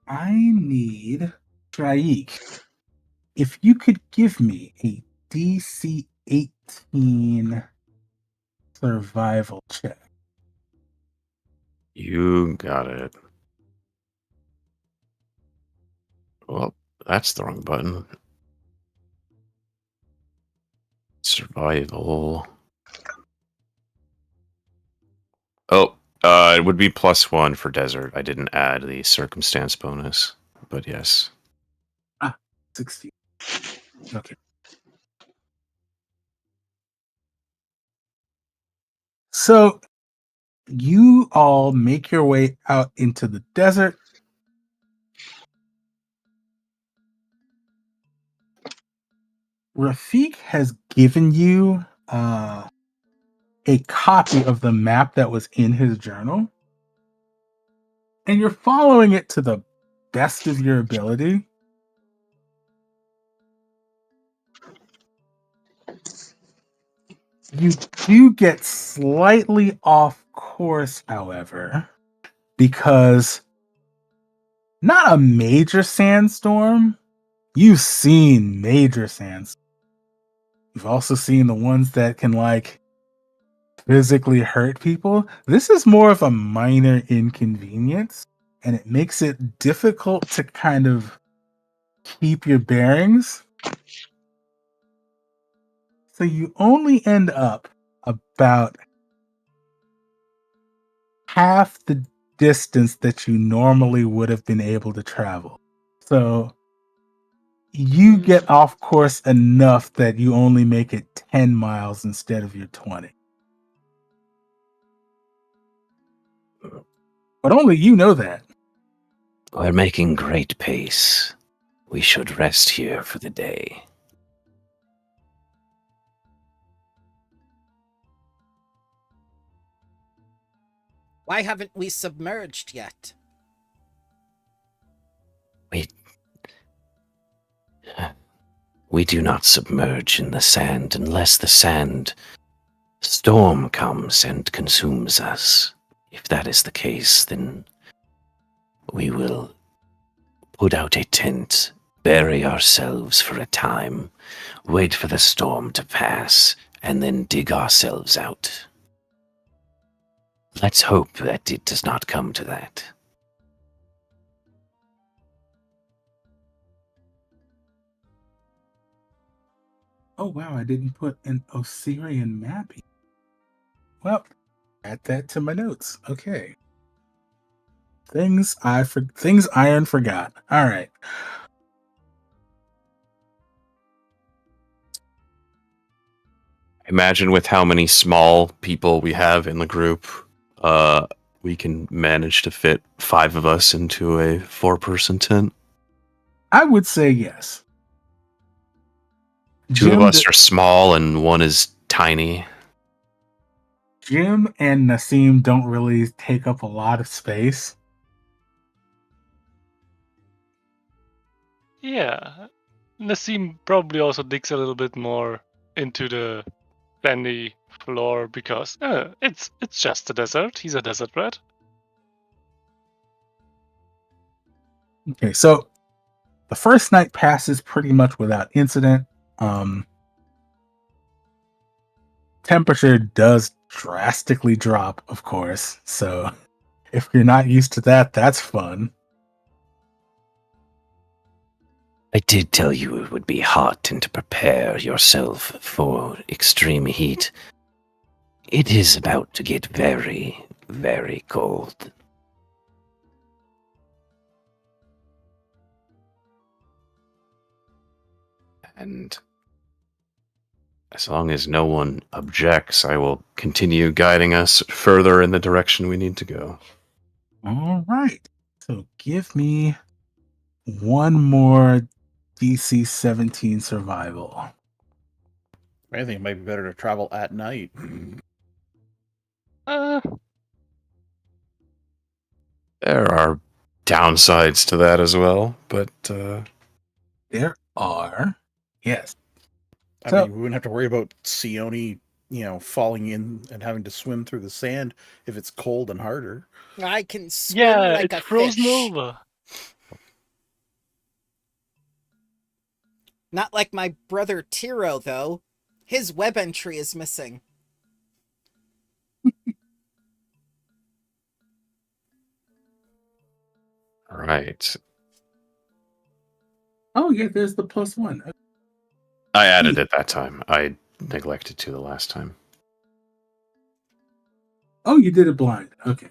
A: I need Shaik. If you could give me a DC 18 survival check.
C: You got it. Well, that's the wrong button. Survival. Oh, it would be +1 for desert. I didn't add the circumstance bonus, but yes.
A: 16. Okay. So you all make your way out into the desert. Rafik has given you a copy of the map that was in his journal, and you're following it to the best of your ability. You do get slightly off course, however, because not a major sandstorm. You've seen major sandstorms. You've also seen the ones that can physically hurt people. This is more of a minor inconvenience, and it makes it difficult to kind of keep your bearings. So you only end up about half the distance that you normally would have been able to travel. So you get off course enough that you only make it 10 miles instead of your 20. But only you know that.
G: We're making great pace. We should rest here for the day.
B: Why haven't we submerged yet?
G: We do not submerge in the sand unless the sand storm comes and consumes us. If that is the case, then we will put out a tent, bury ourselves for a time, wait for the storm to pass, and then dig ourselves out. Let's hope that it does not come to that.
A: Oh wow, I didn't put an Osirian map here. Well, add that to my notes. Okay. Things Iron forgot. All right.
C: Imagine with how many small people we have in the group, we can manage to fit 5 of us into a 4-person tent.
A: I would say yes.
C: 2 of us are small and 1 is tiny.
A: Jim and Nassim don't really take up a lot of space.
D: Yeah. Nassim probably also digs a little bit more into the sandy floor because it's just a desert. He's a desert rat.
A: Okay, so the first night passes pretty much without incident. Temperature does drastically drop, of course. So if you're not used to that, that's fun.
G: I did tell you it would be hot and to prepare yourself for extreme heat. It is about to get very, very cold.
C: And as long as no one objects, I will continue guiding us further in the direction we need to go.
A: All right. So give me one more DC 17 survival.
E: I think it might be better to travel at night.
C: There are downsides to that as well, but
A: There are. Yes.
E: I
A: So-
E: mean, we wouldn't have to worry about Sione, falling in and having to swim through the sand if it's cold and harder.
B: I can swim
D: Yeah,
B: like
D: it's
B: a
D: frozen
B: fish.
D: over.
B: Not like my brother Tiro, though. His web entry is missing.
C: right.
A: Oh, yeah, there's the +1.
C: I added it that time. I neglected to the last time.
A: Oh, you did it blind. Okay.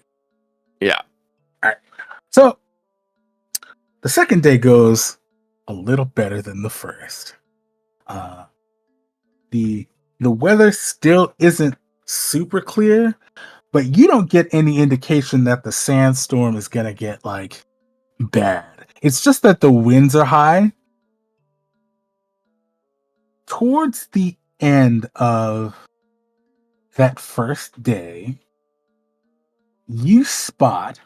C: Yeah.
A: All right. So the second day goes a little better than the first. The weather still isn't super clear, but you don't get any indication that the sandstorm is gonna get like bad. It's just that the winds are high. Towards the end of that first day, you spot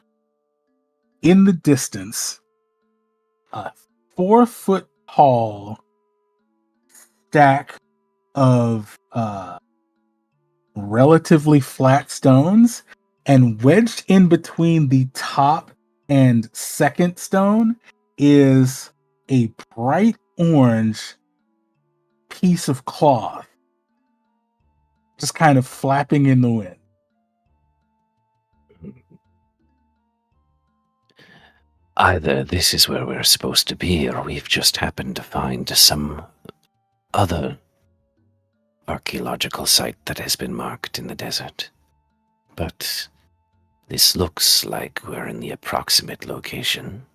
A: in the distance a 4-foot tall stack of relatively flat stones, and wedged in between the top and second stone is a bright orange piece of cloth just kind of flapping in the wind.
G: Either this is where we're supposed to be, or we've just happened to find some other archaeological site that has been marked in the desert. But this looks like we're in the approximate location.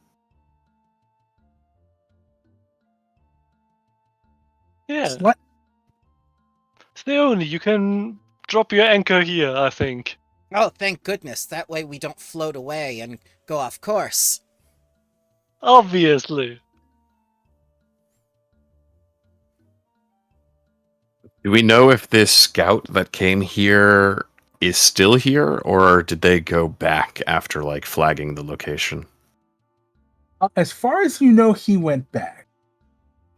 D: Yeah.
A: What?
D: Theone, you can drop your anchor here, I think.
B: Oh, thank goodness. That way we don't float away and go off course.
D: Obviously.
C: Do we know if this scout that came here is still here, or did they go back after like flagging the location?
A: As far as you know, he went back.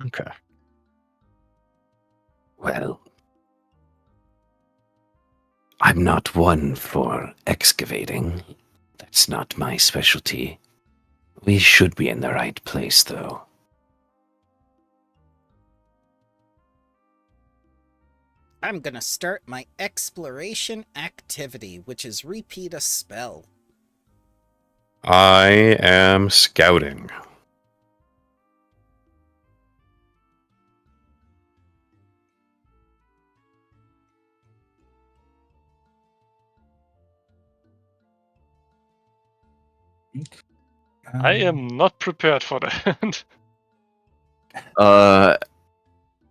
C: Okay.
G: Well, I'm not one for excavating. That's not my specialty. We should be in the right place, though.
B: I'm gonna start my exploration activity, which is repeat a spell.
C: I am scouting.
D: I am not prepared for that.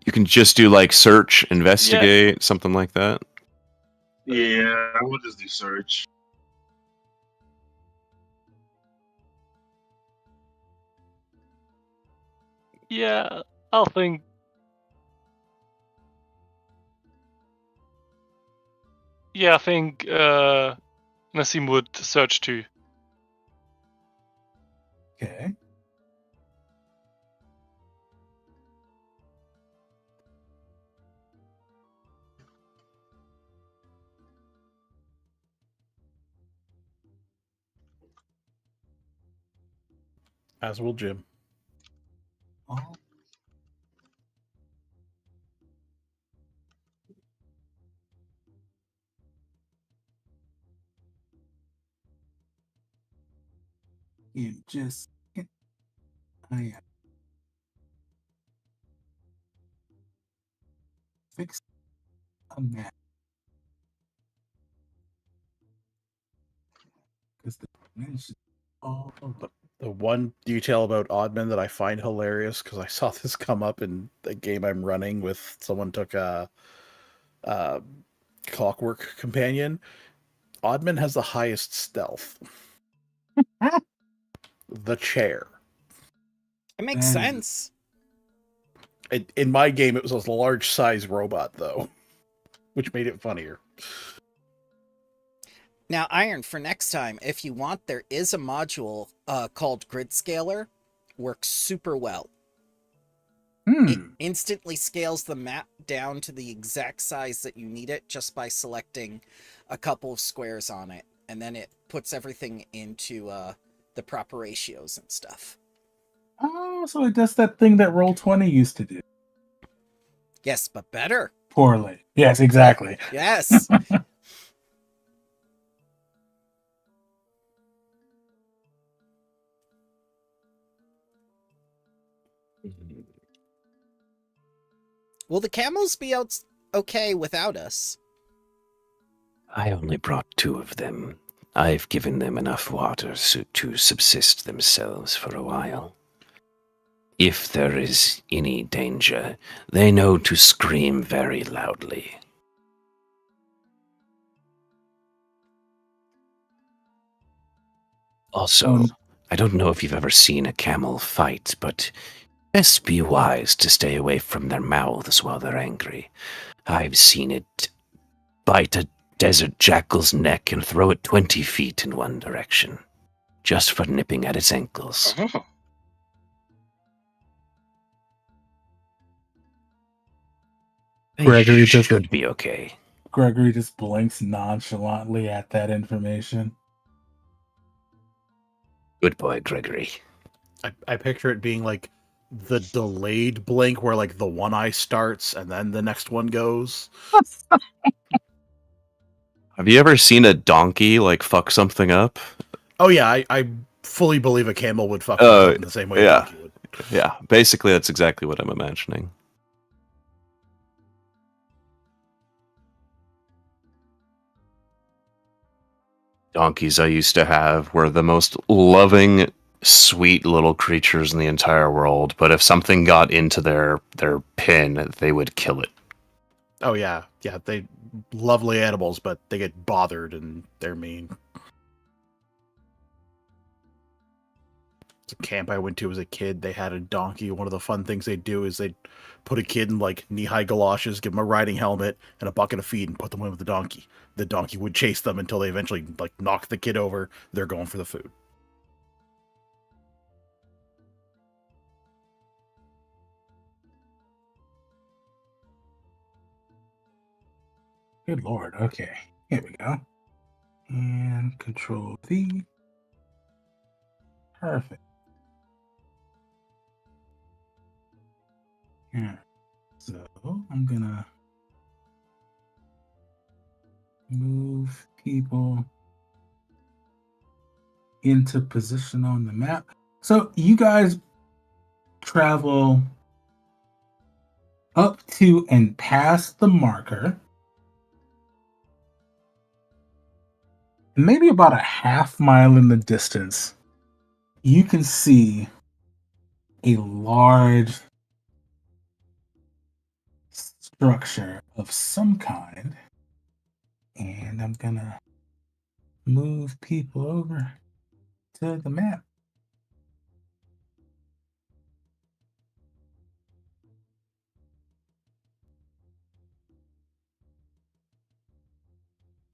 C: You can just do like search, investigate, something like that.
F: Yeah, I will just do search.
D: Yeah, I'll think. Yeah, I think Nassim would search too.
A: Okay.
E: As will Jim.
A: Oh. You just. I fix a map. Because the dimension. Oh,
E: The one detail about Oddman that I find hilarious, because I saw this come up in the game I'm running with someone took a clockwork companion. Oddman has the highest stealth. The chair.
B: It makes
A: Mm.
B: sense.
E: In my game, it was a large size robot, though, which made it funnier.
B: Now, Iron, for next time, if you want, there is a module called Grid Scaler. Works super well. It instantly scales the map down to the exact size that you need it just by selecting a couple of squares on it. And then it puts everything into the proper ratios and stuff.
A: Oh, so it does that thing that Roll20 used to do.
B: Yes, but better.
A: Poorly. Yes, exactly.
B: Yes. Will the camels be out okay without us?
G: I only brought 2 of them. I've given them enough water to subsist themselves for a while. If there is any danger, they know to scream very loudly. Also, I don't know if you've ever seen a camel fight, but best be wise to stay away from their mouths while they're angry. I've seen it bite a desert jackal's neck and throw it 20 feet in one direction, just for nipping at its ankles.
F: Oh.
A: Gregory
G: They
A: just
G: should be okay.
A: Gregory just blinks nonchalantly at that information.
G: Good boy, Gregory.
E: I picture it being like the delayed blink where like the one eye starts and then the next one goes.
C: Have you ever seen a donkey like fuck something up?
E: Oh yeah, I fully believe a camel would fuck
C: Oh,
E: up in the same way
C: yeah.
E: a donkey would.
C: Yeah, basically that's exactly what I'm imagining. Donkeys I used to have were the most loving, sweet little creatures in the entire world, but if something got into their pin, they would kill it.
E: Oh yeah, they lovely animals, but they get bothered and they're mean. It's a camp I went to as a kid. They had a donkey. One of the fun things they'd do is they'd put a kid in like knee-high galoshes, give him a riding helmet and a bucket of feed, and put them in with the donkey. The donkey would chase them until they eventually like knock the kid over. They're going for the food.
A: Good lord. Okay. Here we go. And Control V. Perfect. Yeah. So I'm gonna move people into position on the map. So you guys travel up to and past the marker. Maybe about a half mile in the distance, you can see a large structure of some kind. And I'm gonna move people over to the map.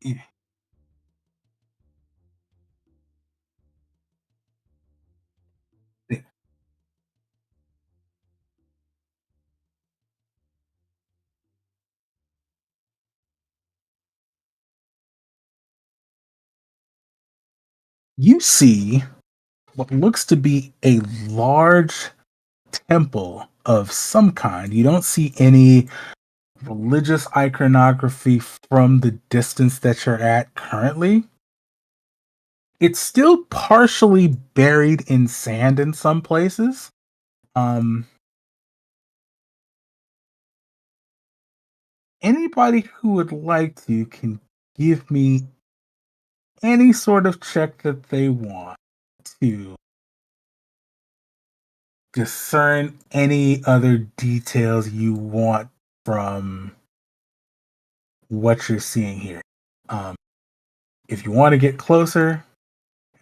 A: Yeah. Yeah. You see what looks to be a large temple of some kind. You don't see any religious iconography from the distance that you're at currently. It's still partially buried in sand in some places. Anybody who would like to can give me any sort of check that they want to discern any other details you want from what you're seeing here. If you want to get closer,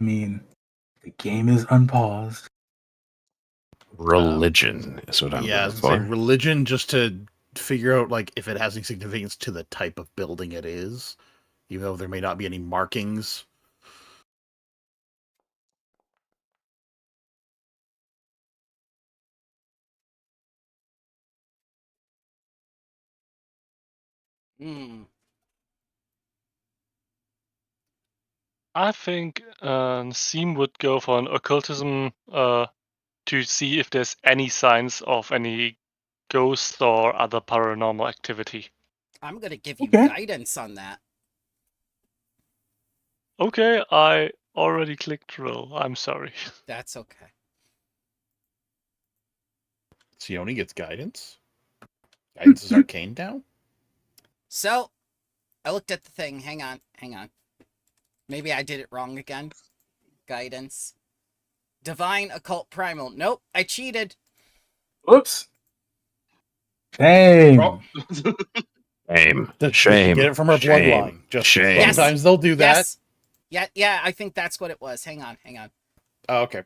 A: I mean, the game is unpaused.
C: Religion is what I'm
E: Yeah, I
C: going
E: was gonna say
C: for.
E: religion, just to figure out like if it has any significance to the type of building it is, even though there may not be any markings.
B: Hmm.
D: I think Seam would go for an occultism to see if there's any signs of any ghost or other paranormal activity.
B: I'm gonna give you
A: Okay.
B: guidance on that.
D: Okay, I already clicked roll. I'm sorry.
B: That's okay.
E: Sione gets guidance. Guidance is arcane down.
B: So, I looked at the thing. Hang on. Maybe I did it wrong again. Guidance. Divine Occult Primal. Nope, I cheated.
A: Oops. Shame.
F: Oh.
C: Shame.
E: Did she
C: Shame.
E: get it from her
C: Shame.
E: bloodline? Just
C: Shame.
B: Yes.
E: sometimes they'll do that.
B: Yes. Yeah, I think that's what it was. Hang on.
E: Oh, okay.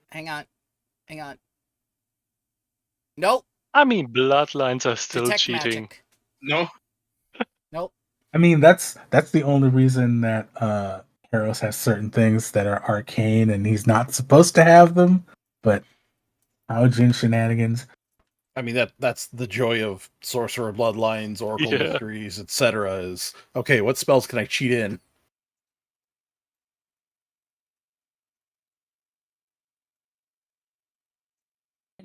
B: Hang on. Nope.
D: I mean, bloodlines are still
B: Detect
D: cheating.
B: magic.
F: No.
B: Nope.
A: I mean, that's the only reason that Eros has certain things that are arcane and he's not supposed to have them, but Aojin shenanigans.
E: I mean that's the joy of sorcerer bloodlines, oracle
D: Yeah.
E: mysteries, etc. Is okay. What spells can I cheat in?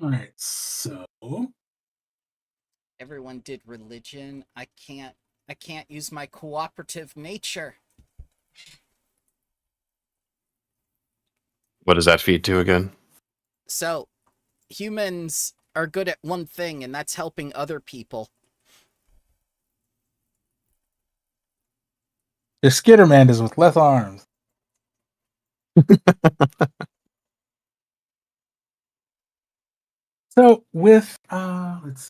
A: All right, so
B: Everyone did religion. I can't use my cooperative nature.
C: What does that feed to again?
B: So, humans are good at one thing, and that's helping other people.
A: the Skitterman is with less arms. So with let's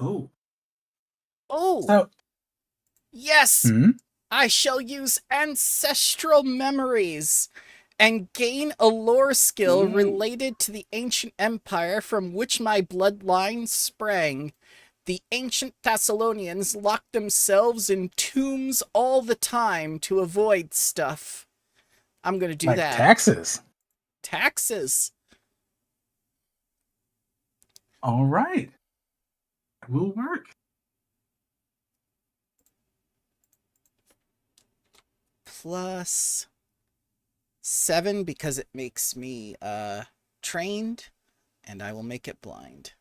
A: oh
B: Oh,
A: so
B: yes!
A: hmm?
B: I shall use ancestral memories and gain a lore skill related to the ancient empire from which my bloodline sprang. The ancient Thessalonians locked themselves in tombs all the time to avoid stuff. I'm gonna do
A: Like
B: that.
A: taxes.
B: Taxes.
A: All right. It will work.
B: Plus 7 because it makes me trained, and I will make it blind.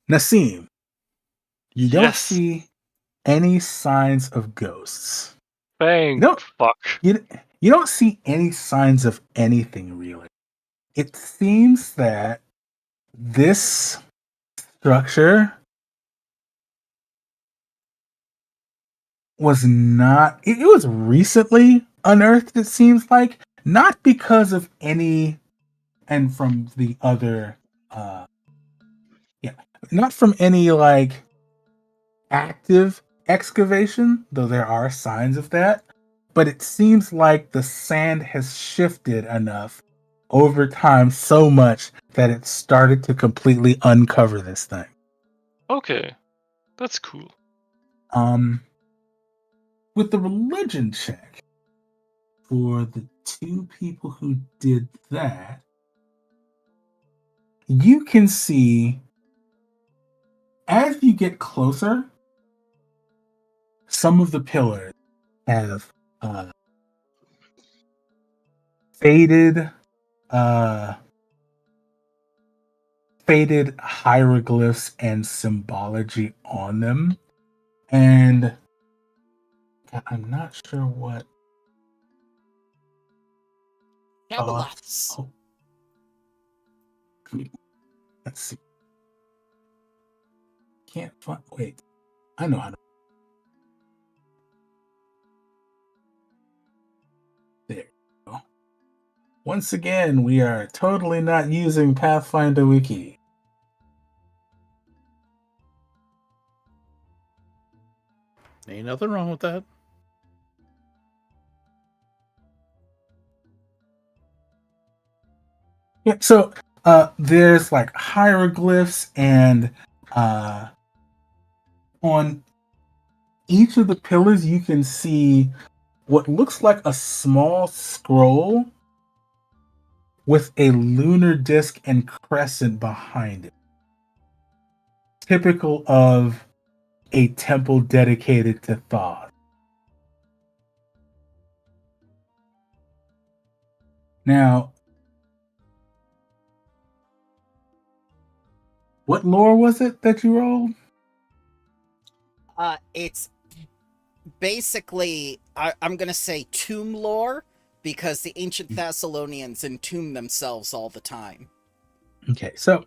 A: Nassim, you don't
D: Yes.
A: see any signs of ghosts.
D: Thank
A: No.
D: fuck.
A: You don't see any signs of anything really. It seems that this structure was not it was recently unearthed, it seems like, not because of any and from the other yeah, not from any like active excavation, though there are signs of that, but it seems like the sand has shifted enough over time so much that it started to completely uncover this thing.
D: Okay, that's cool.
A: With the religion check for the two people who did that, you can see as you get closer, some of the pillars have faded uh faded hieroglyphs and symbology on them, and I'm not sure what
B: Cabelots.
A: oh, let's see, can't find, wait, I know how to, there we go. Once again, we are totally not using Pathfinder Wiki.
E: Ain't nothing wrong with that.
A: Yeah, so there's like hieroglyphs, and on each of the pillars you can see what looks like a small scroll with a lunar disc and crescent behind it, typical of a temple dedicated to Thoth. Now, what lore was it that you rolled?
B: It's basically, I'm gonna say tomb lore, because the ancient Thessalonians entomb themselves all the time.
A: Okay, so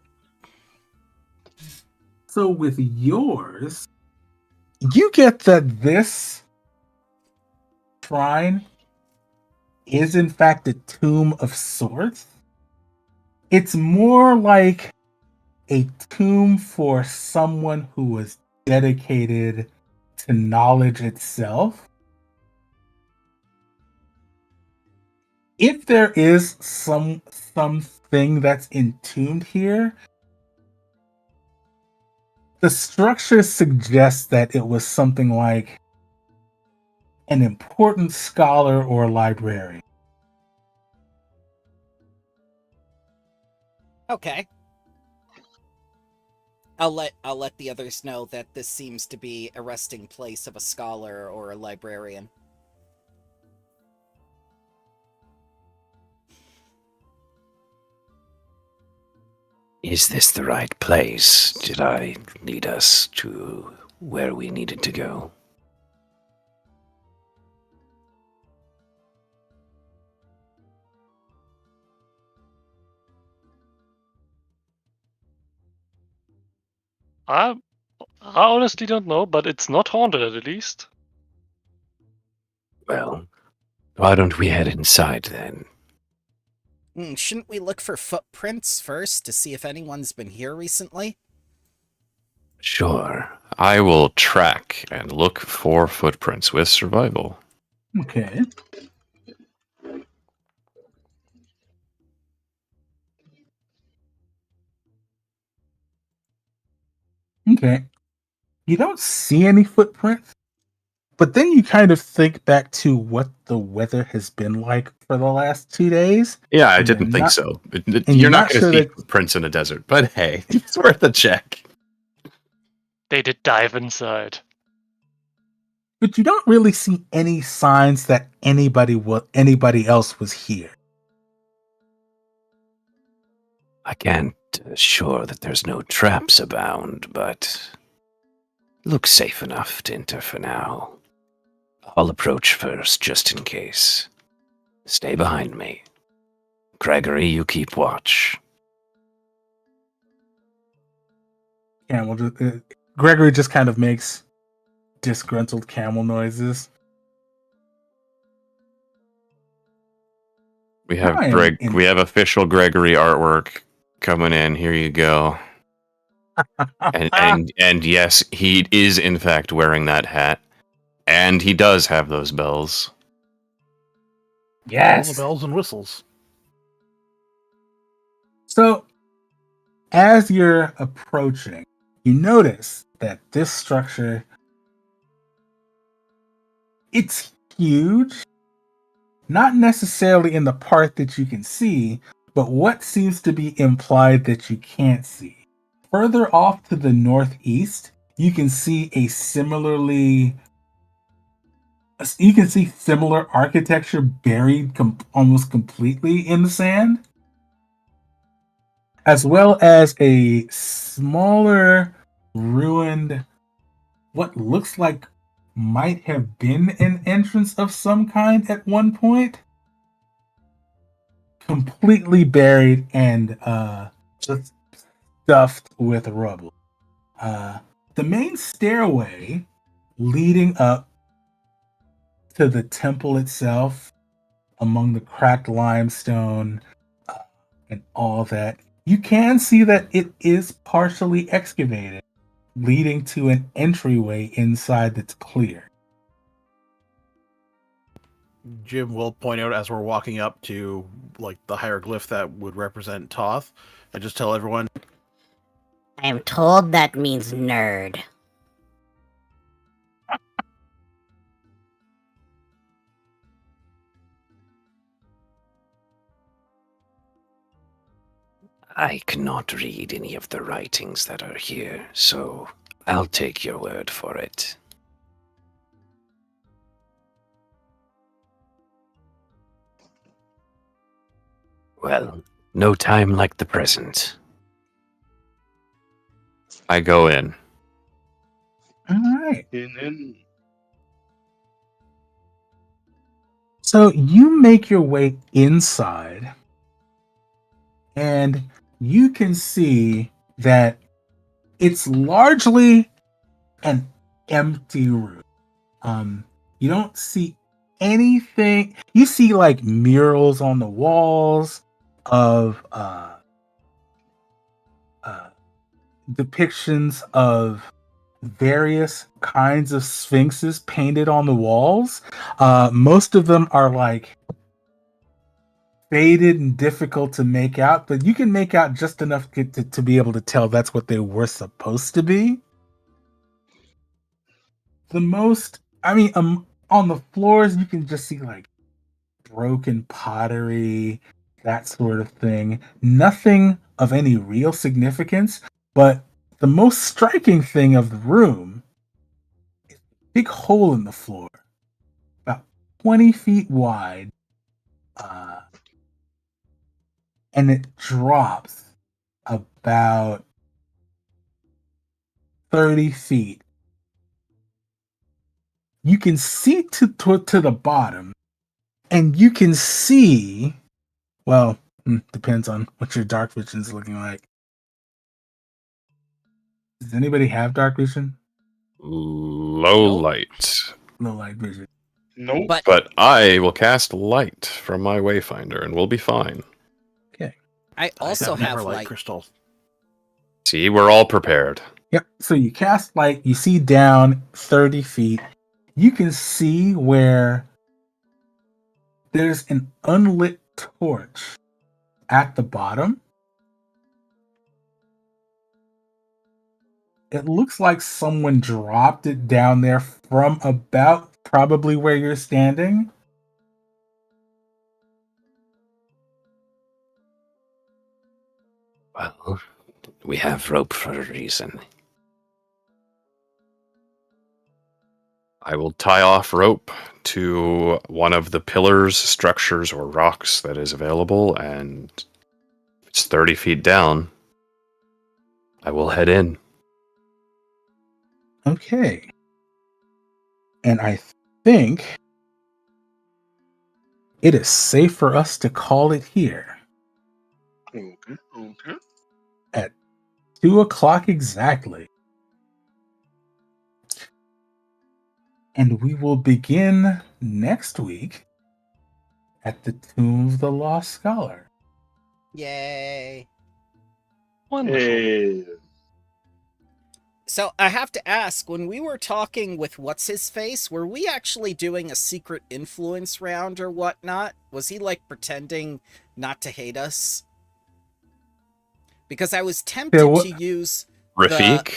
A: with yours, you get that this shrine is in fact a tomb of sorts. It's more like a tomb for someone who was dedicated to knowledge itself. If there is something that's entombed here, the structure suggests that it was something like an important scholar or librarian.
B: Okay. I'll let the others know that this seems to be a resting place of a scholar or a librarian.
G: Is this the right place? Did I lead us to where we needed to go?
D: I I honestly don't know, but it's not haunted at least.
G: Well, why don't we head inside then?
B: Shouldn't we look for footprints first to see if anyone's been here recently?
G: Sure.
C: I will track and look for footprints with survival.
A: Okay. Okay. You don't see any footprints, but then you kind of think back to what the weather has been like for the last 2 days.
C: Yeah, I
A: And you're
C: didn't think
A: not-
C: so.
A: and
C: You're
A: you're
C: not
A: not
C: going to
A: sure
C: see
A: that-
C: footprints in a desert, but hey, it's worth a check.
D: They did dive inside.
A: But you don't really see any signs that anybody else was here.
G: I can't assure that there's no traps abound, but looks safe enough to enter for now. I'll approach first, just in case. Stay behind me. Gregory, you keep watch.
A: Gregory just kind of makes disgruntled camel noises.
C: We have
A: Fine.
C: We have official Gregory artwork coming in. Here you go. And yes, he is in fact wearing that hat, and he does have those bells.
E: All
A: Yes.
E: the bells and whistles.
A: So, as you're approaching, you notice that this structure, it's huge. Not necessarily in the part that you can see, but what seems to be implied that you can't see. Further off to the northeast, you can see similar architecture buried almost completely in the sand, as well as a smaller ruined, what looks like might have been an entrance of some kind at one point, completely buried and just stuffed with rubble. The main stairway leading up to the temple itself, among the cracked limestone and all that, you can see that it is partially excavated, leading to an entryway inside that's clear.
E: Jim will point out as we're walking up to like the hieroglyph that would represent Toth, and just tell everyone,
H: I am told that means nerd.
G: I cannot read any of the writings that are here, so I'll take your word for it. Well, no time like the present.
C: I go in.
A: All right.
F: And
A: So you make your way inside, and you can see that it's largely an empty room. You don't see anything. You see like murals on the walls of depictions of various kinds of sphinxes painted on the walls. Most of them are like faded and difficult to make out, but you can make out just enough to be able to tell that's what they were supposed to be. On the floors, you can just see like broken pottery, that sort of thing. Nothing of any real significance, but the most striking thing of the room is a big hole in the floor, about 20 feet wide, and it drops about 30 feet. You can see to the bottom, and you can see, well, depends on what your dark vision is looking like. Does anybody have dark vision?
C: Low
B: Nope.
C: light.
A: No light vision.
F: Nope.
B: But
C: But I will cast light from my wayfinder and we'll be fine.
A: Okay.
B: I also have
E: never
B: light.
E: crystal.
C: See, we're all prepared.
A: Yep. So you cast light. You see down 30 feet. You can see where there's an unlit torch at the bottom. It looks like someone dropped it down there from about probably where you're standing.
G: Well, we have rope for a reason.
C: I will tie off rope to one of the pillars, structures, or rocks that is available, and if it's 30 feet down, I will head in.
A: Okay. And I think it is safe for us to call it here.
F: Okay. Okay.
A: At 2 o'clock exactly. And we will begin next week at the Tomb of the Lost Scholar.
B: Yay.
D: Wonderful.
F: Hey.
B: So I have to ask, when we were talking with what's his face, were we actually doing a secret influence round or whatnot? Was he like pretending not to hate us? Because I was tempted to use
C: Rafik?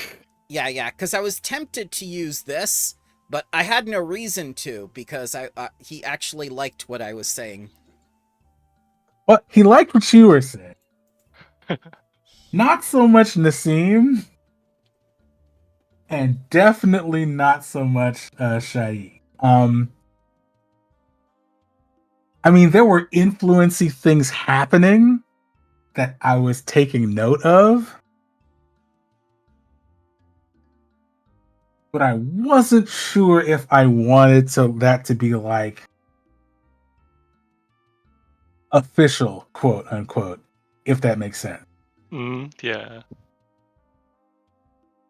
B: yeah, because I was tempted to use this, but I had no reason to because he actually liked what I was saying.
A: Well, he liked what you were saying. Not so much Nassim. And definitely not so much Shaik. I mean, there were influency things happening that I was taking note of, but I wasn't sure if I wanted that to be like official, quote unquote, if that makes sense.
D: Yeah.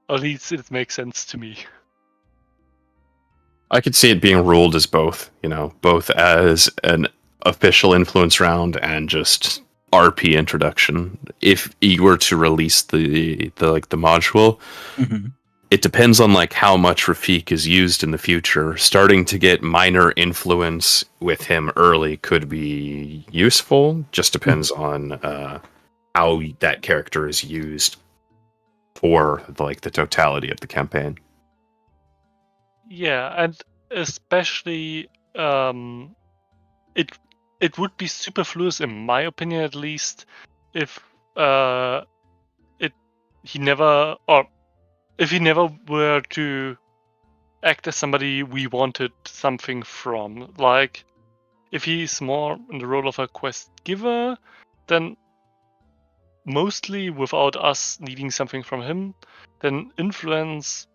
D: At least it makes sense to me.
C: I could see it being ruled as both, both as an official influence round and just RP introduction. If you were to release the module, it depends on like how much Rafik is used in the future. Starting to get minor influence with him early could be useful. Just depends on how that character is used for the totality of the campaign.
D: Yeah, and especially it would be superfluous, in my opinion at least, if he never were to act as somebody we wanted something from. Like, if he's more in the role of a quest giver, then mostly without us needing something from him, then influence,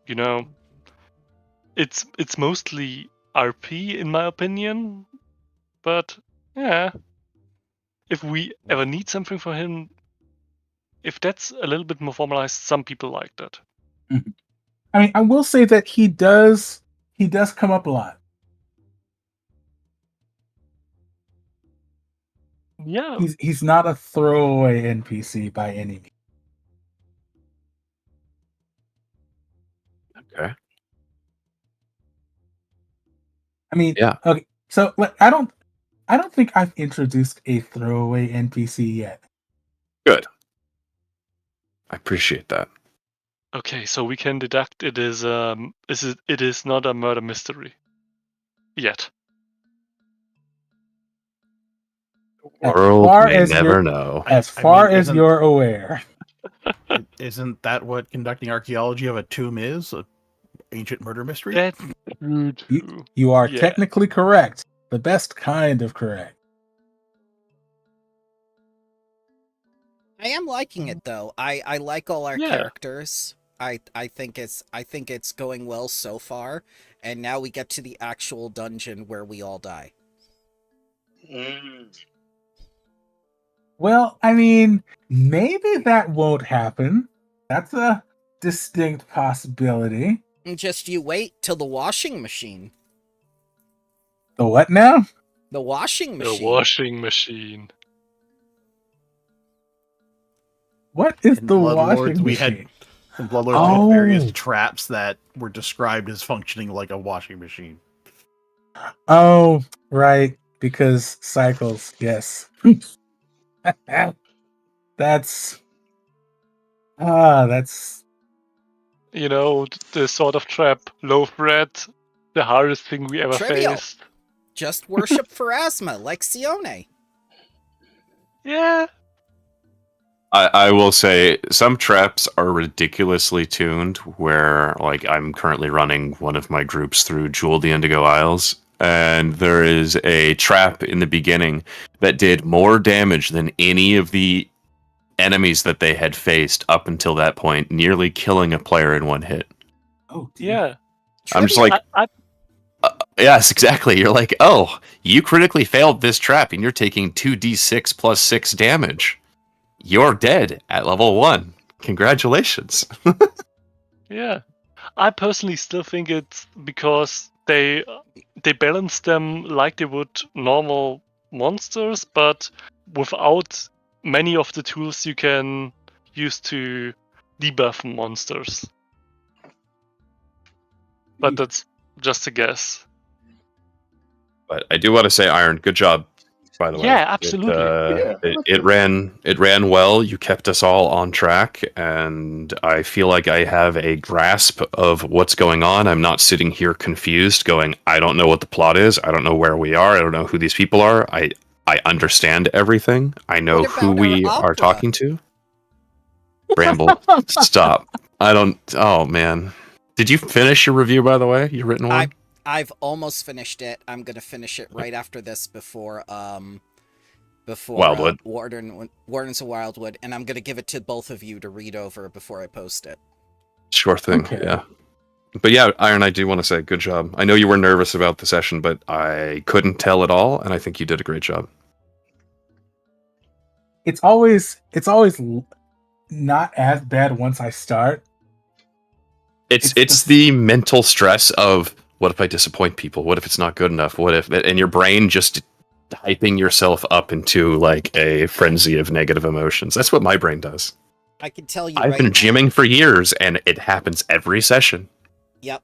D: it's mostly RP in my opinion. But yeah, if we ever need something from him, if that's a little bit more formalized, some people like that.
A: I mean, I will say that he does come up a lot.
D: Yeah.
A: He's not a throwaway NPC by any means.
C: Okay.
A: I mean,
C: yeah.
A: Okay. So I don't think I've introduced a throwaway NPC yet.
C: Good. I appreciate that.
D: Okay, so we can deduct it is not a murder mystery yet.
C: World may never know.
A: As far as you're aware.
E: Isn't that what conducting archaeology of a tomb is? An ancient murder mystery?
D: That's true too.
A: You are technically correct. The best kind of correct.
B: I am liking it though. I like all our characters. I think it's going well so far, and now we get to the actual dungeon where we all die.
A: Well, I mean, maybe that won't happen. That's a distinct possibility.
B: And just you wait till the washing machine.
A: The what now?
B: The washing
D: The
B: machine.
D: washing machine.
A: What is
E: In
A: the
E: Bloodlords,
A: washing
E: we had
A: machine?
E: in Bloodlords we had various
A: Oh.
E: traps that were described as functioning like a washing machine.
A: Oh, right, because cycles. Yes. That's that's
D: You know, the sort of trap, low threat, the hardest thing we ever
B: Trivial.
D: faced.
B: Just worship Pharasma, like Sione.
D: Yeah.
C: I will say some traps are ridiculously tuned where like I'm currently running one of my groups through Jewel the Indigo Isles, and there is a trap in the beginning that did more damage than any of the enemies that they had faced up until that point, nearly killing a player in one hit.
A: oh dear.
D: Yeah.
C: I'm just
B: Trivial.
C: like, yes, exactly. You're like, oh, you critically failed this trap and you're taking 2d6 plus 6 damage. You're dead at level 1. Congratulations.
D: Yeah. I personally still think it's because they balance them like they would normal monsters, but without many of the tools you can use to debuff monsters. But that's just a guess.
C: But I do want to say, Iron, good job, by the way.
D: Yeah, absolutely.
C: It ran well. You kept us all on track, and I feel like I have a grasp of what's going on. I'm not sitting here confused, going, I don't know what the plot is. I don't know where we are. I don't know who these people are. I understand everything. I know
B: What
C: who
B: about
C: we
B: our
C: are
B: opera?
C: talking to. Bramble, stop. I don't. Oh man, did you finish your review? By the way, your written one.
B: I've almost finished it. I'm gonna finish it right after this before
C: Wildwood.
B: Wardens of Wildwood, and I'm gonna give it to both of you to read over before I post it.
C: Sure thing.
A: Okay.
C: Yeah. But yeah, Iron, I do want to say good job. I know you were nervous about the session, but I couldn't tell at all, and I think you did a great job.
A: It's always not as bad once I start.
C: It's the mental stress of what if I disappoint people? What if it's not good enough? What if, and your brain just hyping yourself up into like a frenzy of negative emotions. That's what my brain does.
B: I can tell you
C: I've
B: right
C: been
B: now.
C: gymming for years, and it happens every session.
B: Yep.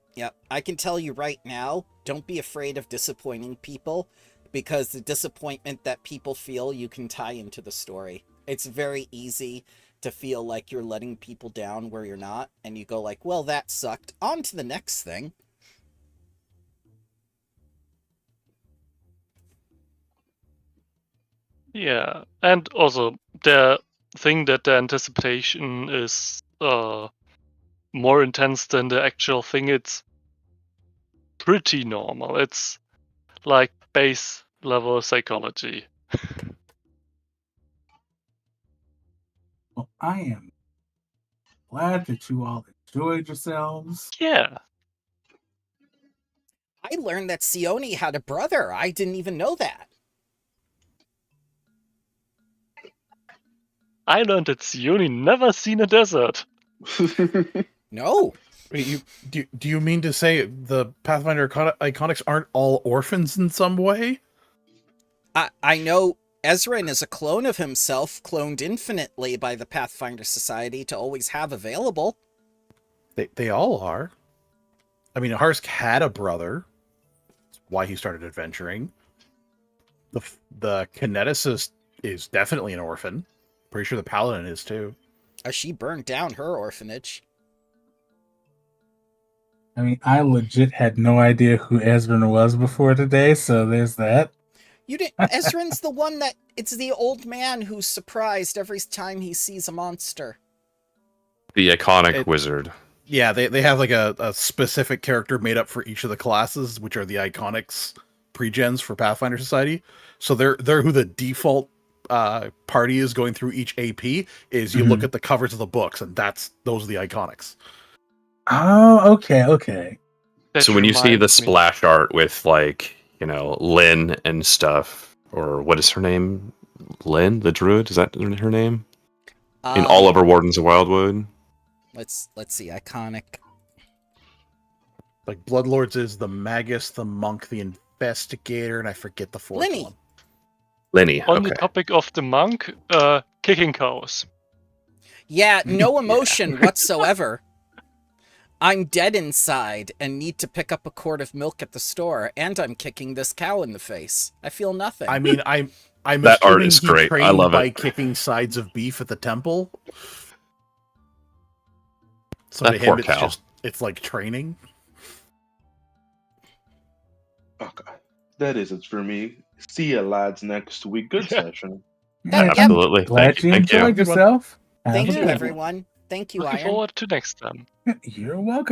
B: I can tell you right now, don't be afraid of disappointing people, because the disappointment that people feel you can tie into the story. It's very easy to feel like you're letting people down where you're not, and you go like, well, that sucked. On to the next thing.
D: Yeah, and also the thing that the anticipation is more intense than the actual thing. It's pretty normal. It's like base level psychology.
A: Well, I am glad that you all enjoyed yourselves.
D: Yeah.
B: I learned that Sione had a brother. I didn't even know that.
D: I learned that Sione never seen a desert.
B: No.
E: Wait, do you mean to say the Pathfinder Iconics aren't all orphans in some way?
B: I know Ezran is a clone of himself, cloned infinitely by the Pathfinder Society to always have available.
E: They all are. I mean, Harsk had a brother. That's why he started adventuring. The kineticist is definitely an orphan. Pretty sure the paladin is too.
B: She burned down her orphanage.
A: I mean, I legit had no idea who Ezra was before today, so there's that.
B: You didn't. Ezran's the one that it's the old man who's surprised every time he sees a monster.
C: The iconic wizard.
E: Yeah, they have like a specific character made up for each of the classes, which are the Iconics pre-gens for Pathfinder Society. So they're who the default party is going through each AP is. You look at the covers of the books, and those are the Iconics.
A: Oh, okay.
D: That
C: So when you see the
D: reminds me-
C: splash art with like, Lynn and stuff, or what is her name? Lynn, the druid? Is that her name? In all of her Wardens of Wildwood?
B: Let's see. Iconic.
E: Like Bloodlords is the Magus, the Monk, the Investigator, and I forget the fourth
B: Lenny.
E: one.
C: Lenny.
D: On
C: Okay.
D: the topic of the monk, kicking cows.
B: Yeah, no emotion whatsoever. I'm dead inside and need to pick up a quart of milk at the store, and I'm kicking this cow in the face. I feel nothing.
E: I mean, I'm
C: That art
E: assuming
C: is
E: he
C: great. I
E: trained
C: love
E: by
C: it.
E: kicking sides of beef at the temple. So
C: That
E: to
C: poor
E: him,
C: cow.
E: it's like training.
F: Okay. That is it for me. See you lads next week. Good session.
B: Yep.
C: Absolutely.
A: Glad
C: Thank
A: you
C: you. Thank you.
A: enjoyed yourself. Have
B: Thank
A: a
B: you,
A: good one.
B: everyone. Thank you,
D: Looking
B: Iron.
D: forward to next time.
A: You're welcome.